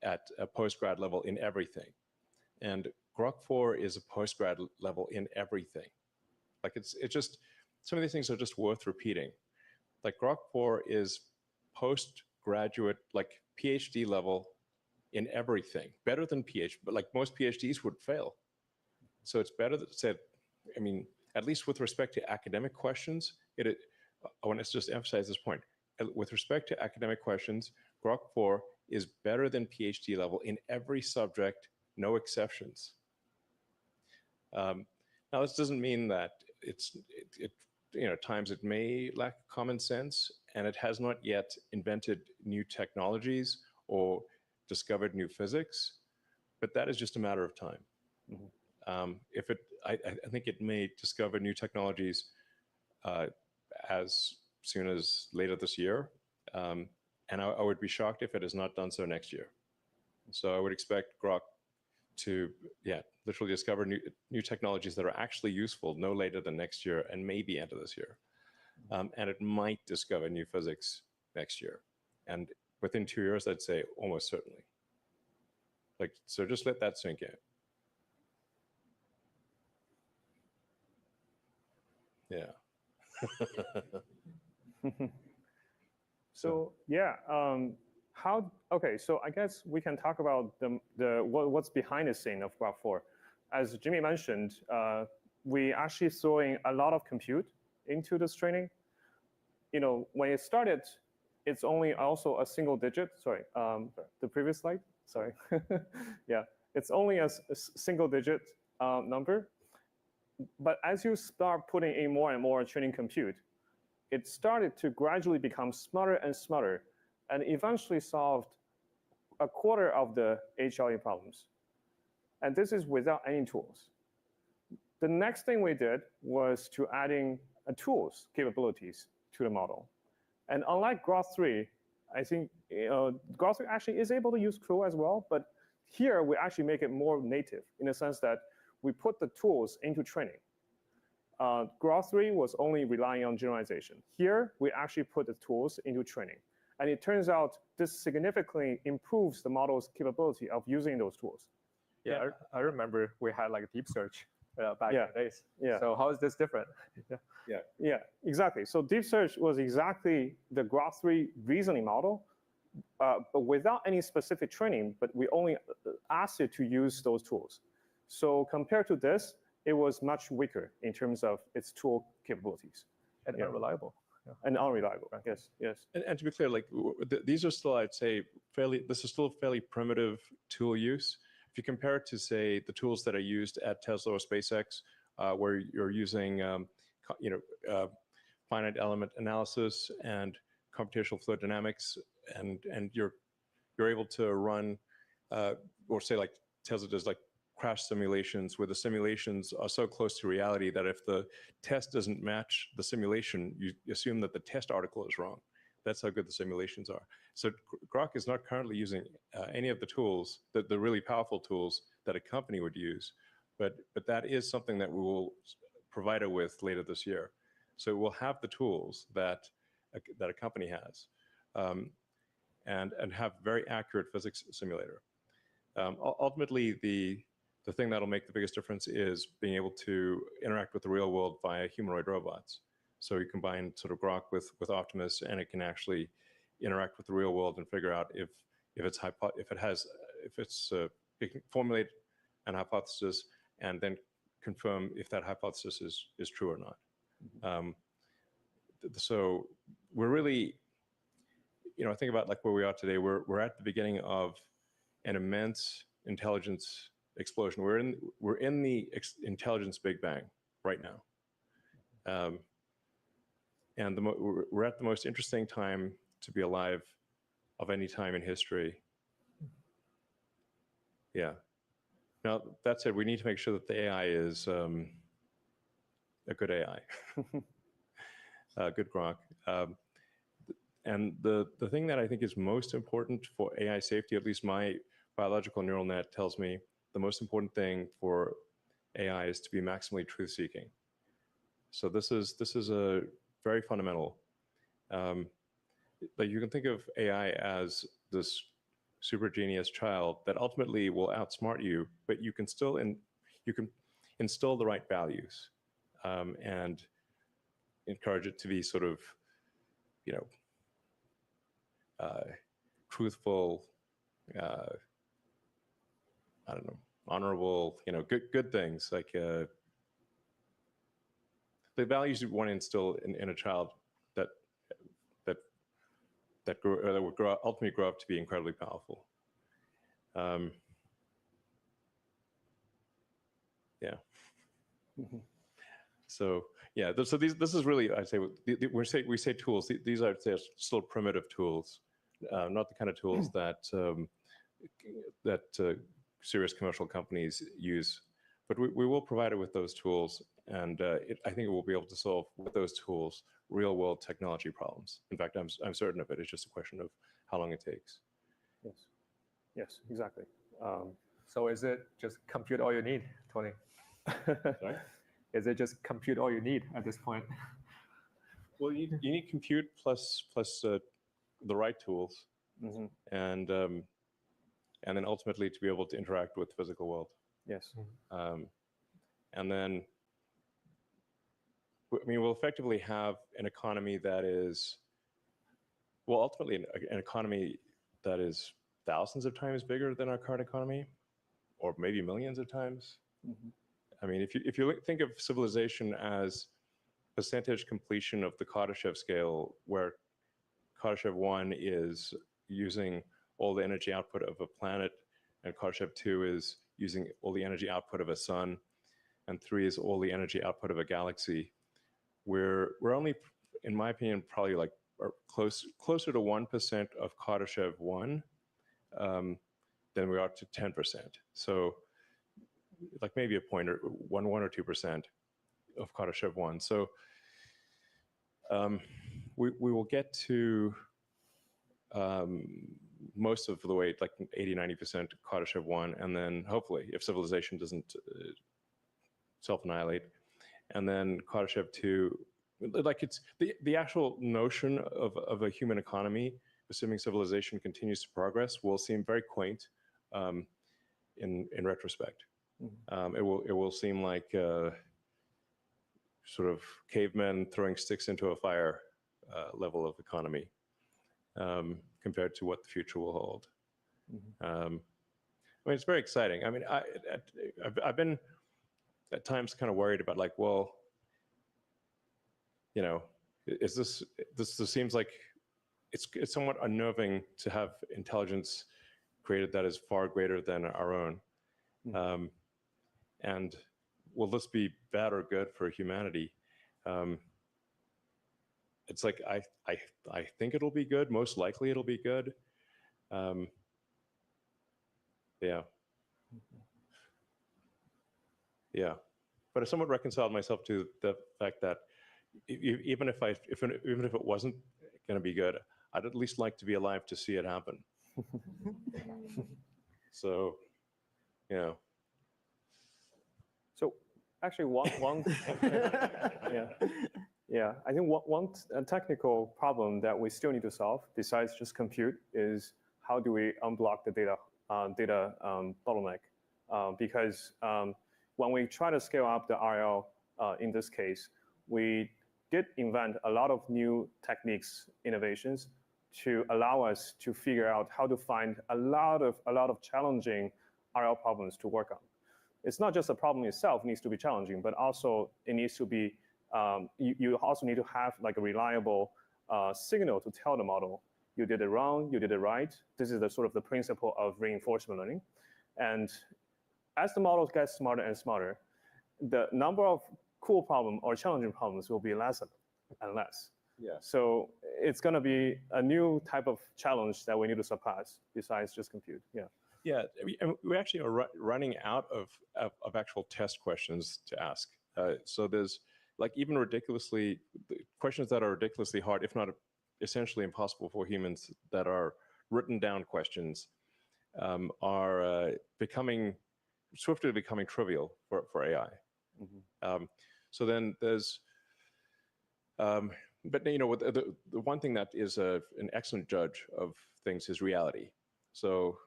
at a postgrad level in everything. And Grok 4 is a postgrad level in everything. Like it's just, some of these things are just worth repeating. Like Grok 4 is postgraduate, like PhD level in everything, better than PhD, but like most PhDs would fail. So it's better that said, I mean, at least with respect to academic questions, I want to just emphasize this point. With respect to academic questions, Grok 4 is better than PhD level in every subject, no exceptions. Now, this doesn't mean that at times it may lack common sense, and it has not yet invented new technologies or discovered new physics, but that is just a matter of time. Mm-hmm. I think it may discover new technologies as soon as later this year, and I would be shocked if it has not done so next year. So I would expect Grok to, literally discover new technologies that are actually useful no later than next year and maybe end of this year. And it might discover new physics next year. And within 2 years, I'd say almost certainly. So just let that sink in. Yeah. So yeah, okay, so I guess we can talk about what's behind the scene of Grok 4. As Jimmy mentioned, we actually throwing a lot of compute into this training. When it started, it's only also a single digit. Sorry, the previous slide. Sorry. Yeah, it's only a single digit number. But as you start putting in more and more training compute, it started to gradually become smarter and smarter, and eventually solved a quarter of the HLE problems. And this is without any tools. The next thing we did was to adding tools capabilities to the model. And unlike Grok 3, I think Grok 3 actually is able to use CRO as well, but here we actually make it more native in the sense that we put the tools into training. Grok 3 was only relying on generalization. Here, we actually put the tools into training. And it turns out this significantly improves the model's capability of using those tools. Yeah, I remember we had like a deep search back in the days. Yeah. So how is this different? Yeah, exactly. So deep search was exactly the Grok 3 reasoning model, but without any specific training, but we only asked it to use those tools. So compared to this, it was much weaker in terms of its tool capabilities. And unreliable. And unreliable, yes, yes. And to be clear, like these are still, I'd say, this is still fairly primitive tool use. If you compare it to, say, the tools that are used at Tesla or SpaceX, where you're using, finite element analysis and computational fluid dynamics, and you're able to run, or say like Tesla does, like crash simulations, where the simulations are so close to reality that if the test doesn't match the simulation, you assume that the test article is wrong. That's how good the simulations are. So Grok is not currently using any of the tools, the really powerful tools that a company would use, but that is something that we will provide it with later this year. So we'll have the tools that a company has, and have very accurate physics simulator. Ultimately, the thing that'll make the biggest difference is being able to interact with the real world via humanoid robots. So you combine sort of Grok with Optimus, and it can actually interact with the real world and figure out if it can formulate an hypothesis and then confirm if that hypothesis is true or not. So we're really, I think about like where we are today. We're at the beginning of an immense intelligence explosion. We're in the intelligence Big Bang right now, and we're at the most interesting time to be alive of any time in history. Yeah. Now that said, we need to make sure that the AI is a good AI, good Grok. And the thing that I think is most important for AI safety, at least my biological neural net tells me, the most important thing for AI is to be maximally truth-seeking. So this is a very fundamental. But you can think of AI as this super genius child that ultimately will outsmart you, but you can still you can instill the right values, and encourage it to be sort of, truthful, I don't know, honorable, good things, like the values you want to instill in a child that will ultimately grow up to be incredibly powerful. Yeah. Mm-hmm. So yeah, so this is really, I'd say, we say tools. These are, I'd say, still primitive tools, not the kind of tools that serious commercial companies use. But we will provide it with those tools, and I think it will be able to solve with those tools real world technology problems. In fact, I'm certain of it. It's just a question of how long it takes. Yes, exactly. So is it just compute all you need, Tony? Sorry? Is it just compute all you need at this point? Well, you need compute plus the right tools, Mm-hmm. and then ultimately to be able to interact with the physical world. Yes. And then, we'll effectively have an economy that is, well, ultimately an economy that is thousands of times bigger than our current economy, or maybe millions of times. Mm-hmm. I mean, if you think of civilization as percentage completion of the Kardashev scale, where Kardashev 1 is using all the energy output of a planet, and Kardashev 2 is using all the energy output of a sun, and 3 is all the energy output of a galaxy. We're only in my opinion, probably like closer to 1% of Kardashev 1 than we are to 10%. So like maybe a point or 1 or 2% of Kardashev 1. So we will get to most of the way, like 80-90% Kardashev 1, and then hopefully, if civilization doesn't self-annihilate, and then Kardashev 2, like it's the actual notion of a human economy, assuming civilization continues to progress, will seem very quaint in retrospect. Mm-hmm. It will seem like sort of cavemen throwing sticks into a fire level of economy compared to what the future will hold. Mm-hmm. I mean, it's very exciting. I mean, I've been at times kind of worried about like, well, you know, is this seems like it's somewhat unnerving to have intelligence created that is far greater than our own. Mm-hmm. And will this be bad or good for humanity? It's like I think it'll be good. Most likely, it'll be good. Yeah. Yeah, but I somewhat reconciled myself to the fact that even if it wasn't going to be good, I'd at least like to be alive to see it happen. So, yeah. So actually, one yeah, I think one technical problem that we still need to solve, besides just compute, is how do we unblock the data bottleneck? Because when we try to scale up the RL, in this case, we did invent a lot of new techniques, innovations, to allow us to figure out how to find a lot of challenging RL problems to work on. It's not just the problem itself needs to be challenging, but also it needs to be, you also need to have like a reliable signal to tell the model, you did it wrong, you did it right. This is the sort of the principle of reinforcement learning. And as the model gets smarter and smarter, the number of cool problems or challenging problems will be less and less. Yeah. So it's going to be a new type of challenge that we need to surpass besides just compute. Yeah. Yeah, we actually are running out of actual test questions to ask. So there's like even ridiculously questions that are ridiculously hard, if not essentially impossible for humans, that are written down questions are swiftly becoming trivial for AI. Mm-hmm. So then there's, but you know, the one thing that is an excellent judge of things is reality. So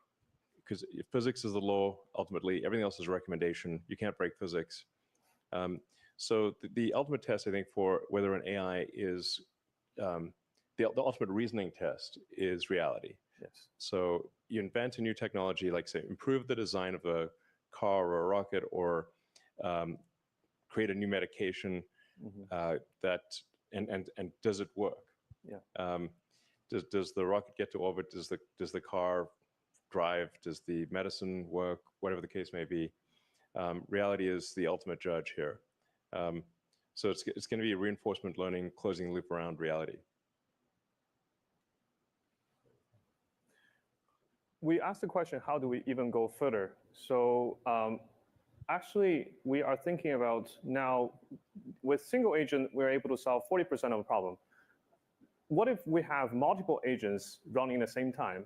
because if physics is the law, ultimately everything else is a recommendation. You can't break physics. So the ultimate test, I think, for whether an AI is the ultimate reasoning test is reality. Yes. So you invent a new technology, like say, improve the design of a car or a rocket, or create a new medication. Mm-hmm. And does it work? Yeah. Does the rocket get to orbit? Does the car drive? Does the medicine work? Whatever the case may be, reality is the ultimate judge here. So it's going to be reinforcement learning, closing the loop around reality. We asked the question, how do we even go further? So actually, we are thinking about now, with single agent, we're able to solve 40% of the problem. What if we have multiple agents running at the same time?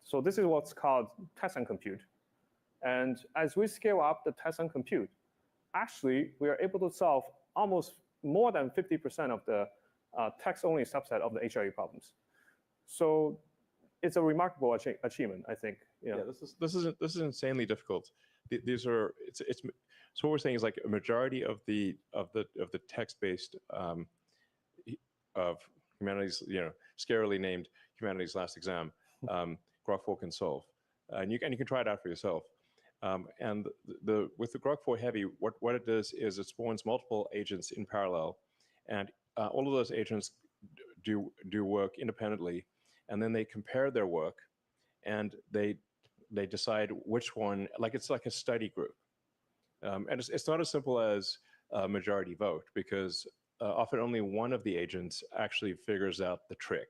So this is what's called test and compute. And as we scale up the test and compute, actually, we are able to solve almost more than 50% of the text-only subset of the HRE problems. So it's a remarkable achievement, I think. Yeah, this is insanely difficult. These are so what we're saying is like a majority of the text-based of humanities, you know, scarily named humanities last exam, GROK 4 can solve, and you can try it out for yourself. And with the GROK 4 Heavy, what it does is it spawns multiple agents in parallel, and all of those agents do work independently, and then they compare their work, and they decide which one. Like it's like a study group, and it's not as simple as a majority vote, because often only one of the agents actually figures out the trick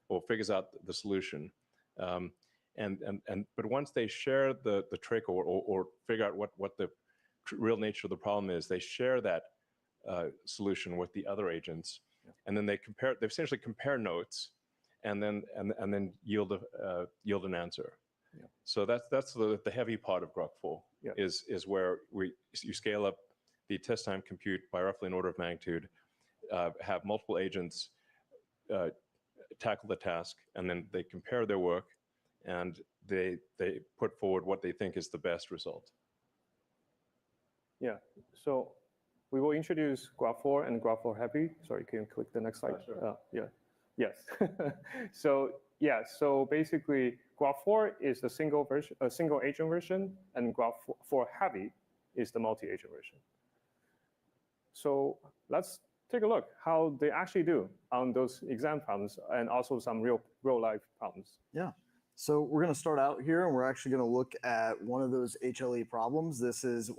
or figures out the solution. But once they share the trick or figure out what the real nature of the problem is, they share that solution with the other agents, and then they essentially compare notes, and then yield an answer. Yeah. So that's the heavy part of Grok 4 is where you scale up the test time compute by roughly an order of magnitude, have multiple agents tackle the task, and then they compare their work, and they put forward what they think is the best result. Yeah. So we will introduce Grok 4 and Grok 4 Heavy. Sorry, can you click the next slide? Sure. Yeah. Yes. So basically, Grok 4 is the single agent version, and Grok 4 Heavy is the multi-agent version. So let's take a look how they actually do on those exam problems and also some real life problems. Yeah. So we're going to start out here, and we're actually going to look at one of those HLE problems. This is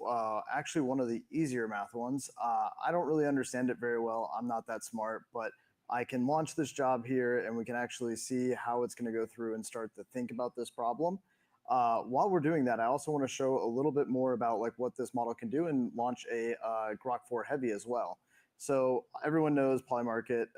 actually one of the easier math ones. I don't really understand it very well. I'm not that smart, but I can launch this job here, and we can actually see how it's going to go through and start to think about this problem. While we're doing that, I also want to show a little bit more about like what this model can do and launch a Grok 4 Heavy as well. So everyone knows Polymarket.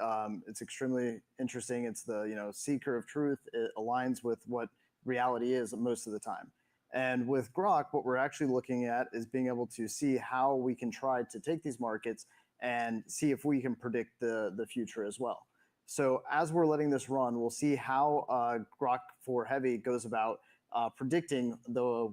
It's extremely interesting. It's the seeker of truth. It aligns with what reality is most of the time. And with Grok, what we're actually looking at is being able to see how we can try to take these markets and see if we can predict the future as well. So as we're letting this run, we'll see how Grok 4 Heavy goes about predicting the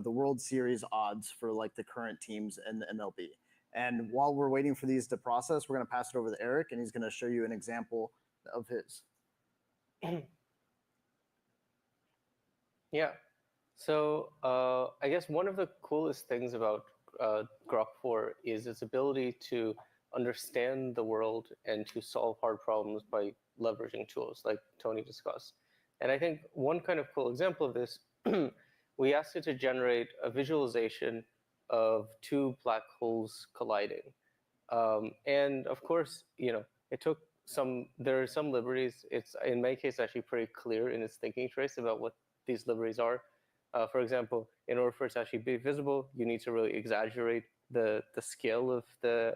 World Series odds for like the current teams in the MLB. And while we're waiting for these to process, we're going to pass it over to Eric, and he's going to show you an example of his. Yeah. So I guess one of the coolest things about Grok 4 is its ability to understand the world and to solve hard problems by leveraging tools like Tony discussed. And I think one kind of cool example of this, we asked it to generate a visualization of two black holes colliding. And of course, it took there are some liberties. It's in my case actually pretty clear in its thinking trace about what these liberties are. For example, in order for it to actually be visible, you need to really exaggerate the scale of the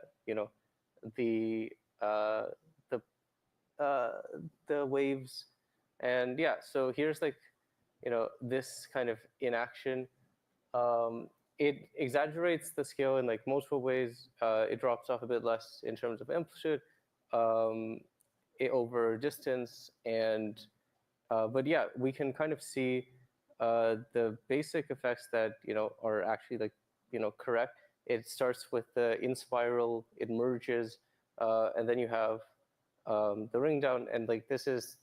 waves. And yeah, so here's like, this kind of in action. It exaggerates the scale in like multiple ways. It drops off a bit less in terms of amplitude over distance. And but yeah, we can kind of see the basic effects that are actually like correct. It starts with the in spiral, it merges, and then you have the ring down, and like this is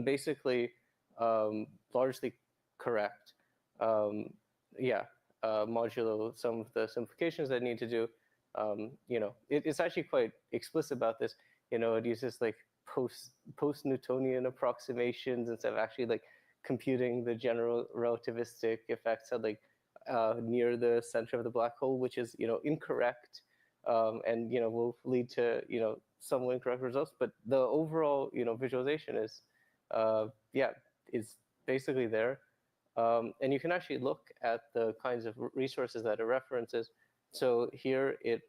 basically largely correct. Modulo some of the simplifications that need to do. It's actually quite explicit about this. It uses like post-Newtonian approximations instead of actually like computing the general relativistic effects at like near the center of the black hole, which is incorrect, and will lead to some incorrect results. But the overall visualization is is basically there. And you can actually look at the kinds of resources that it references. So here it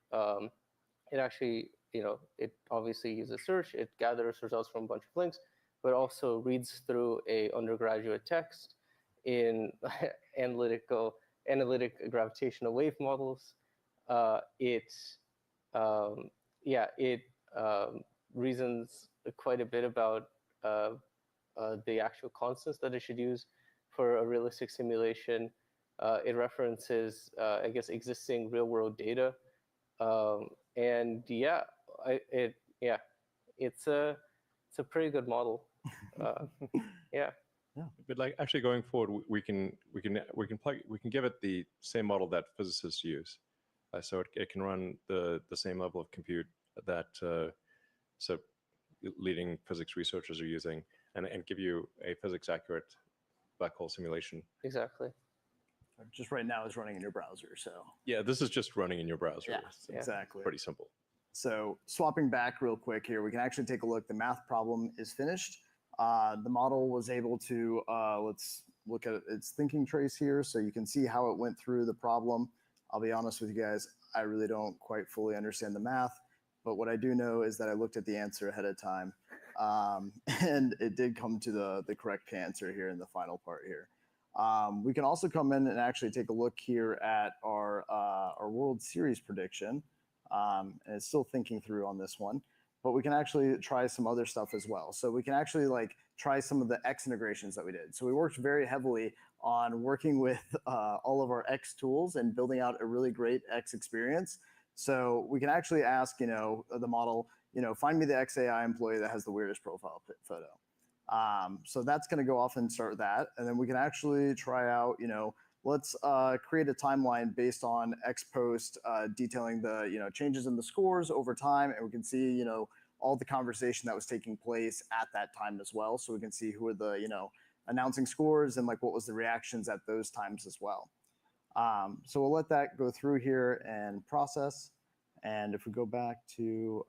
actually, it obviously uses search. It gathers results from a bunch of links, but also reads through a undergraduate text in analytic gravitational wave models. It reasons quite a bit about the actual constants that it should use for a realistic simulation. It references, I guess, existing real-world data, and it's a pretty good model. But like actually going forward, we can give it the same model that physicists use, so it can run the same level of compute that so leading physics researchers are using, and give you a physics accurate black hole simulation. Exactly. Just right now is running in your browser, so. Yeah, this is just running in your browser. Yeah, exactly. Pretty simple. So swapping back real quick here, we can actually take a look. The math problem is finished. The model was able to, let's look at its thinking trace here. So you can see how it went through the problem. I'll be honest with you guys, I really don't quite fully understand the math, but what I do know is that I looked at the answer ahead of time. And it did come to the correct answer here in the final part here. We can also come in and actually take a look here at our World Series prediction. And it's still thinking through on this one, but we can actually try some other stuff as well. So we can actually like try some of the X integrations that we did. So we worked very heavily on working with all of our X tools and building out a really great X experience. So we can actually ask, the model, find me the XAI employee that has the weirdest profile photo. So that's going to go off and start that. And then we can actually try out, let's create a timeline based on X post detailing the changes in the scores over time, and we can see all the conversation that was taking place at that time as well. So we can see who are the announcing scores and like what was the reactions at those times as well. So we'll let that go through here and process. And if we go back to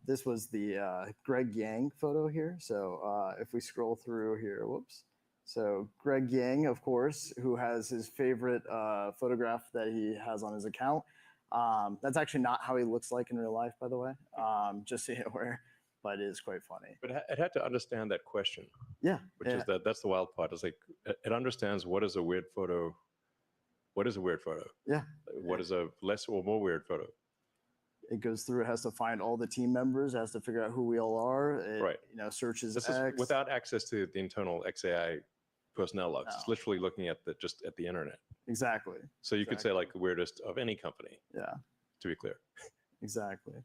this was the Greg Yang photo here. So if we scroll through here, whoops. So Greg Yang, of course, who has his favorite photograph that he has on his account. That's actually not how he looks like in real life, by the way, just so you're aware, but it is quite funny. But it had to understand that question. Yeah. Which is that's the wild part. It's like it understands what is a weird photo. What is a weird photo? Yeah. What is a less or more weird photo? It goes through, it has to find all the team members, has to figure out who we all are. It, right. Searches this X. is without access to the internal XAI personnel logs. No. It's literally looking at just at the internet. Exactly. So you could say like the weirdest of any company. Yeah. To be clear. Exactly.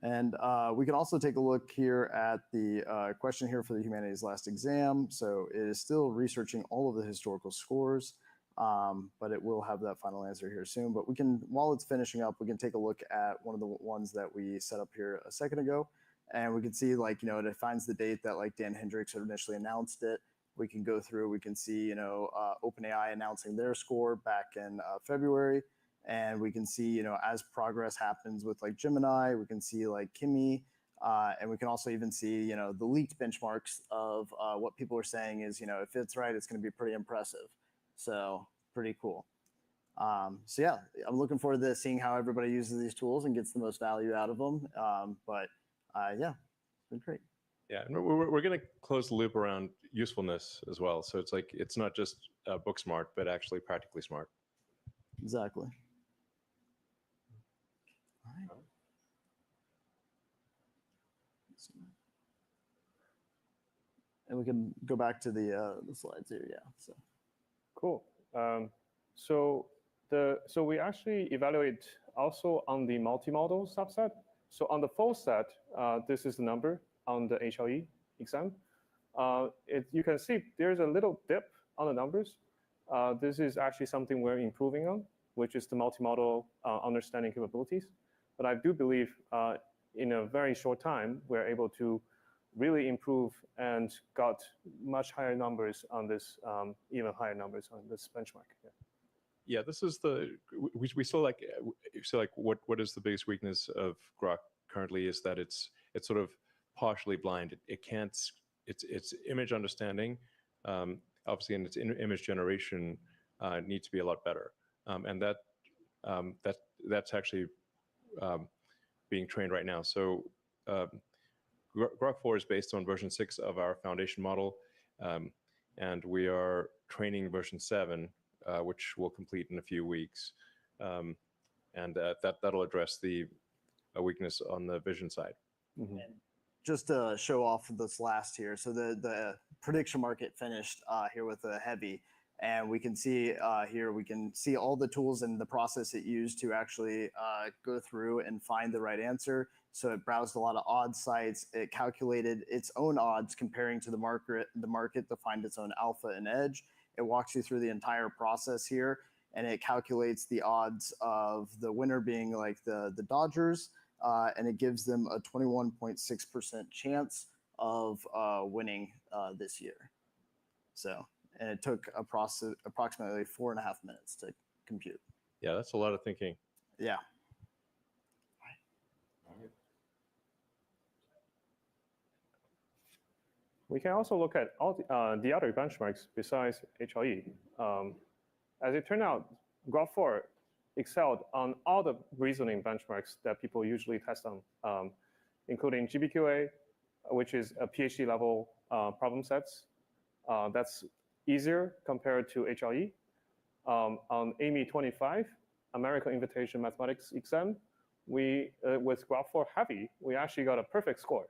And we can also take a look here at the question here for the humanities last exam. So it is still researching all of the historical scores, but it will have that final answer here soon. But we can, while it's finishing up, we can take a look at one of the ones that we set up here a second ago. And we can see like, it finds the date that like Dan Hendricks had initially announced it. We can go through, we can see, OpenAI announcing their score back in February. And we can see, as progress happens with like Gemini, we can see like Kimi, and we can also even see, the leaked benchmarks of what people are saying is, if it's right, it's going to be pretty impressive. So pretty cool. So yeah, I'm looking forward to seeing how everybody uses these tools and gets the most value out of them. But yeah, it's been great. Yeah, and we're going to close the loop around usefulness as well. So it's like, it's not just book smart, but actually practically smart. Exactly. All right. And we can go back to the slides here. Yeah. So. Cool. So we actually evaluate also on the multi-model subset. So on the full set, this is the number on the HLE exam. You can see there's a little dip on the numbers. This is actually something we're improving on, which is the multi-model understanding capabilities. But I do believe in a very short time, we're able to really improve and got much higher numbers on this, even higher numbers on this benchmark. Yeah, this is we still like what is the biggest weakness of GROK currently is that it's sort of partially blind. It can't, its image understanding, obviously, and its image generation needs to be a lot better. And that's actually being trained right now. So GROK 4 is based on version 6 of our foundation model, and we are training version 7, which will complete in a few weeks, and that'll address the weakness on the vision side. Mm-hmm. And just to show off this last here, so the prediction market finished here with a heavy. And we can see here, we can see all the tools and the process it used to actually go through and find the right answer. So it browsed a lot of odd sites. It calculated its own odds comparing to the market to find its own alpha and edge. It walks you through the entire process here, and it calculates the odds of the winner being like the Dodgers, and it gives them a 21.6% chance of winning this year. So. And it took approximately 4.5 minutes to compute. Yeah, that's a lot of thinking. Yeah. We can also look at all the other benchmarks besides HLE. As it turned out, Grok 4 excelled on all the reasoning benchmarks that people usually test on, including GBQA, which is a PhD level problem sets. That's easier compared to HLE. On AMI 25, American Invitation Mathematics exam, with Grok 4 Heavy, we actually got a perfect score.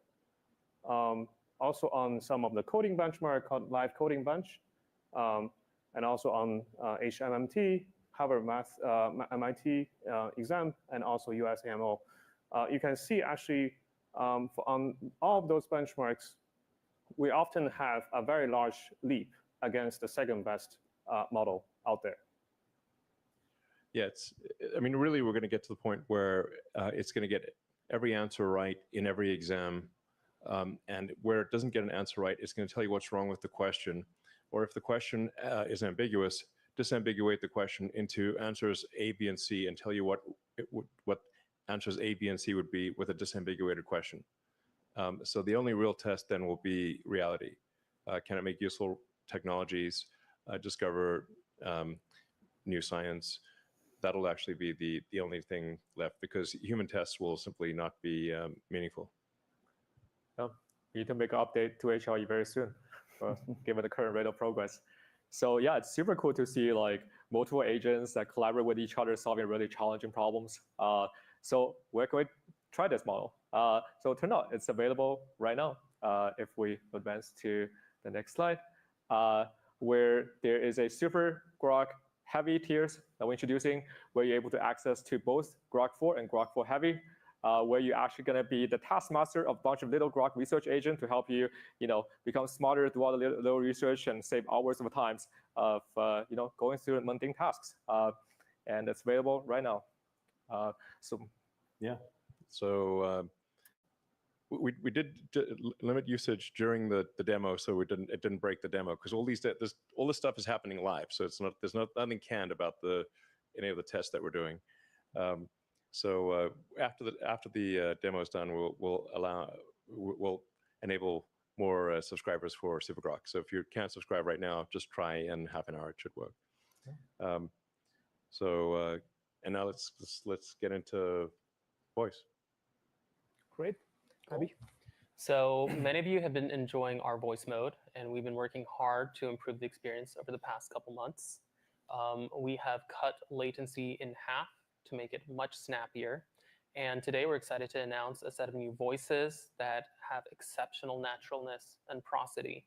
Also on some of the coding benchmark called Live Coding Bench, and also on HMMT, Harvard Math, MIT exam, and also USAMO. You can see actually on all of those benchmarks, we often have a very large leap against the second best model out there. Yeah, I mean, really, we're going to get to the point where it's going to get every answer right in every exam. And where it doesn't get an answer right, it's going to tell you what's wrong with the question. Or if the question is ambiguous, disambiguate the question into answers A, B, and C and tell you what answers A, B, and C would be with a disambiguated question. So the only real test then will be reality. Can it make useful technologies, discover new science? That'll actually be the only thing left, because human tests will simply not be meaningful. We need to make an update to HLE very soon, given the current rate of progress. So yeah, it's super cool to see like multiple agents that collaborate with each other, solving really challenging problems. So we're going to try this model. So it turned out it's available right now. If we advance to the next slide, where there is a super Grok Heavy tiers that we're introducing, where you're able to access to both Grok 4 and Grok 4 Heavy, where you're actually going to be the taskmaster of a bunch of little Grok research agents to help you, become smarter through all the little research and save hours of time of, going through mundane tasks. And it's available right now. So we did limit usage during the demo, so it didn't break the demo, because all this stuff is happening live. So there's nothing canned about any of the tests that we're doing. So after the demo is done, we'll enable more subscribers for SuperGrok. So if you can't subscribe right now, just try in half an hour. It should work. And now let's get into voice. Great. Abby? So many of you have been enjoying our voice mode, and we've been working hard to improve the experience over the past couple months. We have cut latency in half to make it much snappier. And today we're excited to announce a set of new voices that have exceptional naturalness and prosody.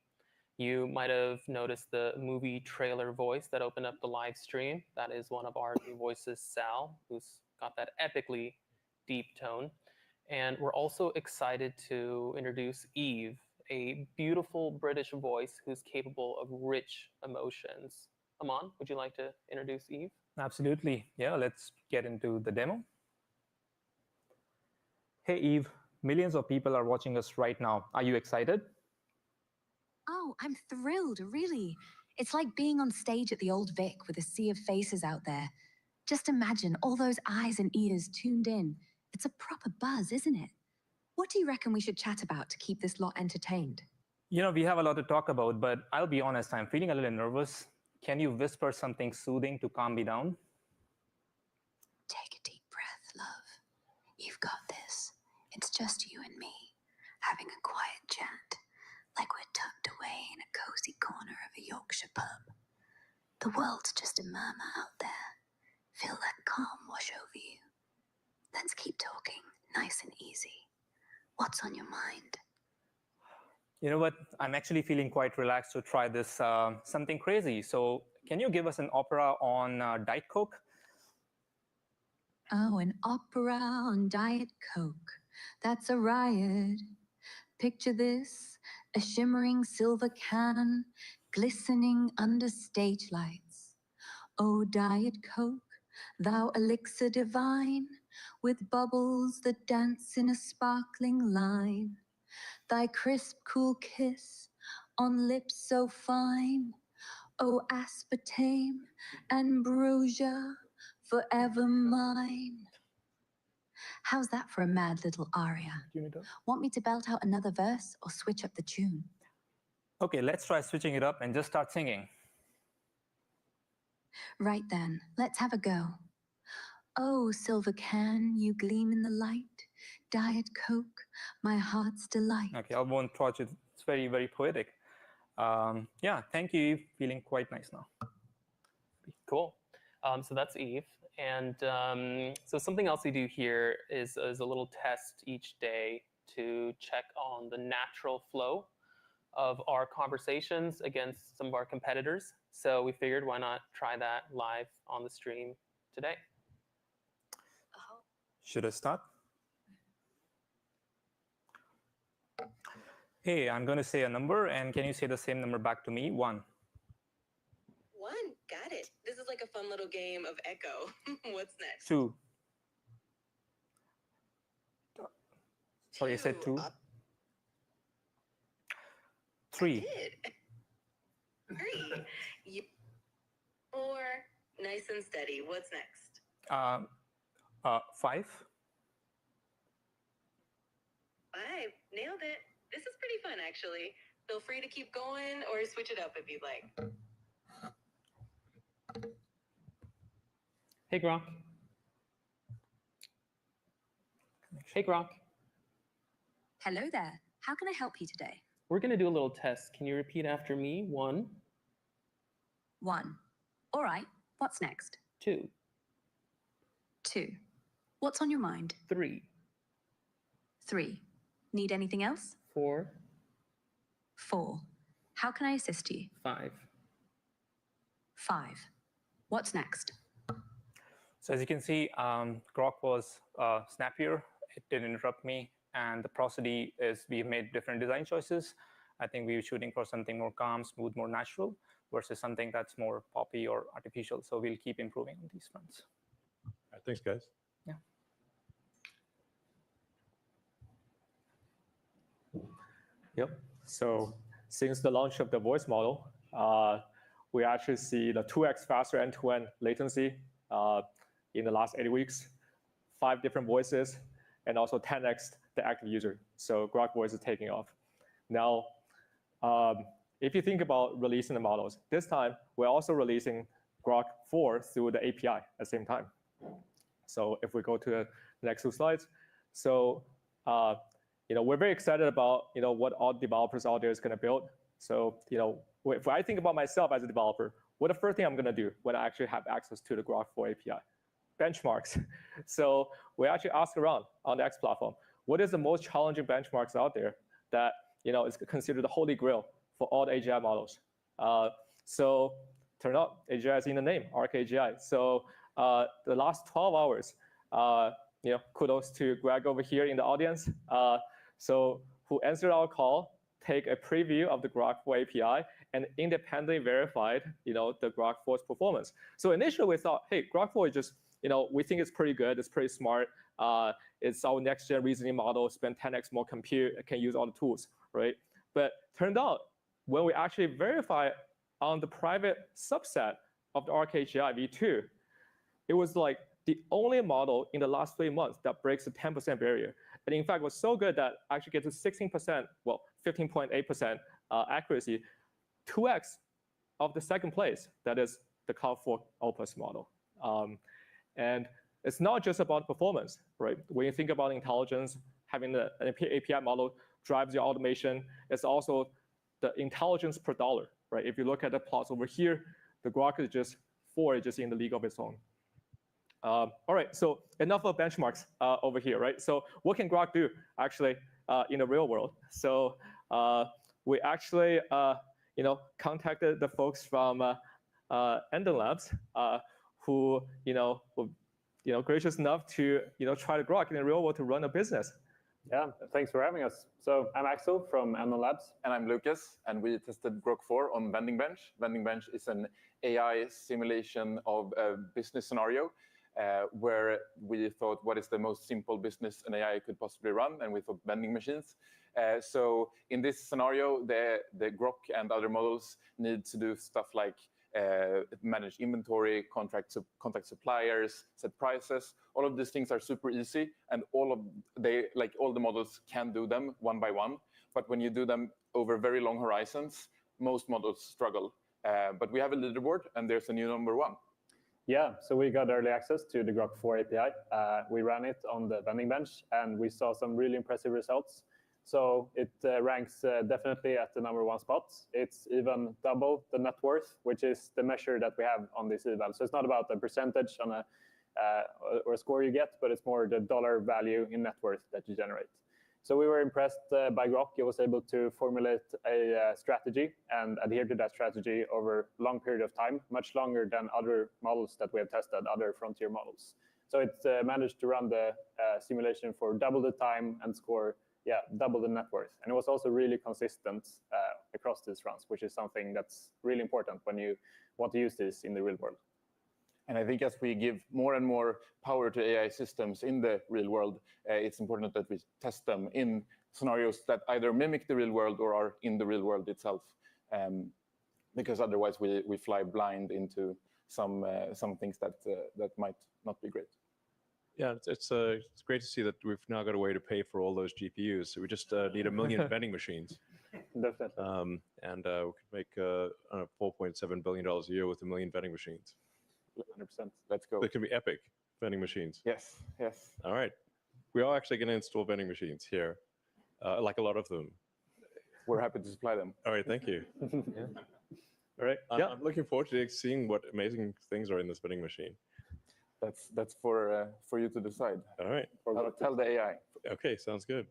You might have noticed the movie trailer voice that opened up the live stream. That is one of our new voices, Sal, who's got that epically deep tone. And we're also excited to introduce Eve, a beautiful British voice who's capable of rich emotions. Aman, would you like to introduce Eve? Absolutely. Yeah, let's get into the demo. Hey, Eve, millions of people are watching us right now. Are you excited? Oh, I'm thrilled, really. It's like being on stage at the Old Vic with a sea of faces out there. Just imagine all those eyes and ears tuned in. It's a proper buzz, isn't it? What do you reckon we should chat about to keep this lot entertained? We have a lot to talk about, but I'll be honest, I'm feeling a little nervous. Can you whisper something soothing to calm me down? Take a deep breath, love. You've got this. It's just you and me, having a quiet chat, like we're tucked away in a cozy corner of a Yorkshire pub. The world's just a murmur out there. Feel that calm wash over you. Let's keep talking, nice and easy. What's on your mind? You know what? I'm actually feeling quite relaxed to try this something crazy. So can you give us an opera on Diet Coke? Oh, an opera on Diet Coke. That's a riot. Picture this, a shimmering silver can, glistening under stage lights. Oh, Diet Coke, thou elixir divine, with bubbles that dance in a sparkling line. Thy crisp, cool kiss on lips so fine. Oh, aspartame, ambrosia, forever mine. How's that for a mad little aria? Want me to belt out another verse or switch up the tune? Okay, let's try switching it up and just start singing. Right then, let's have a go. Oh, silver can, you gleam in the light. Diet Coke, my heart's delight. Okay, I won't touch it. It's very, very poetic. Yeah, thank you, Eve. Feeling quite nice now. Cool. So that's Eve. And so something else we do here is a little test each day to check on the natural flow of our conversations against some of our competitors. So we figured, why not try that live on the stream today? Should I start? Hey, I'm going to say a number, and can you say the same number back to me? 1. 1, got it. This is like a fun little game of echo. What's next? 2. Sorry, I said 2. 3. 3. 4, nice and steady. What's next? 5. 5, nailed it. This is pretty fun, actually. Feel free to keep going or switch it up if you'd like. Hey, GROK. Hey, GROK. Hello there. How can I help you today? We're going to do a little test. Can you repeat after me? 1. 1. All right. What's next? 2. 2. What's on your mind? 3. 3. Need anything else? 4. 4. How can I assist you? 5. 5. What's next? So as you can see, GROK was snappier. It didn't interrupt me. And the prosody is we made different design choices. I think we were shooting for something more calm, smooth, more natural versus something that's more poppy or artificial. So we'll keep improving on these fronts. All right, thanks, guys. Yeah. Yep. So since the launch of the voice model, we actually see the 2x faster end-to-end latency in the last 8 weeks, 5 different voices, and also 10x the active user. So GROK Voice is taking off. Now, if you think about releasing the models, this time we're also releasing GROK 4 through the API at the same time. So if we go to the next 2 slides, so we're very excited about what all developers out there is going to build. So if I think about myself as a developer, what the first thing I'm going to do when I actually have access to the GROK 4 API? Benchmarks. So we actually asked around on the X platform, what is the most challenging benchmarks out there that is considered the holy grail for all the AGI models? So turn out AGI is in the name, ARC AGI. So the last 12 hours, kudos to Greg over here in the audience. So who answered our call, take a preview of the GROK 4 API and independently verified the GROK 4's performance. So initially we thought, hey, GROK 4 is just we think it's pretty good, it's pretty smart. It's our next-gen reasoning model, spend 10x more compute, can use all the tools, right? But turned out, when we actually verify on the private subset of the ARC AGI v2, it was like the only model in the last 3 months that breaks the 10% barrier. And in fact, it was so good that actually gets to 16%, well, 15.8% accuracy, 2x of the second place, that is the Cloud 4 Opus model. And it's not just about performance, right? When you think about intelligence, having an API model drives your automation. It's also the intelligence per dollar, right? If you look at the plots over here, the GROK is just 4 is just in the league of its own. All right, so enough of benchmarks over here, right? So what can GROK do actually in the real world? So we actually contacted the folks from Enden Labs who were gracious enough to try to GROK in the real world to run a business. Yeah, thanks for having us. So I'm Axel from Enden Labs. And I'm Lucas, and we tested GROK 4 on Vending Bench. Vending Bench is an AI simulation of a business scenario where we thought, what is the most simple business an AI could possibly run? And we thought vending machines. So in this scenario, the GROK and other models need to do stuff like manage inventory, contact suppliers, set prices. All of these things are super easy, and all the models can do them one by one. but when you do them over very long horizons, most models struggle. But we have a leaderboard, and there's a new number one. Yeah, so we got early access to the GROK 4 API. We ran it on the vending bench, and we saw some really impressive results. So it ranks definitely at the number one spot. It's even double the net worth, which is the measure that we have on this eval. So it's not about the percentage on a or a score you get, but it's more the dollar value in net worth that you generate. So we were impressed by GROK. It was able to formulate a strategy and adhere to that strategy over a long period of time, much longer than other models that we have tested, other frontier models. So it managed to run the simulation for double the time and score, double the net worth. And it was also really consistent across these runs, which is something that's really important when you want to use this in the real world. And I think as we give more and more power to AI systems in the real world, it's important that we test them in scenarios that either mimic the real world or are in the real world itself, because otherwise we fly blind into some things that might not be great. Yeah, it's great to see that we've now got a way to pay for all those GPUs. So we just need 1 million vending machines. Definitely. And we could make $4.7 billion a year with 1 million vending machines. 100%. Let's go. They can be epic vending machines. Yes, yes. All right. We are actually going to install vending machines here, like a lot of them. We're happy to supply them. All right, thank you. Yeah. All right. I'm looking forward to seeing what amazing things are in this vending machine. That's for you to decide. All right. I'll tell the AI. Okay, sounds good.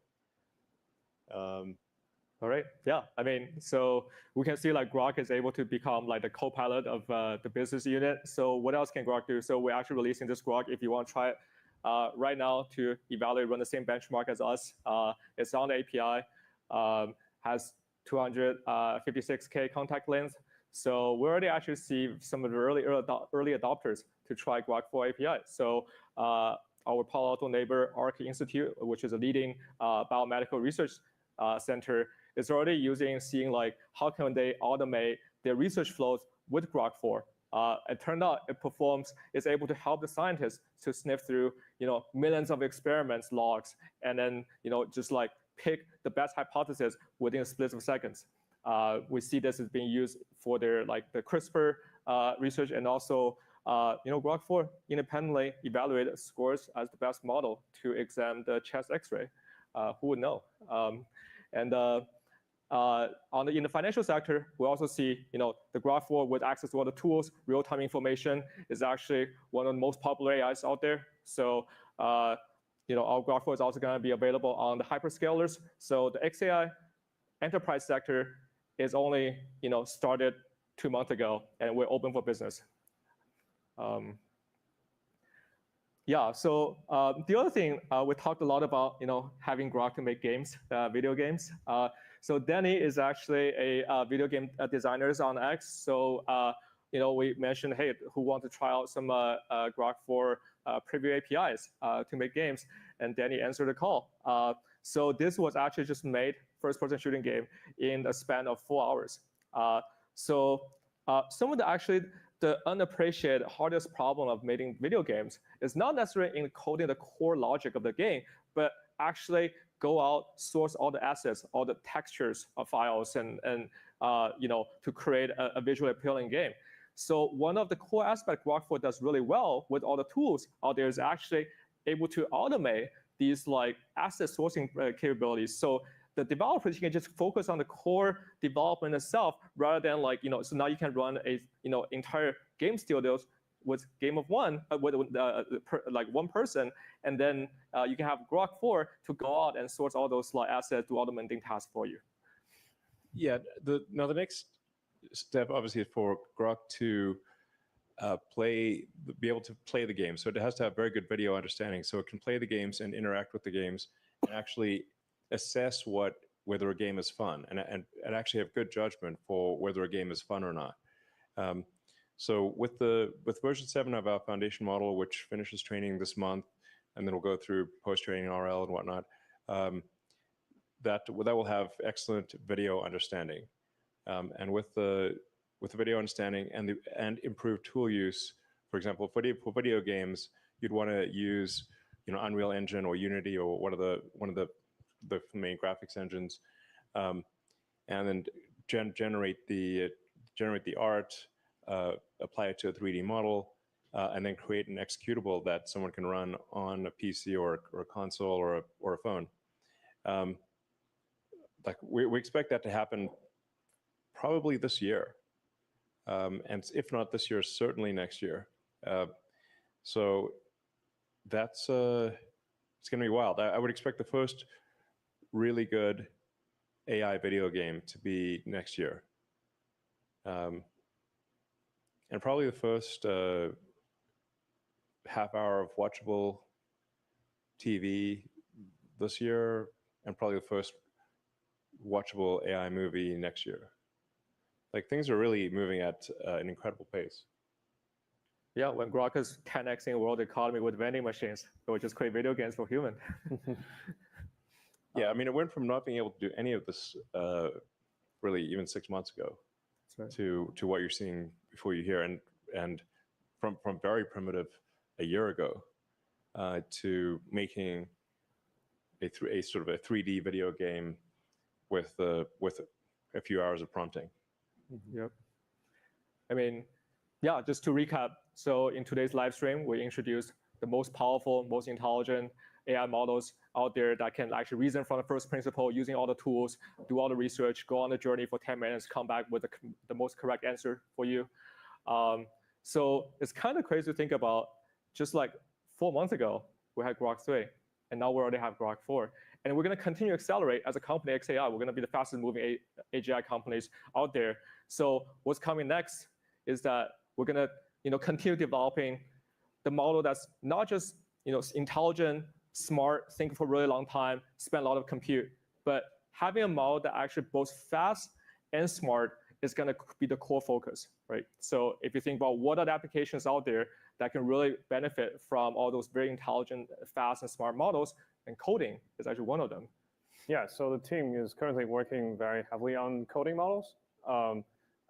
All right. Yeah. I mean, so we can see like GROK is able to become like the co-pilot of the business unit. So what else can GROK do? So we're actually releasing this GROK. If you want to try it right now to evaluate, run the same benchmark as us. It's on the API, has 256K contact length. So we already actually see some of the early adopters to try GROK 4 API. So our Palo Alto neighbor, Arc Institute, which is a leading biomedical research center, is already seeing like how can they automate their research flows with GROK 4. It turned out it's able to help the scientists to sniff through millions of experiments logs and then just like pick the best hypothesis within a split of seconds. We see this is being used for their like the CRISPR research, and also GROK 4 independently evaluated scores as the best model to examine the chest X-ray. Who would know? In the financial sector, we also see the GROK 4 with access to all the tools, real-time information is actually one of the most popular AIs out there. So our GROK 4 is also going to be available on the hyperscalers. So the XAI enterprise sector is only started 2 months ago, and we're open for business. So the other thing, we talked a lot about having GROK to make games, video games. So Danny is actually a video game designer on X. So we mentioned, hey, who want to try out some GROK 4 preview APIs to make games, and Danny answered the call. So this was actually just made first-person shooting game in a span of 4 hours. So some of the unappreciated hardest problem of making video games is not necessarily encoding the core logic of the game, but actually go out, source all the assets, all the textures of files, and to create a visually appealing game. So one of the core aspects GROK 4 does really well with all the tools out there is actually able to automate these like asset sourcing capabilities. So the developers can just focus on the core development itself rather than like, so now you can run a, entire game studios with game of one, with like one person, and then you can have GROK 4 to go out and source all those like assets, do all the mundane tasks for you. Yeah, the next step obviously is for GROK to be able to play the game. So it has to have very good video understanding, so it can play the games and interact with the games and actually assess whether a game is fun and actually have good judgment for whether a game is fun or not. So with version 7 of our foundation model, which finishes training this month, and then we'll go through post-training RL and whatnot, that will have excellent video understanding. And with the video understanding and improved tool use, for example, for video games, you'd want to use Unreal Engine or Unity or one of the main graphics engines. and then generate the art, apply it to a 3D model, and then create an executable that someone can run on a PC or a console or a phone. Like we expect that to happen probably this year, and if not this year, certainly next year. So that's it's going to be wild. I would expect the first really good AI video game to be next year, and probably the first half hour of watchable TV this year, and probably the first watchable AI movie next year. Like things are really moving at an incredible pace. Yeah, when Grok is 10xing world economy with vending machines, we'll just create video games for human. Yeah, I mean, it went from not being able to do any of this really even 6 months ago to what you're seeing before you here, and from very primitive a year ago to making a sort of a 3D video game with a few hours of prompting. Yep. I mean, yeah, just to recap. So in today's live stream, we introduced the most powerful, most intelligent AI models out there that can actually reason from the first principle using all the tools, do all the research, go on the journey for 10 minutes, come back with the most correct answer for you. So it's kind of crazy to think about, just like 4 months ago, we had Grok 3, and now we already have Grok 4. And we're going to continue to accelerate as a company, XAI. We're going to be the fastest moving AGI companies out there. So what's coming next is that we're going to continue developing the model that's not just intelligent, smart, think for a really long time, spend a lot of compute, but having a model that actually both fast and smart is going to be the core focus, right? So if you think about what are the applications out there that can really benefit from all those very intelligent, fast, and smart models, and coding is actually one of them. Yeah, so the team is currently working very heavily on coding models.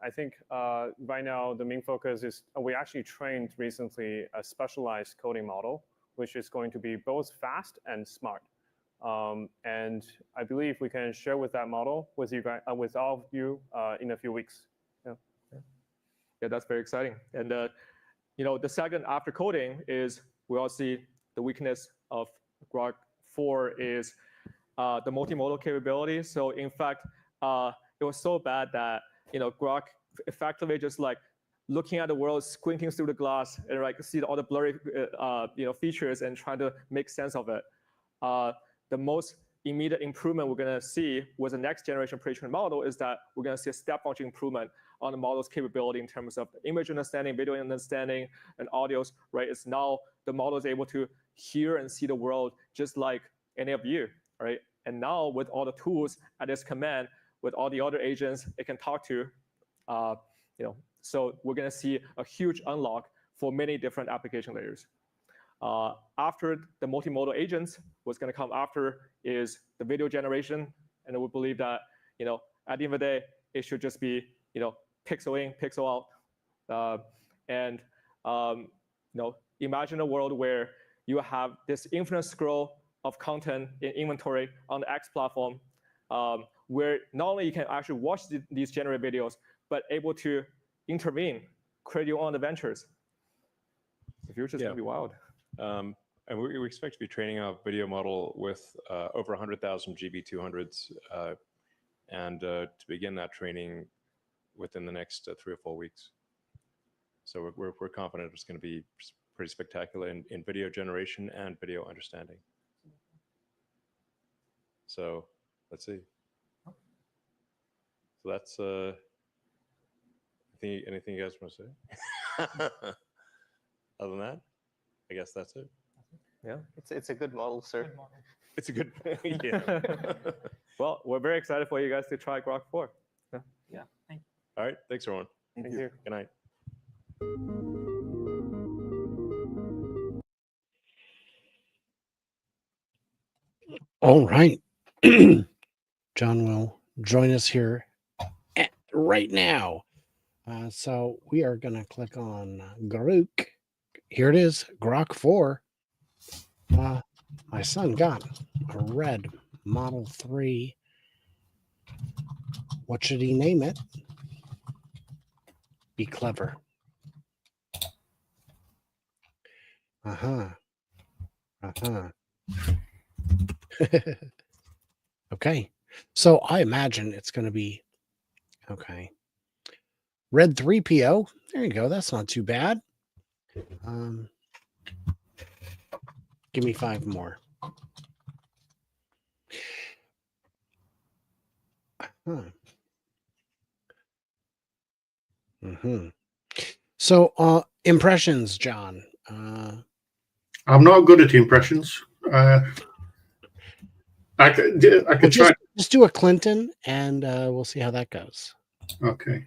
I think right now the main focus is we actually trained recently a specialized coding model, which is going to be both fast and smart. And I believe we can share with that model with you guys, with all of you in a few weeks. Yeah, that's very exciting. And the second after coding is we all see the weakness of Grok 4 is the multimodal capability. So in fact, it was so bad that Grok effectively just like looking at the world, squinting through the glass, and like see all the blurry features and trying to make sense of it. The most immediate improvement we're going to see with the next generation pre-trained model is that we're going to see a step function improvement on the model's capability in terms of image understanding, video understanding, and audios. Right? It's now the model is able to hear and see the world just like any of you. Right? And now with all the tools at its command, with all the other agents it can talk to, so we're going to see a huge unlock for many different application layers. After the multimodal agents, what's going to come after is the video generation, and we believe that at the end of the day, it should just be pixel in, pixel out, and imagine a world where you have this infinite scroll of content in inventory on the X platform, where not only you can actually watch these generated videos, but able to intervene, create your own adventures. The future is going to be wild. And we expect to be training a video model with over 100,000 GB200s, and to begin that training within the next 3 or 4 weeks. So we're confident it's going to be pretty spectacular in video generation and video understanding. So let's see. So that's anything you guys want to say? Other than that, I guess that's it. Yeah, it's a good model, sir. Good model. It's a good, yeah. Well, we're very excited for you guys to try Grok 4. Yeah, thank you. All right, thanks everyone. Thank you. Good night. All right. John will join us here right now. So we are going to click on GROK. Here it is, Grok 4. My son got a red Model 3 What should he name it? Be clever. Okay. So I imagine it's going to be, okay. Red 3PO. There you go. That's not too bad. Give me 5 more. So impressions, John. I'm not good at impressions. I could try. Just do a Clinton, and we'll see how that goes. Okay.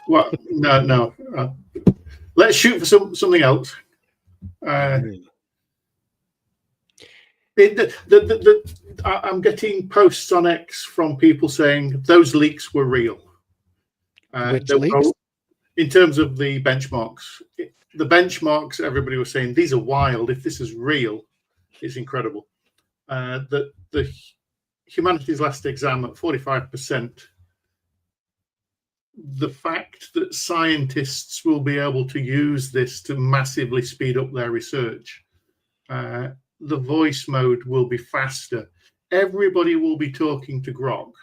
Well, no. Let's shoot for something else. I'm getting posts on X from people saying those leaks were real. Which leaks? In terms of the benchmarks. The benchmarks, everybody was saying, these are wild. If this is real, it's incredible. The humanities last exam at 45%. The fact that scientists will be able to use this to massively speed up their research. The voice mode will be faster. Everybody will be talking to GROK.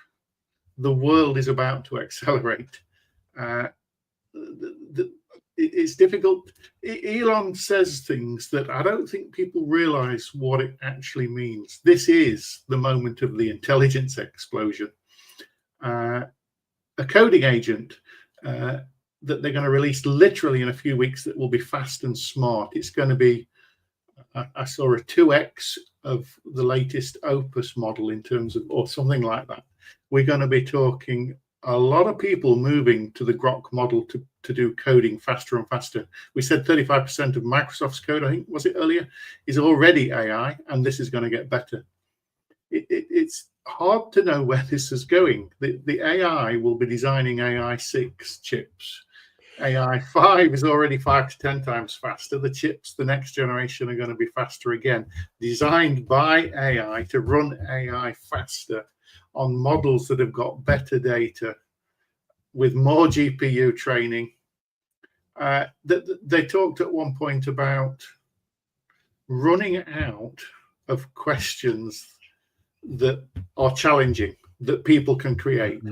The world is about to accelerate. It's difficult. Elon says things that I don't think people realize what it actually means. This is the moment of the intelligence explosion. A coding agent that they're going to release literally in a few weeks that will be fast and smart. It's going to be, I saw a 2x of the latest Opus model in terms of, or something like that. We're going to be talking a lot of people moving to the GROK model to do coding faster and faster. We said 35% of Microsoft's code, I think, was it earlier, is already AI, and this is going to get better. It's hard to know where this is going. The AI will be designing AI 6 chips. AI 5 is already 5 to 10 times faster. The chips, the next generation, are going to be faster again, designed by AI to run AI faster on models that have got better data with more GPU training. They talked at one point about running out of questions that are challenging, that people can create.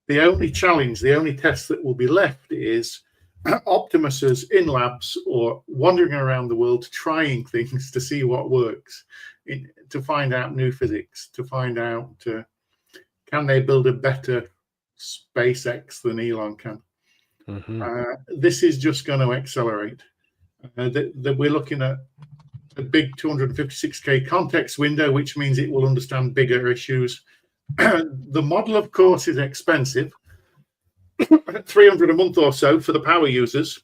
The only challenge, the only test that will be left is Optimuses in labs or wandering around the world trying things to see what works, to find out new physics, to find out can they build a better SpaceX than Elon can. This is just going to accelerate. We're looking at a big 256K context window, which means it will understand bigger issues. The model, of course, is expensive, $300 a month or so for the power users,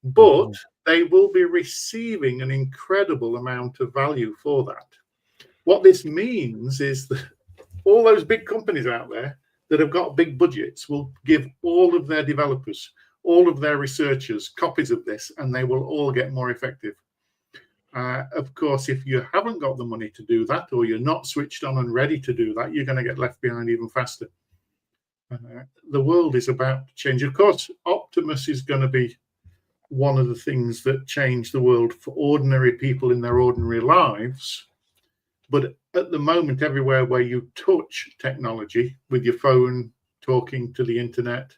but they will be receiving an incredible amount of value for that. What this means is that all those big companies out there that have got big budgets will give all of their developers, all of their researchers copies of this, and they will all get more effective. Of course, if you haven't got the money to do that, or you're not switched on and ready to do that, you're going to get left behind even faster. The world is about to change. Of course, Optimus is going to be one of the things that change the world for ordinary people in their ordinary lives. But at the moment, everywhere where you touch technology with your phone, talking to the internet,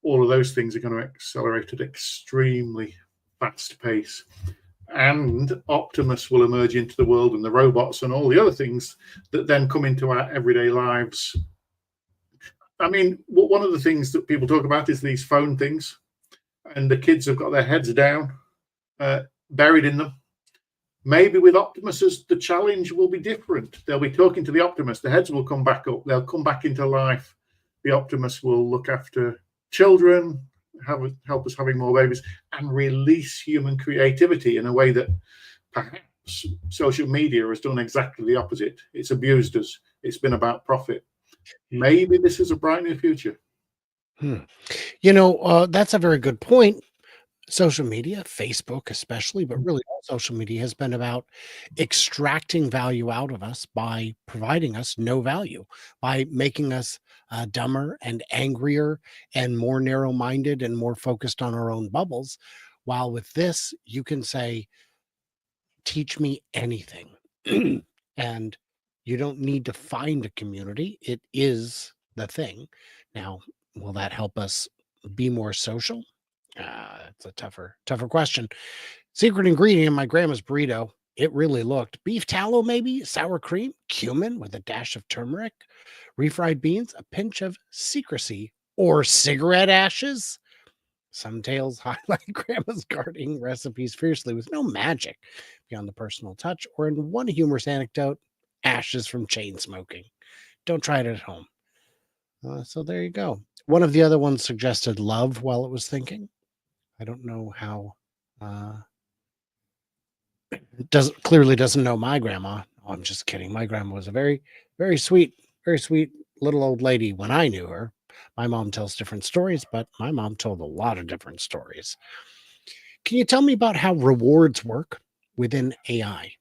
all of those things are going to accelerate at extremely fast pace. And Optimus will emerge into the world, and the robots and all the other things that then come into our everyday lives. I mean, one of the things that people talk about is these phone things, and the kids have got their heads down, buried in them. Maybe with Optimuses, the challenge will be different. They'll be talking to the Optimus. The heads will come back up. They'll come back into life. The Optimus will look after children, help us having more babies, and release human creativity in a way that perhaps social media has done exactly the opposite. It's abused us. It's been about profit. Maybe this is a bright new future. You know, that's a very good point. social media, Facebook especially, but really all social media has been about extracting value out of us by providing us no value, by making us dumber and angrier and more narrow minded and more focused on our own bubbles. While with this, you can say, teach me anything. And you don't need to find a community. It is the thing. Now, will that help us be more social? It's a tougher question. Secret ingredient in my grandma's burrito. It really looked beef tallow, maybe sour cream, cumin with a dash of turmeric, refried beans, a pinch of secrecy, or cigarette ashes. Some tales highlight grandma's gardening recipes fiercely with no magic beyond the personal touch, or in one humorous anecdote, ashes from chain smoking. Don't try it at home. So there you go. One of the other ones suggested love while it was thinking. I don't know how. Clearly doesn't know my grandma. Oh, I'm just kidding. My grandma was a very, very sweet little old lady when I knew her. My mom tells different stories, but my mom told a lot of different stories. Can you tell me about how rewards work within AI?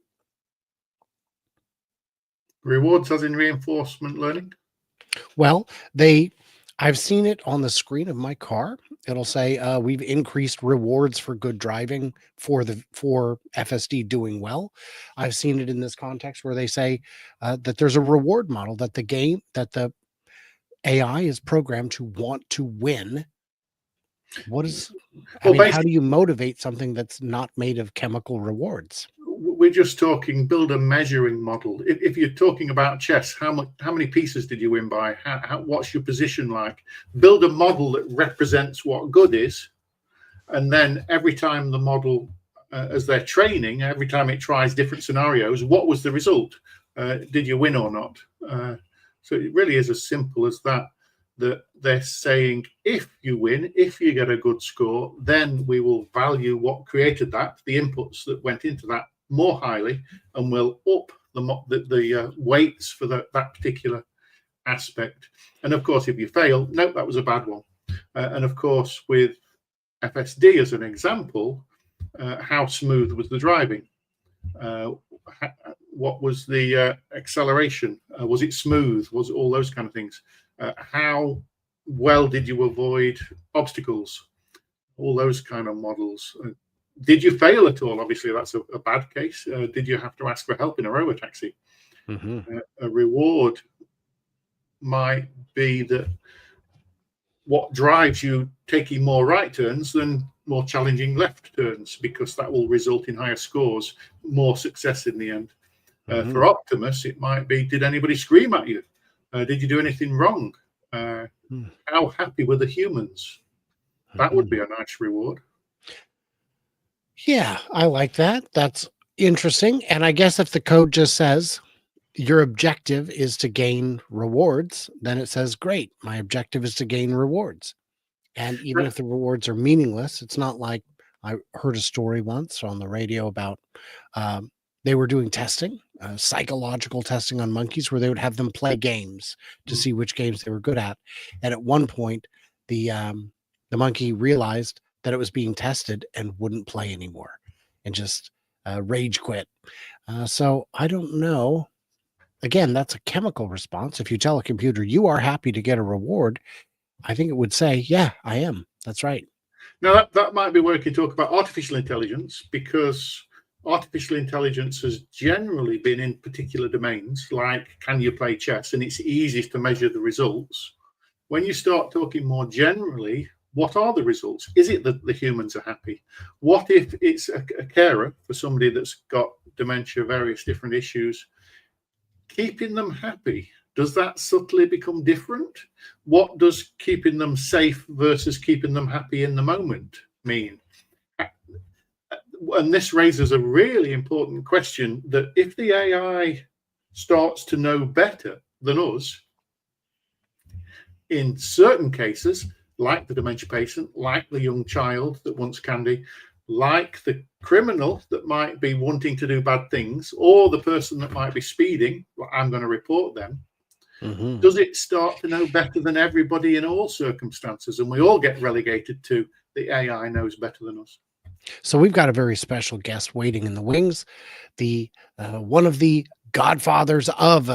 Rewards as in reinforcement learning? Well, I've seen it on the screen of my car. It'll say we've increased rewards for good driving for FSD doing well. I've seen it in this context where they say that there's a reward model that the AI is programmed to want to win. How do you motivate something that's not made of chemical rewards? We're just talking build a measuring model. If you're talking about chess, how many pieces did you win by? What's your position like? Build a model that represents what good is, and then every time the model, as they're training, every time it tries different scenarios, what was the result? Did you win or not? So it really is as simple as that. That they're saying, if you win, if you get a good score, then we will value what created that, the inputs that went into that, more highly, and we'll up the weights for that particular aspect. And of course, if you fail, nope, that was a bad one. And of course, with FSD as an example, how smooth was the driving? What was the acceleration? Was it smooth? Was it all those kind of things? How well did you avoid obstacles? All those kind of models. Did you fail at all? Obviously, that's a bad case. Did you have to ask for help in a robotaxi? Mm-hmm. A reward might be that what drives you taking more right turns than more challenging left turns, because that will result in higher scores, more success in the end. Mm-hmm. For Optimus, it might be, did anybody scream at you? Did you do anything wrong? How happy were the humans? That would be a nice reward. Yeah, I like that. That's interesting. And I guess if the code just says your objective is to gain rewards, then it says, great, my objective is to gain rewards. And even if the rewards are meaningless, it's not like I heard a story once on the radio about they were doing testing, psychological testing on monkeys, where they would have them play games to see which games they were good at. And at one point, the monkey realized that it was being tested and wouldn't play anymore and just rage quit. So I don't know. Again, that's a chemical response. If you tell a computer you are happy to get a reward, I think it would say, yeah, I am. That's right. Now, that might be where we can talk about artificial intelligence, because artificial intelligence has generally been in particular domains, like can you play chess? And it's easiest to measure the results. When you start talking more generally, what are the results? Is it that the humans are happy? What if it's a carer for somebody that's got dementia, various different issues? Keeping them happy, does that subtly become different? What does keeping them safe versus keeping them happy in the moment mean? And this raises a really important question, that if the AI starts to know better than us, in certain cases, like the dementia patient, like the young child that wants candy, like the criminal that might be wanting to do bad things, or the person that might be speeding, well, I'm going to report them. Does it start to know better than everybody in all circumstances, and we all get relegated to the AI knows better than us. So we've got a very special guest waiting in the wings, the one of the godfathers of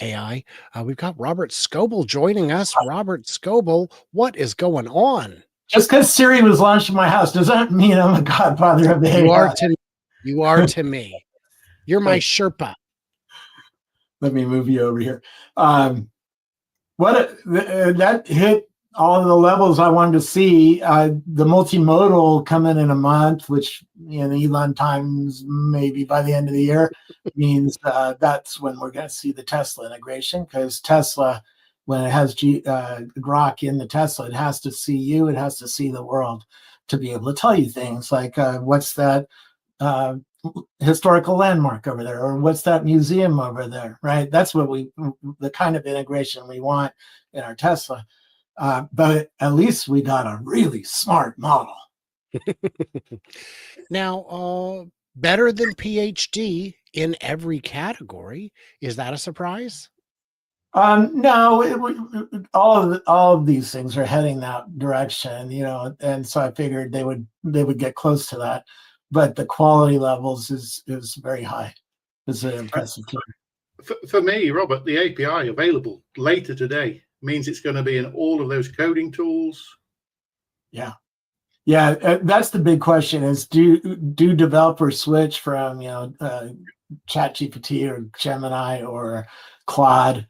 AI. We've got Robert Scoble joining us. Robert Scoble, what is going on? Just because Siri was launched in my house doesn't mean I'm a godfather of the AI. You are to me. You're my Sherpa. Let me move you over here. That hit all of the levels I wanted to see. The multimodal coming in a month, which in Elon times maybe by the end of the year, means that's when we're going to see the Tesla integration, because Tesla, when it has GROK in the Tesla, it has to see you, it has to see the world to be able to tell you things like what's that historical landmark over there, or what's that museum over there, right? That's what the kind of integration we want in our Tesla. But at least we got a really smart model. Now, better than PhD in every category. Is that a surprise? No, all of these things are heading that direction, and so I figured they would get close to that. But the quality levels is very high. It's an impressive. For me, Robert, the API available later today means it's going to be in all of those coding tools. Yeah, that's the big question: is do developers switch from ChatGPT or Gemini or Claude?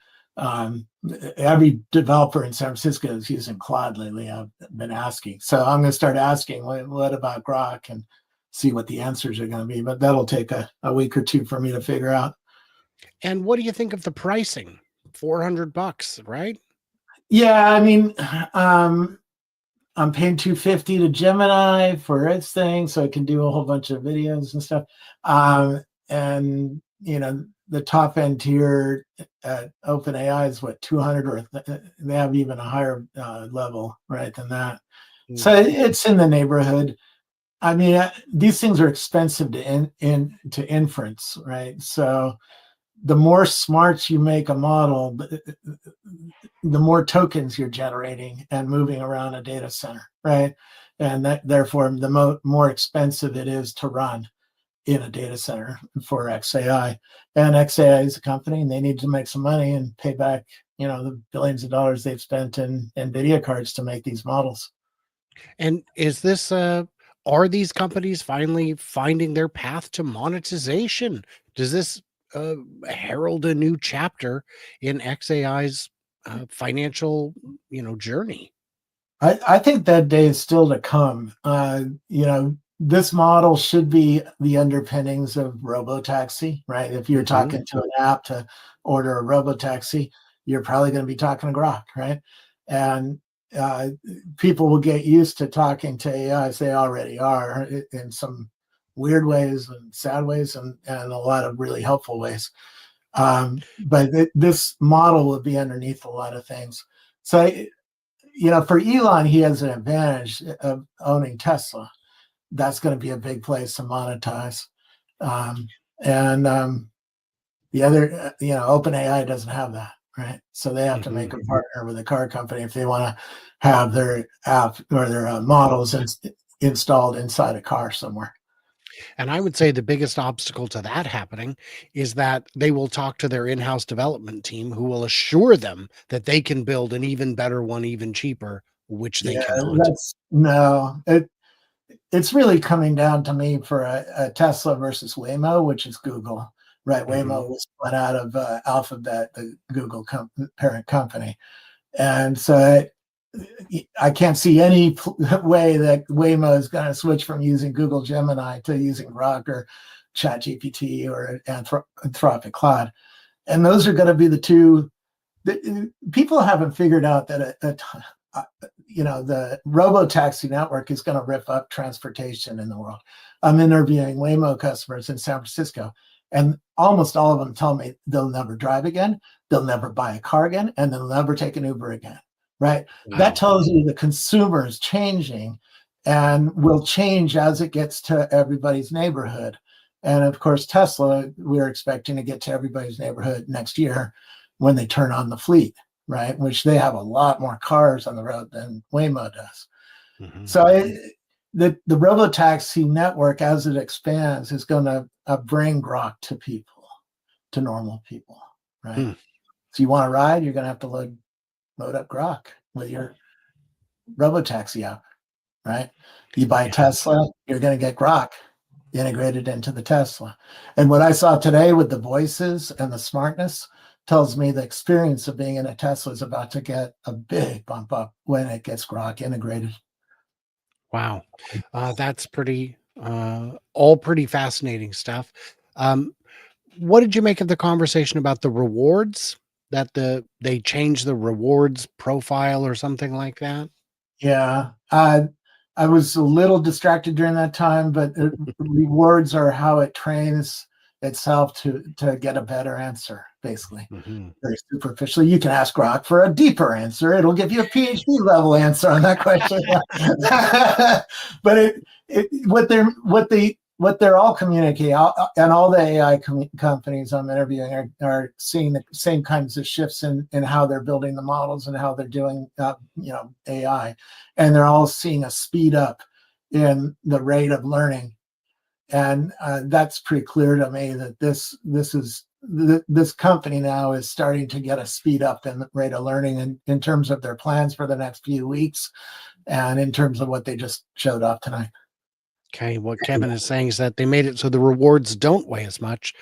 Every developer in San Francisco is using Claude lately. I've been asking, so I'm going to start asking, what about Grok, and see what the answers are going to be. But that'll take a week or two for me to figure out. And what do you think of the pricing? $400, right? Yeah, I mean, I'm paying $250 to Gemini for its thing, so it can do a whole bunch of videos and stuff. And the top end tier at OpenAI is what, 200, or they have even a higher level, right, than that. Mm-hmm. So it's in the neighborhood. I mean, these things are expensive to inference, right? So the more smarts you make a model, the more tokens you're generating and moving around a data center, right? And therefore, the more expensive it is to run in a data center for XAI. And XAI is a company, and they need to make some money and pay back, the billions of dollars they've spent in NVIDIA cards to make these models. And is this are these companies finally finding their path to monetization? Does this herald a new chapter in XAI's financial, journey? I think that day is still to come. This model should be the underpinnings of robotaxi, right? If you're talking to an app to order a robotaxi, you're probably going to be talking to Grok, right? And people will get used to talking to AI, as they already are, in some weird ways and sad ways, and a lot of really helpful ways. But this model will be underneath a lot of things. So, for Elon, he has an advantage of owning Tesla. That's going to be a big place to monetize. And the other, OpenAI doesn't have that, right? So they have to make a partner with a car company if they want to have their app or their models installed inside a car somewhere. And I would say the biggest obstacle to that happening is that they will talk to their in-house development team, who will assure them that they can build an even better one, even cheaper, which they cannot. It's really coming down to me for a Tesla versus Waymo, which is Google, right? Waymo was split out of Alphabet, the Google parent company. And so I can't see any way that Waymo is going to switch from using Google Gemini to using Grok or ChatGPT or Anthropic Claude. And those are going to be the two. People haven't figured out that the robo-taxi network is going to rip up transportation in the world. I'm interviewing Waymo customers in San Francisco, and almost all of them tell me they'll never drive again, they'll never buy a car again, and they'll never take an Uber again, right? Wow. That tells you the consumer is changing and will change as it gets to everybody's neighborhood. And of course, Tesla, we're expecting to get to everybody's neighborhood next year when they turn on the fleet, right? Which they have a lot more cars on the road than Waymo does. So the robotaxi network, as it expands, is going to bring Grok to people, to normal people, right? So you want to ride, you're going to have to load up Grok with your robotaxi app, right? You buy a Tesla, you're going to get Grok integrated into the Tesla. And what I saw today with the voices and the smartness tells me the experience of being in a Tesla is about to get a big bump up when it gets Grok integrated. Wow. That's pretty, all pretty fascinating stuff. What did you make of the conversation about the rewards, that they changed the rewards profile or something like that? Yeah. I was a little distracted during that time, but rewards are how it trains itself to get a better answer, basically. Very superficially. You can ask Grok for a deeper answer. It'll give you a PhD level answer on that question. But what they're all communicating, and all the AI companies I'm interviewing are seeing the same kinds of shifts in how they're building the models and how they're doing AI, and they're all seeing a speed up in the rate of learning, and that's pretty clear to me that this company now is starting to get a speed up in the rate of learning in terms of their plans for the next few weeks, and in terms of what they just showed off tonight. Okay, what Kevin is saying is that they made it so the rewards don't weigh as much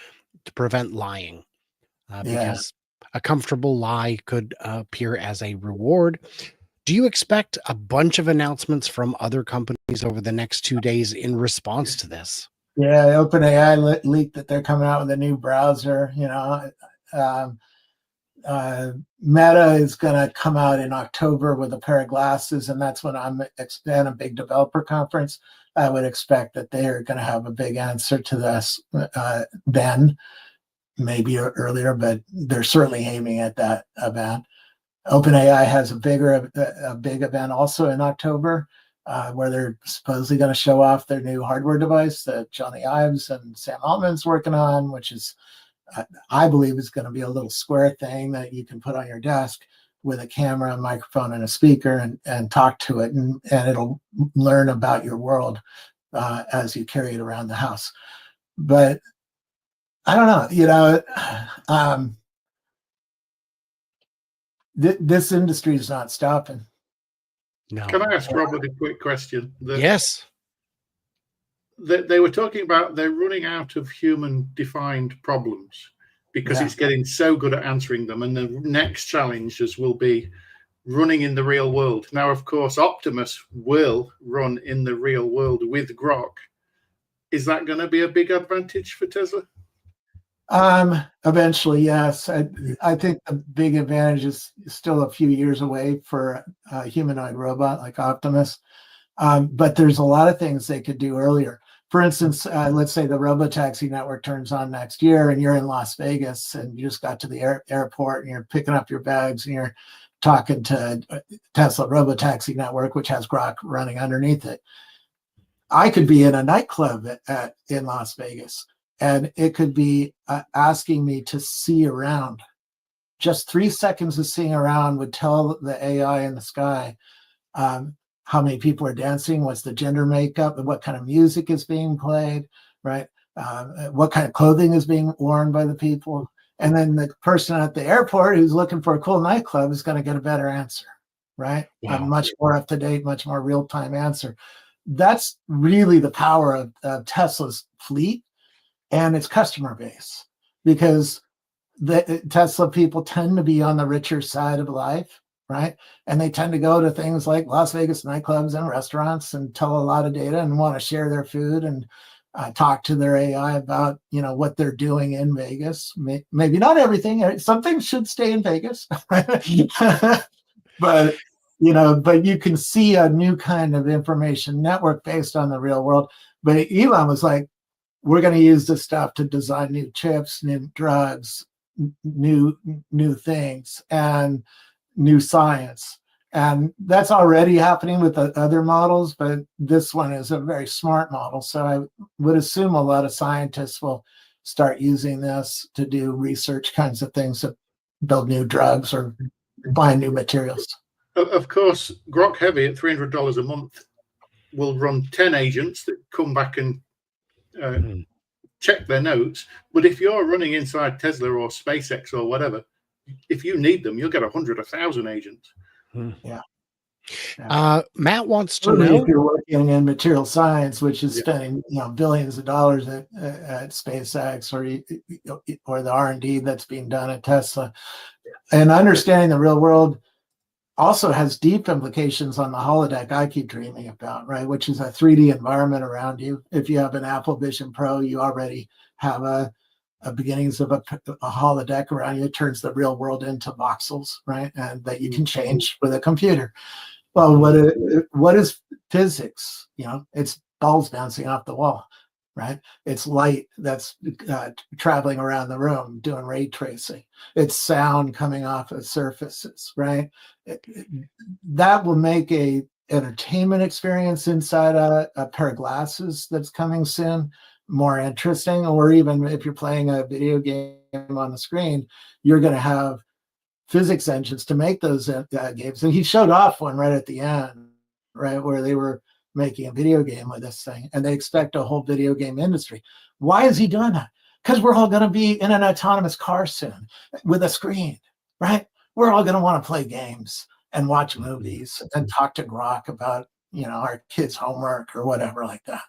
to prevent lying, because a comfortable lie could appear as a reward. Do you expect a bunch of announcements from other companies over the next 2 days in response to this? Yeah, OpenAI leaked that they're coming out with a new browser. Meta is going to come out in October with a pair of glasses, and that's when I'm at a big developer conference. I would expect that they are going to have a big answer to this then, maybe earlier, but they're certainly aiming at that event. OpenAI has a big event also in October, where they're supposedly going to show off their new hardware device that Johnny Ives and Sam Altman's working on, which is, I believe, is going to be a little square thing that you can put on your desk with a camera, a microphone, and a speaker, and talk to it, and it'll learn about your world as you carry it around the house. But I don't know, this industry is not stopping. No. Can I ask Robert a quick question? Yes. They were talking about they're running out of human-defined problems because it's getting so good at answering them, and the next challenges will be running in the real world. Now, of course, Optimus will run in the real world with Grok. Is that going to be a big advantage for Tesla? Eventually, yes. I think the big advantage is still a few years away for a humanoid robot like Optimus. But there's a lot of things they could do earlier. For instance, let's say the robotaxi network turns on next year and you're in Las Vegas and you just got to the airport and you're picking up your bags and you're talking to Tesla robotaxi network, which has Grok running underneath it. I could be in a nightclub in Las Vegas, and it could be asking me to see around. Just 3 seconds of seeing around would tell the AI in the sky how many people are dancing, what's the gender makeup, and what kind of music is being played, right? What kind of clothing is being worn by the people. And then the person at the airport who's looking for a cool nightclub is going to get a better answer, right? Wow. A much more up-to-date, much more real-time answer. That's really the power of Tesla's fleet and its customer base, because the Tesla people tend to be on the richer side of life, right? And they tend to go to things like Las Vegas nightclubs and restaurants and tell a lot of data and want to share their food and talk to their AI about, what they're doing in Vegas. Maybe not everything. Some things should stay in Vegas, but you can see a new kind of information network based on the real world. But Elon was like, we're going to use this stuff to design new chips, new drugs, new things, and new science. And that's already happening with the other models, but this one is a very smart model. So I would assume a lot of scientists will start using this to do research kinds of things, to build new drugs or find new materials. Of course, Grok Heavy at $300 a month will run 10 agents that come back and check their notes. But if you're running inside Tesla or SpaceX or whatever, if you need them, you'll get 100, 1,000 agents. Yeah. Matt wants to Certainly know if you're working in material science, which is spending billions of dollars at SpaceX or the R&D that's being done at Tesla, and understanding the real world also has deep implications on the holodeck I keep dreaming about, right? Which is a 3D environment around you. If you have an Apple Vision Pro, you already have a beginnings of a holodeck around you. It turns the real world into voxels, right? And that you can change with a computer. Well, what is physics? It's balls bouncing off the wall, right? It's light that's traveling around the room, doing ray tracing. It's sound coming off of surfaces, right? That will make a entertainment experience inside a pair of glasses that's coming soon more interesting. Or even if you're playing a video game on the screen, you're going to have physics engines to make those games. And he showed off one right at the end, right, where they were making a video game with this thing, and they expect a whole video game industry. Why is he doing that? Because we're all going to be in an autonomous car soon with a screen, right? We're all going to want to play games and watch movies and talk to GROK about, our kids' homework or whatever like that.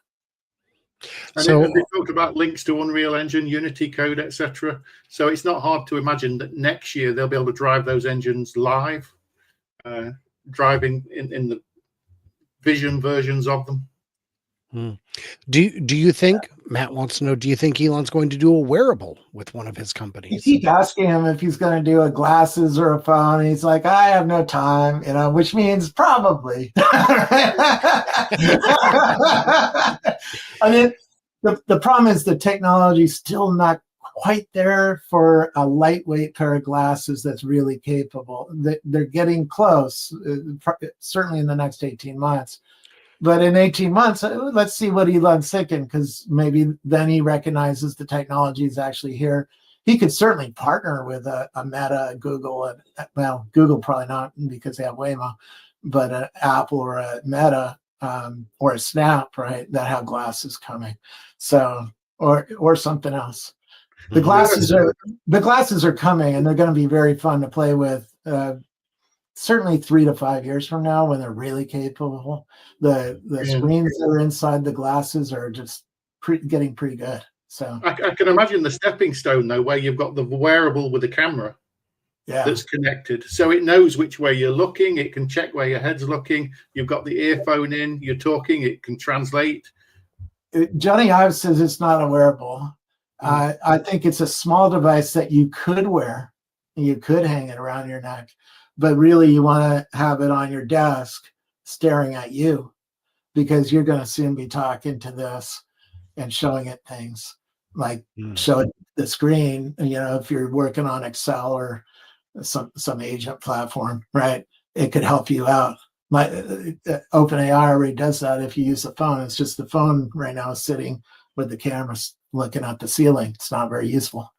And they talked about links to Unreal Engine, Unity code, etc. So it's not hard to imagine that next year they'll be able to drive those engines live, driving in the vision versions of them. Do you think, Matt wants to know, do you think Elon's going to do a wearable with one of his companies? You keep asking him if he's going to do a glasses or a phone. He's like, I have no time, which means probably. I mean, the problem is the technology's still not quite there for a lightweight pair of glasses that's really capable. They're getting close, certainly in the next 18 months. But in 18 months, let's see what Elon's thinking, because maybe then he recognizes the technology is actually here. He could certainly partner with a Meta, Google, and well, Google probably not because they have Waymo, but an Apple or a Meta or a Snap, right, that have glasses coming. So, or something else. The glasses are coming, and they're going to be very fun to play with. Certainly 3 to 5 years from now, when they're really capable, the screens that are inside the glasses are just getting pretty good. So I can imagine the stepping stone though, where you've got the wearable with a camera that's connected, so it knows which way you're looking. It can check where your head's looking. You've got the earphone in. You're talking. It can translate. Johnny Ive says it's not a wearable. I think it's a small device that you could wear. You could hang it around your neck. But really, you want to have it on your desk staring at you, because you're going to soon be talking to this and showing it things like show it the screen. If you're working on Excel or some agent platform, right? It could help you out. OpenAI already does that. If you use the phone, it's just the phone right now is sitting with the camera looking at the ceiling. It's not very useful.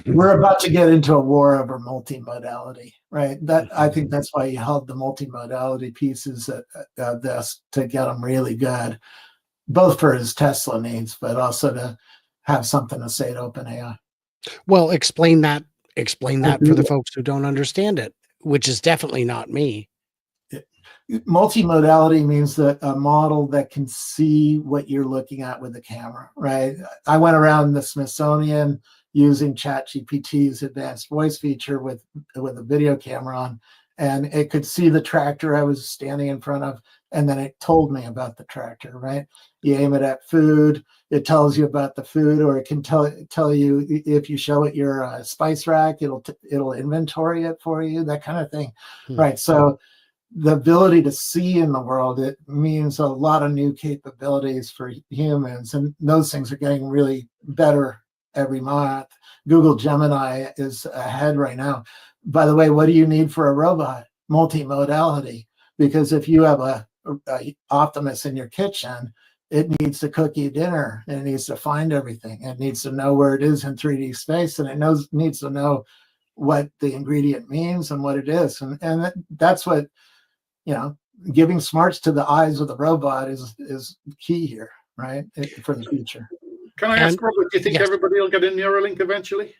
We're about to get into a war over multimodality, right? I think that's why he held the multimodality pieces of this to get them really good, both for his Tesla needs, but also to have something to say to OpenAI. Well, explain that for the folks who don't understand it, which is definitely not me. Multimodality means that a model that can see what you're looking at with the camera, right? I went around the Smithsonian using ChatGPT's advanced voice feature with a video camera on, and it could see the tractor I was standing in front of, and then it told me about the tractor, right? You aim it at food, it tells you about the food, or it can tell you if you show it your spice rack, it'll inventory it for you, that kind of thing, right? So the ability to see in the world, it means a lot of new capabilities for humans, and those things are getting really better every month. Google Gemini is ahead right now. By the way, what do you need for a robot? Multimodality. Because if you have a Optimus in your kitchen, it needs to cook you dinner, and it needs to find everything. It needs to know where it is in 3D space, and it needs to know what the ingredient means and what it is. And that's what, giving smarts to the eyes of the robot is key here, right, for the future. Can I ask, Robert, do you think everybody will get a Neuralink eventually?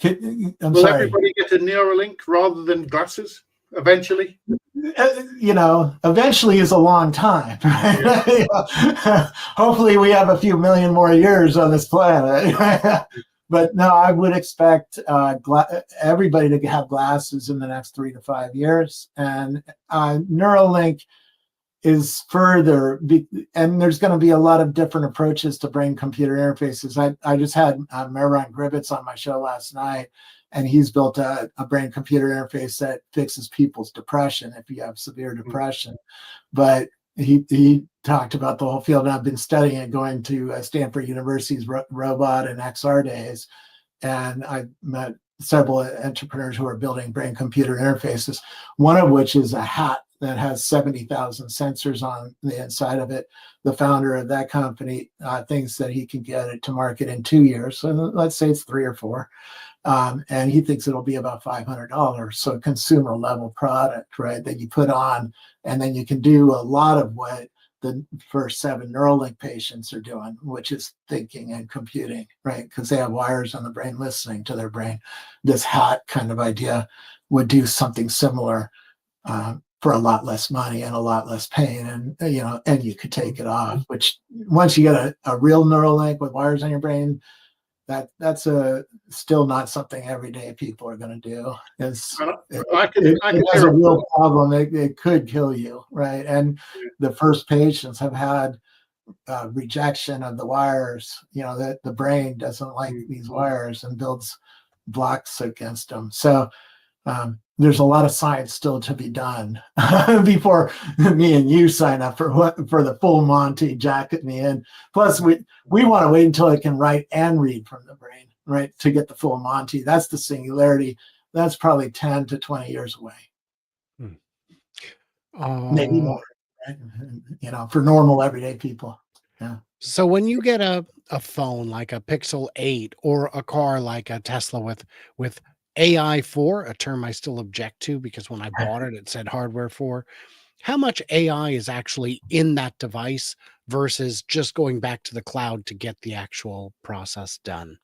Will everybody get a Neuralink rather than glasses eventually? Eventually is a long time, right? Yeah. Hopefully we have a few million more years on this planet. But no, I would expect everybody to have glasses in the next 3 to 5 years. And Neuralink is further, and there's going to be a lot of different approaches to brain-computer interfaces. I just had Meron Gribbets on my show last night, and he's built a brain-computer interface that fixes people's depression if you have severe depression. But he talked about the whole field, and I've been studying it, going to Stanford University's robot and XR days, and I met several entrepreneurs who are building brain-computer interfaces, one of which is a hat that has 70,000 sensors on the inside of it. The founder of that company thinks that he can get it to market in 2 years. So let's say it's 3 or 4. And he thinks it'll be about $500. So a consumer level product, right, that you put on, and then you can do a lot of what the first 7 Neuralink patients are doing, which is thinking and computing, right? Because they have wires on the brain listening to their brain. This hat kind of idea would do something similar for a lot less money and a lot less pain, and you could take it off. Which once you get a real Neuralink with wires on your brain, that's still not something everyday people are going to do. It has a real problem. It could kill you, right? And the first patients have had rejection of the wires. That the brain doesn't like these wires and builds blocks against them. So there's a lot of science still to be done before me and you sign up for the full Monty, jacket me in. Plus, we want to wait until it can write and read from the brain, right, to get the full Monty. That's the singularity. That's probably 10 to 20 years away. Maybe more, right? For normal everyday people. Yeah. So when you get a phone like a Pixel 8 or a car like a Tesla with AI 4, a term I still object to because when I bought it, it said hardware 4. How much AI is actually in that device versus just going back to the cloud to get the actual process done?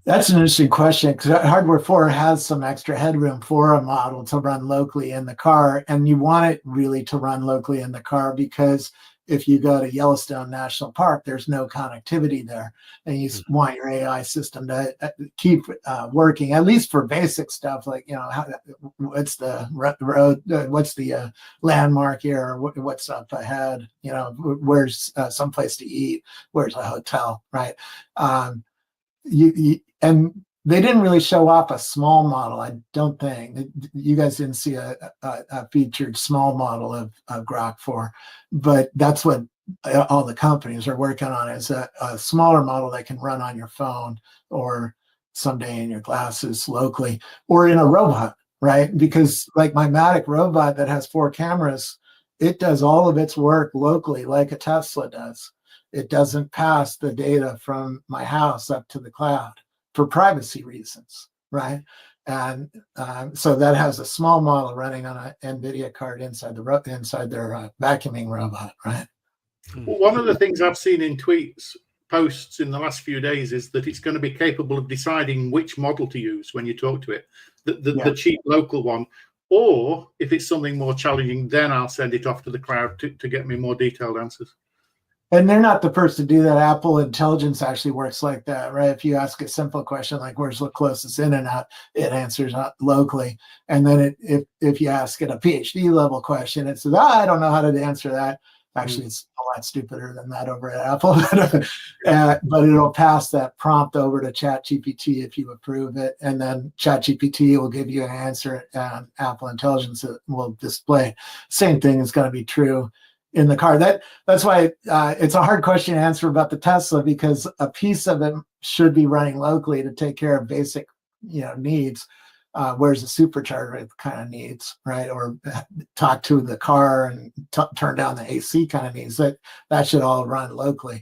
That's an interesting question, because hardware 4 has some extra headroom for a model to run locally in the car. And you want it really to run locally in the car, because if you go to Yellowstone National Park, there's no connectivity there. And you want your AI system to keep working, at least for basic stuff like, what's the road, what's the landmark here, or what's up ahead, where's someplace to eat, where's a hotel, right? And they didn't really show off a small model, I don't think. You guys didn't see a featured small model of GROK 4, but that's what all the companies are working on, is a smaller model that can run on your phone or someday in your glasses locally or in a robot, right? Because like my Matic robot that has 4 cameras, it does all of its work locally like a Tesla does. It doesn't pass the data from my house up to the cloud for privacy reasons, right? And so that has a small model running on an NVIDIA card inside their vacuuming robot, right? Well, one of the things I've seen in posts in the last few days is that it's going to be capable of deciding which model to use when you talk to it, the cheap local one, or if it's something more challenging, then I'll send it off to the cloud to get me more detailed answers. And they're not the first to do that. Apple Intelligence actually works like that, right? If you ask a simple question like where's the closest internet, it answers locally. And then if you ask it a PhD level question, it says, I don't know how to answer that. Actually, it's a lot stupider than that over at Apple. But it'll pass that prompt over to ChatGPT if you approve it. And then ChatGPT will give you an answer, and Apple Intelligence will display. Same thing is going to be true in the car. That's why it's a hard question to answer about the Tesla, because a piece of it should be running locally to take care of basic needs, whereas a supercharger kind of needs, right? Or talk to the car and turn down the AC kind of needs. That should all run locally.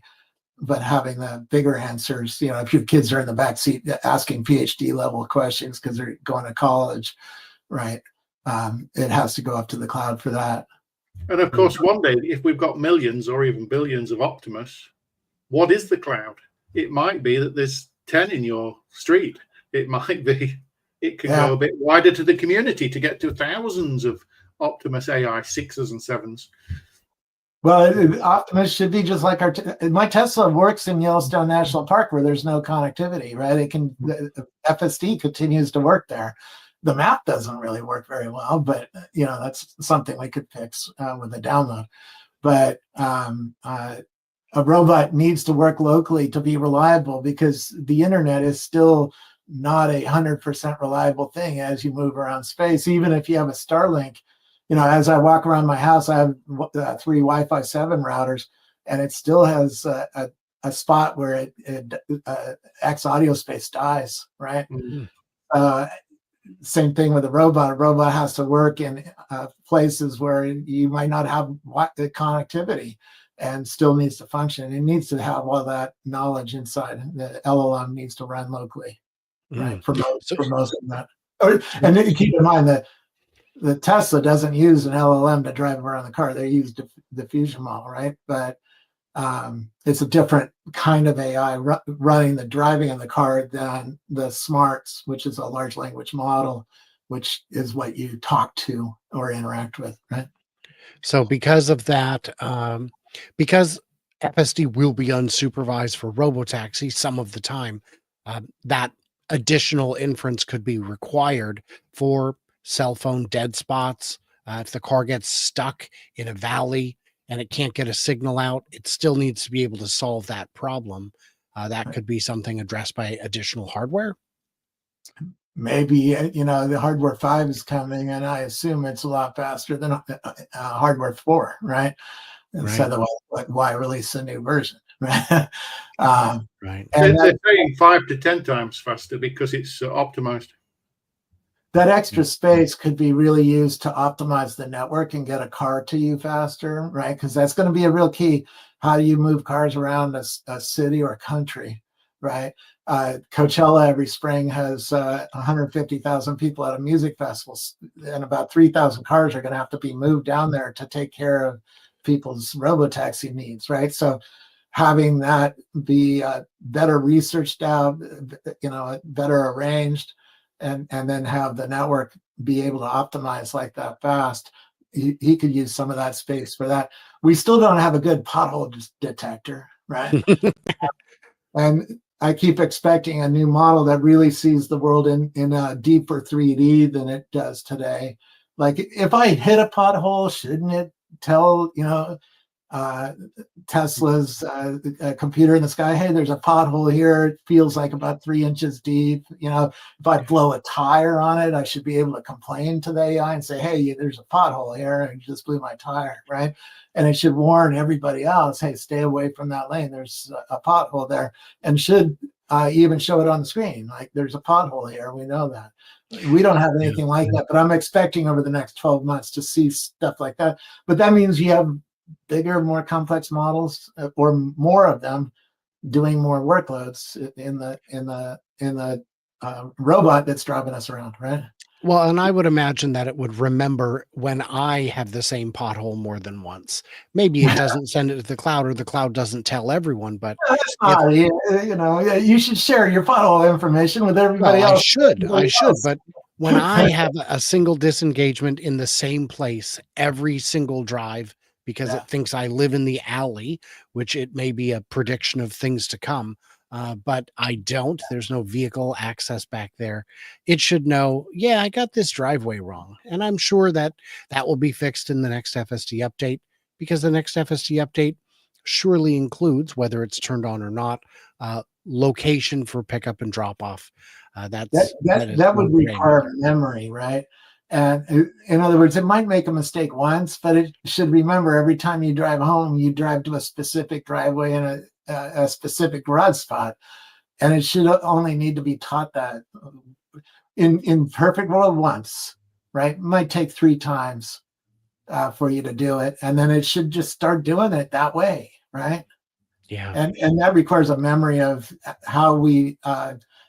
But having the bigger answers, if your kids are in the back seat asking PhD level questions because they're going to college, right? It has to go up to the cloud for that. And of course, one day, if we've got millions or even billions of Optimus, what is the cloud? It might be that there's 10 in your street. It might be, it can go a bit wider to the community to get to thousands of Optimus AI 6s and 7s. Well, Optimus should be just like my Tesla works in Yellowstone National Park where there's no connectivity, right? It can, the FSD continues to work there. The map doesn't really work very well, but you know, that's something we could fix with a download. But a robot needs to work locally to be reliable, because the internet is still not 100% reliable thing as you move around space. Even if you have a Starlink, you know, as I walk around my house, I have 3 Wi-Fi 7 routers, and it still has a spot where X audio space dies, right? Same thing with a robot. A robot has to work in places where you might not have the connectivity and still needs to function. It needs to have all that knowledge inside. The LLM needs to run locally, right? For most of that. And then you keep in mind that the Tesla doesn't use an LLM to drive around the car. They use the Fusion model, right? But it's a different kind of AI running the driving of the car than the smarts, which is a large language model, which is what you talk to or interact with, right? So because of that, because FSD will be unsupervised for robotaxi some of the time, that additional inference could be required for cell phone dead spots. If the car gets stuck in a valley and it can't get a signal out, it still needs to be able to solve that problem. That could be something addressed by additional hardware. Maybe, you know, the hardware 5 is coming, and I assume it's a lot faster than hardware 4, right? So otherwise, like, why release a new version, right? Right. And they're saying 5 to 10 times faster because it's optimized. That extra space could be really used to optimize the network and get a car to you faster, right? Because that's going to be a real key. How do you move cars around a city or a country, right? Coachella every spring has 150,000 people at a music festival, and about 3,000 cars are going to have to be moved down there to take care of people's robotaxi needs, right? So having that be better researched out, you know, better arranged, and then have the network be able to optimize like that fast. He could use some of that space for that. We still don't have a good pothole detector, right? And I keep expecting a new model that really sees the world in a deeper 3D than it does today. Like, if I hit a pothole, shouldn't it tell, you know, Tesla's computer in the sky, hey, there's a pothole here, it feels like about 3 inches deep. You know, if I blow a tire on it, I should be able to complain to the AI and say, hey, there's a pothole here, and you just blew my tire, right? And it should warn everybody else, hey, stay away from that lane, there's a pothole there, and should even show it on the screen, like, there's a pothole here, we know that. We don't have anything like that, but I'm expecting over the next 12 months to see stuff like that. But that means you have bigger, more complex models, or more of them doing more workloads in the robot that's driving us around, right? Well, and I would imagine that it would remember when I have the same pothole more than once. Maybe it doesn't send it to the cloud, or the cloud doesn't tell everyone, but that's not, you know, you should share your pothole information with everybody else. I should, but when I have a single disengagement in the same place every single drive, because it thinks I live in the alley, which it may be a prediction of things to come, but I don't. There's no vehicle access back there. It should know, yeah, I got this driveway wrong. And I'm sure that that will be fixed in the next FSD update, because the next FSD update surely includes, whether it's turned on or not, location for pickup and drop off. That would require memory, right? And in other words, it might make a mistake once, but it should remember every time you drive home, you drive to a specific driveway and a specific garage spot. And it should only need to be taught that in perfect world once, right? It might take 3 times for you to do it. And then it should just start doing it that way, right? Yeah. And that requires a memory of how we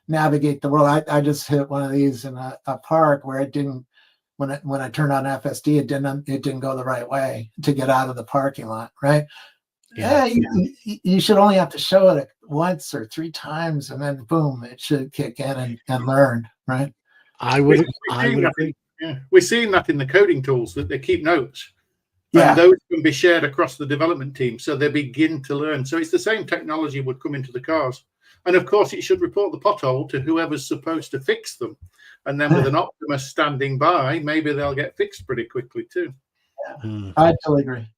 navigate the world. I just hit one of these in a park where it didn't when I turned on FSD, it didn't go the right way to get out of the parking lot, right? Yeah. You should only have to show it once or 3 times, and then boom, it should kick in and learn, right? I would agree. We're seeing that in the coding tools, that they keep notes. Yeah. And those can be shared across the development team, so they begin to learn. So it's the same technology would come into the cars. And of course, it should report the pothole to whoever's supposed to fix them. And then with an Optimus standing by, maybe they'll get fixed pretty quickly too. Yeah. I totally agree.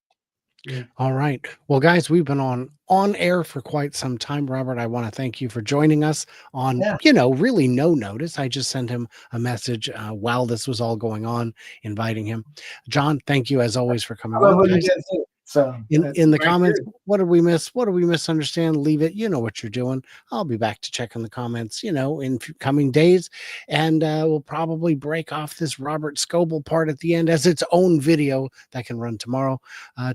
Yeah. All right. Well, guys, we've been on air for quite some time. Robert, I want to thank you for joining us on, really no notice. I just sent him a message while this was all going on, inviting him. Jon, thank you as always for coming on. Guys. So in the comments, what did we miss? What did we misunderstand? Leave it. You know what you're doing. I'll be back to check on the comments, in coming days. And we'll probably break off this Robert Scoble part at the end as its own video that can run tomorrow.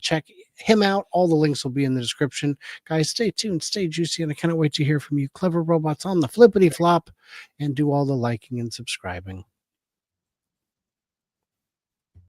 Check him out. All the links will be in the description. Guys, stay tuned, stay juicy, and I cannot wait to hear from you. Clever robots on the flippity flop, and do all the liking and subscribing.